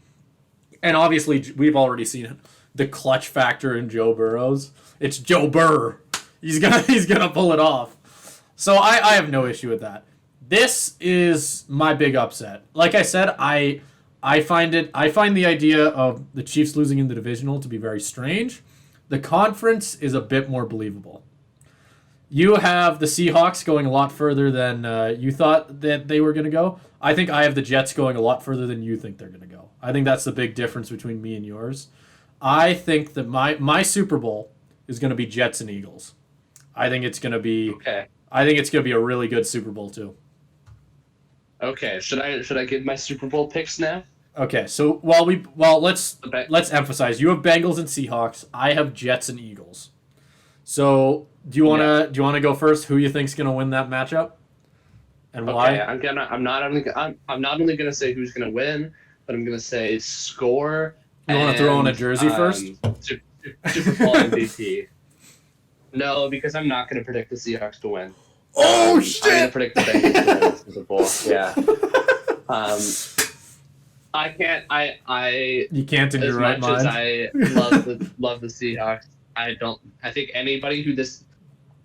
And obviously, we've already seen the clutch factor in Joe Burrows. It's Joe Burr. He's gonna pull it off. So I have no issue with that. This is my big upset. Like I said, I find the idea of the Chiefs losing in the divisional to be very strange. The conference is a bit more believable. You have the Seahawks going a lot further than you thought that they were going to go. I think I have the Jets going a lot further than you think they're going to go. I think that's the big difference between me and yours. I think that my Super Bowl is going to be Jets and Eagles. I think it's going to be Okay. I think it's going to be a really good Super Bowl too. Okay. Should I give my Super Bowl picks now? Okay, so let's emphasize. You have Bengals and Seahawks. I have Jets and Eagles. So do you wanna go first? Who you think's gonna win that matchup, and why? Okay, I'm not only gonna say who's gonna win, but I'm gonna say score. You want to throw in a jersey first? Super Bowl MVP. No, because I'm not gonna predict the Seahawks to win. Oh I'm shit! gonna predict the Bengals to win the Super Bowl. Yeah. I can't. You can't in your right mind. As mind. much as I love the Seahawks, I think anybody who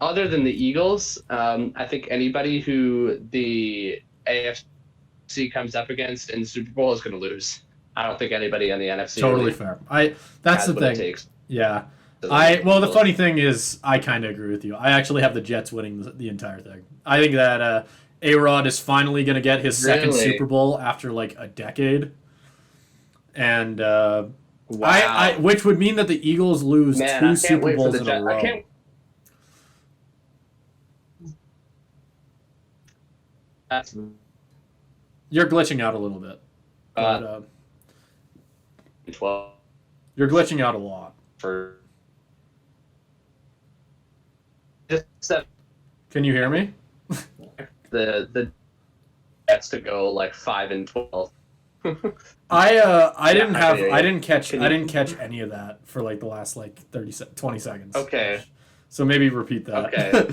other than the Eagles, I think anybody who the AFC comes up against in the Super Bowl is going to lose. I don't think anybody in the NFC Totally really fair. That's the has what it thing. takes. Yeah. The funny thing is, I kind of agree with you. I actually have the Jets winning the entire thing. I think that A-Rod is finally going to get his second Super Bowl after like a decade. And Wow. which would mean that the Eagles lose two Super Bowls in a row. You're glitching out a little bit. But, 12 you're glitching out a lot. for just Can you hear me? the Jets to go like 5-12. I didn't I didn't catch any of that for like the last like 20 seconds. Okay. So maybe repeat that. Okay.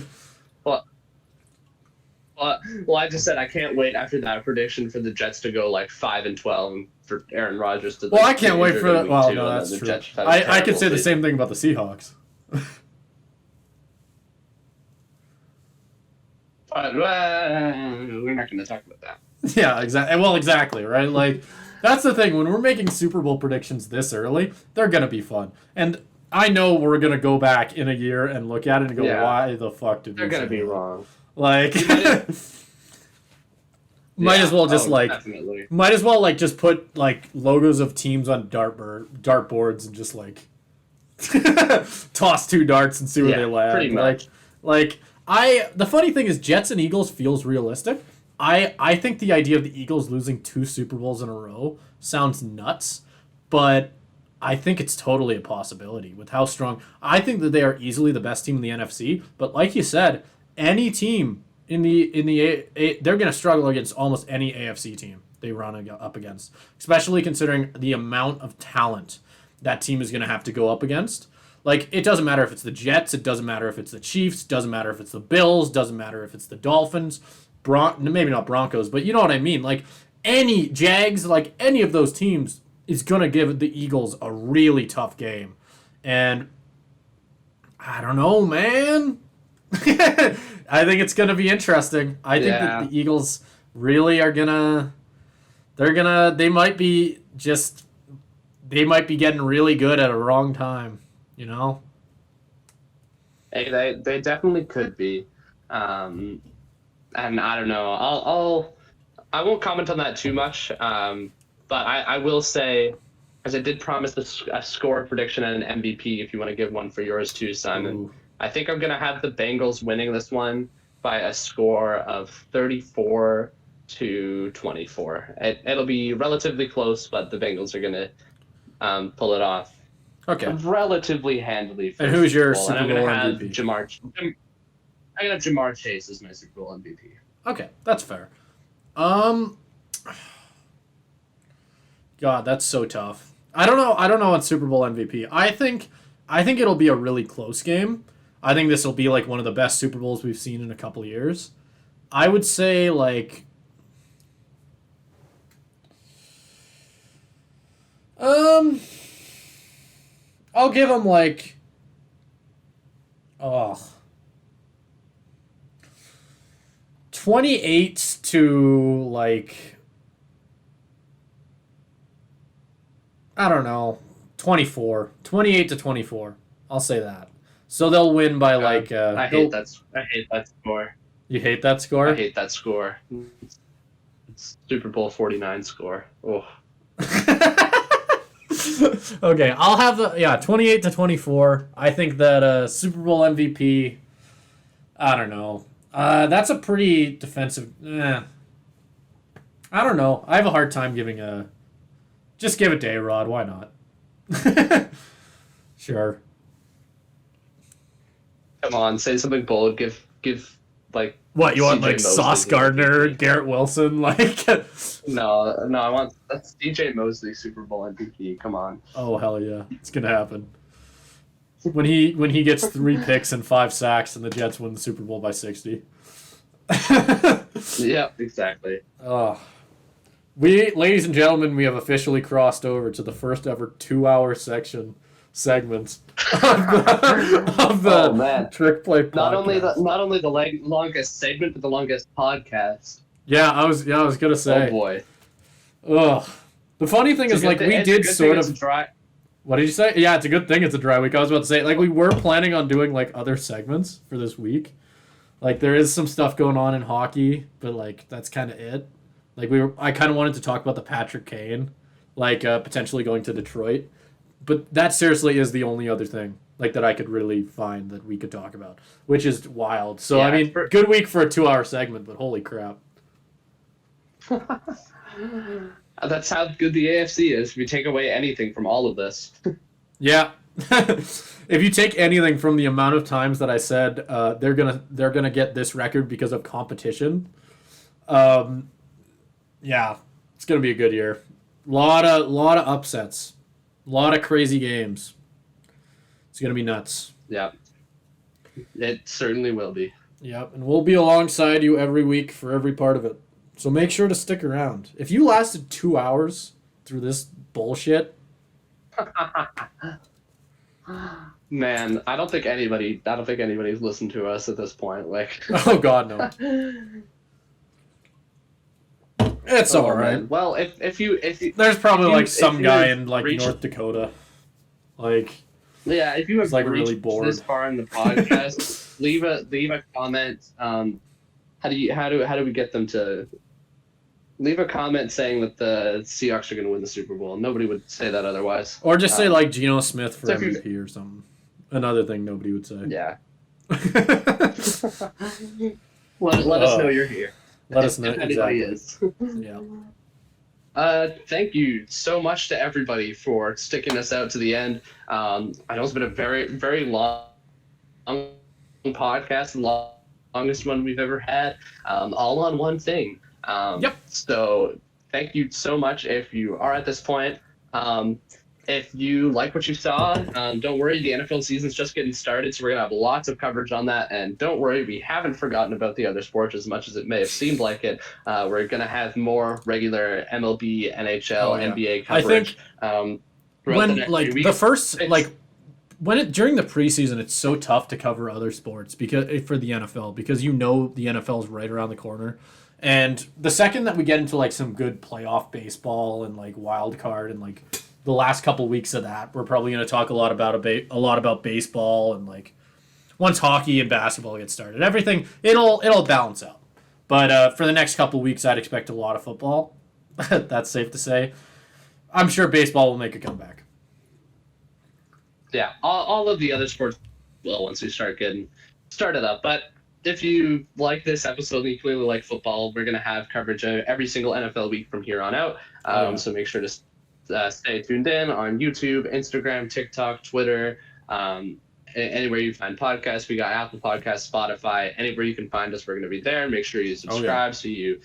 Well, I just said I can't wait after that prediction for the Jets to go like 5-12 and for Aaron Rodgers to. Well, I can't wait for that. Well, no, that's true. I could say the same thing about the Seahawks. We're not going to talk about that. Yeah, exactly. Well, exactly, right? Like, that's the thing. When we're making Super Bowl predictions this early, they're going to be fun. And I know we're going to go back in a year and look at it and go, why the fuck did we They're going to be wrong. Like, might as well just just put like logos of teams on dartboards and just like toss two darts and see where they land. Pretty much. The funny thing is Jets and Eagles feels realistic. I think the idea of the Eagles losing two Super Bowls in a row sounds nuts, but I think it's totally a possibility with how strong. I think that they are easily the best team in the NFC, but like you said, any team in the they're going to struggle against almost any AFC team they run up against, especially considering the amount of talent that team is going to have to go up against. Like, it doesn't matter if it's the Jets, it doesn't matter if it's the Chiefs, doesn't matter if it's the Bills, doesn't matter if it's the Dolphins, maybe not Broncos, but you know what I mean. Like, any Jags, like any of those teams is going to give the Eagles a really tough game. And I don't know, man. I think it's going to be interesting. I think that the Eagles really are they might be getting really good at a wrong time, you know? Hey, they definitely could be. And I don't know. I won't comment on that too much. But I will say, as I did promise a score prediction and an MVP if you want to give one for yours too, Simon. Ooh. I think I'm going to have the Bengals winning this one. by a score of 34-24. It'll be relatively close, but the Bengals are going to pull it off relatively handily. And who's your Bowl. Super And Bowl I'm MVP? I'm going to have Jamar Chase as my Super Bowl MVP. Okay, that's fair. God, that's so tough. I don't know on Super Bowl MVP. I think it'll be a really close game. I think this will be like one of the best Super Bowls we've seen in a couple years. I would say like I'll give him like 28 to like I don't know, 24. 28 to 24. I'll say that. So they'll win by like I hate that score. You hate that score? I hate that score. It's Super Bowl 49 score. Oh. Okay, I'll have 28 to 24. I think that Super Bowl MVP, I don't know. That's a pretty defensive. I don't know. I have a hard time giving a. Just give it to A-Rod. Why not? Sure. Come on, say something bold. Give like. What you want, CJ like Mosley Sauce Gardner, Garrett Wilson, like? No, I want that's DJ Mosley Super Bowl MVP. Come on. Oh hell yeah, it's gonna happen. When he gets 3 picks and 5 sacks, and the Jets win the Super Bowl by 60. Yeah, exactly. Oh. Ladies and gentlemen, we have officially crossed over to the first ever 2-hour segment of the Trick Play podcast. Not only the longest segment, but the longest podcast. Yeah, I was gonna say. Oh boy. Ugh. The funny thing is, like, we did sort of. Dry. What did you say? Yeah, it's a good thing it's a dry week. I was about to say, like, we were planning on doing like other segments for this week. Like, there is some stuff going on in hockey, but like that's kind of it. Like I kind of wanted to talk about the Patrick Kane, like potentially going to Detroit, but that seriously is the only other thing like that I could really find that we could talk about, which is wild. So yeah, I mean, good week for a 2-hour segment, but holy crap. That's how good the AFC is. If you take away anything from all of this. Yeah. If you take anything from the amount of times that I said they're gonna get this record because of competition. Yeah, it's gonna be a good year. Lot of upsets, a lot of crazy games. It's gonna be nuts. Yeah, it certainly will be. Yep, and we'll be alongside you every week for every part of it. So make sure to stick around. If you lasted 2 hours through this bullshit, man, I don't think anybody's listened to us at this point. Like, oh god, no. It's all right. Man. Well, if you there's probably like some guy in like North Dakota, like if you have like really bored this far in the podcast, leave a comment. How do we get them to leave a comment saying that the Seahawks are going to win the Super Bowl? Nobody would say that otherwise. Or just say like Geno Smith for MVP or something. Another thing nobody would say. Yeah. let us know you're here. Let us know. Exactly. Is. Yeah. Thank you so much to everybody for sticking us out to the end. I know it's been a very, very long podcast, the longest one we've ever had, all on one thing. Yep. So thank you so much if you are at this point. If you like what you saw, don't worry, the NFL season's just getting started, so we're going to have lots of coverage on that. And don't worry, we haven't forgotten about the other sports as much as it may have seemed like it. We're going to have more regular MLB, NHL, NBA coverage. I think when during the preseason, it's so tough to cover other sports because for the NFL, because the NFL is right around the corner. And the second that we get into like some good playoff baseball and like wild card and like the last couple weeks of that, we're probably going to talk a lot about baseball, and like once hockey and basketball get started, everything it'll balance out. But for the next couple weeks, I'd expect a lot of football. That's safe to say. I'm sure baseball will make a comeback. Yeah, all of the other sports will once we start getting started up. But if you like this episode and you clearly like football, we're going to have coverage every single NFL week from here on out. So make sure to stay tuned in on YouTube, Instagram, TikTok, Twitter, anywhere you find podcasts. We got Apple Podcasts, Spotify, anywhere you can find us, we're going to be there. Make sure you subscribe so you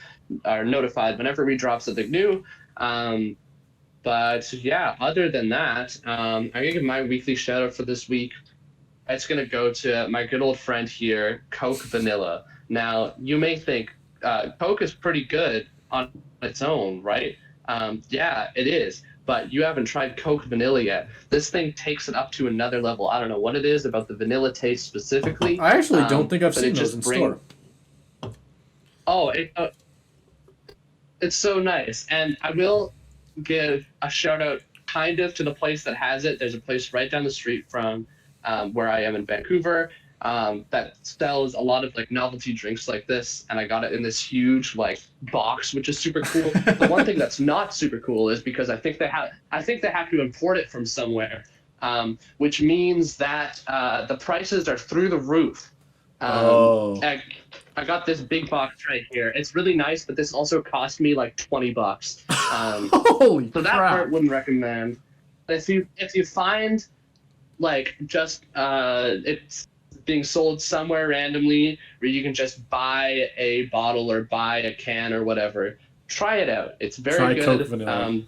are notified whenever we drop something new. But yeah, other than that, I'm going to give my weekly shout out for this week. It's going to go to my good old friend here, Coke Vanilla. Now, you may think Coke is pretty good on its own, right? Yeah, it is. But you haven't tried Coke Vanilla yet. This thing takes it up to another level. I don't know what it is about the vanilla taste specifically. I actually don't think I've seen those in store. Oh, it's so nice. And I will give a shout out kind of to the place that has it. There's a place right down the street from where I am in Vancouver, that sells a lot of like novelty drinks like this, and I got it in this huge like box, which is super cool. The one thing that's not super cool is because I think they have to import it from somewhere, which means that the prices are through the roof. I got this big box right here. It's really nice, but this also cost me like $20. Holy so that crap. part wouldn't recommend. If you find like just it's being sold somewhere randomly where you can just buy a bottle or buy a can or whatever, try it out. It's very good.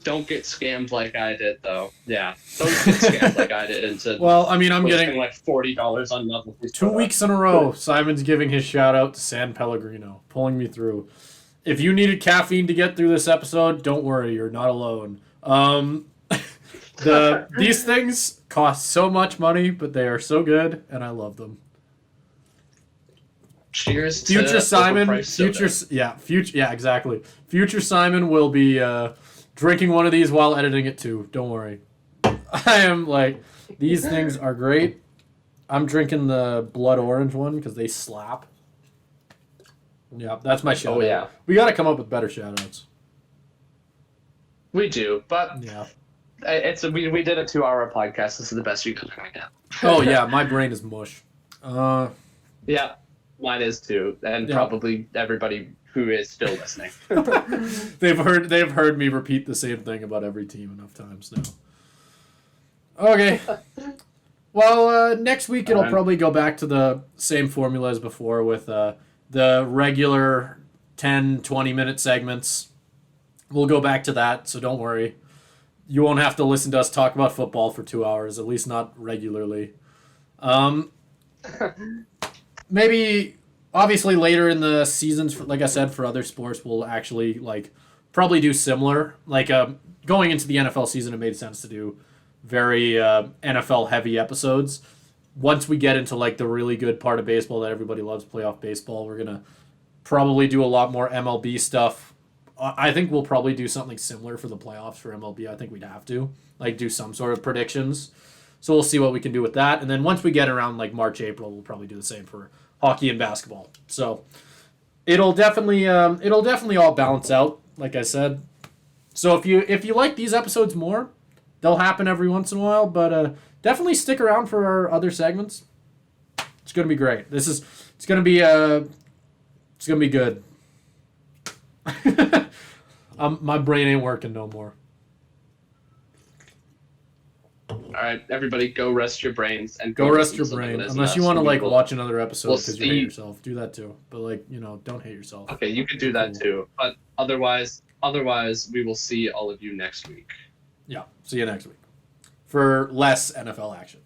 Don't get scammed like I did though. Yeah, don't get scammed like I did into well, I mean, I'm getting like $40 on novelty. 2 weeks in a row. Simon's giving his shout out to San Pellegrino, pulling me through. If you needed caffeine to get through this episode, don't worry, you're not alone. These things cost so much money, but they are so good, and I love them. Cheers to Future Simon. Future, exactly. Future Simon will be drinking one of these while editing it too. Don't worry. I am like, these things are great. I'm drinking the blood orange one because they slap. Yeah, that's my shout out. Yeah. We got to come up with better shout outs. We do, but yeah. We did a 2-hour podcast. This is the best you could right now. Oh yeah, my brain is mush. Yeah, mine is too, and probably everybody who is still listening. They've heard me repeat the same thing about every team enough times now. Okay. Well, next week it'll probably go back to the same formula as before with the regular 10, 20-minute segments. We'll go back to that, so don't worry. You won't have to listen to us talk about football for 2 hours, at least not regularly. Maybe, obviously, later in the seasons, like I said, for other sports, we'll actually like probably do similar. Like going into the NFL season, it made sense to do very NFL-heavy episodes. Once we get into like the really good part of baseball that everybody loves, playoff baseball, we're gonna probably do a lot more MLB stuff. I think we'll probably do something similar for the playoffs for MLB. I think we'd have to like do some sort of predictions. So we'll see what we can do with that. And then once we get around like March, April, we'll probably do the same for hockey and basketball. So it'll definitely all balance out, like I said. So if you like these episodes more, they'll happen every once in a while, but definitely stick around for our other segments. It's gonna be great. It's gonna be good. My brain ain't working no more. All right, everybody, go rest your brains and go rest your brain. Unless you want to like watch another episode because you hate yourself, do that too. But like, don't hate yourself. Okay, you can do that too. But otherwise, we will see all of you next week. Yeah, see you next week for less NFL action.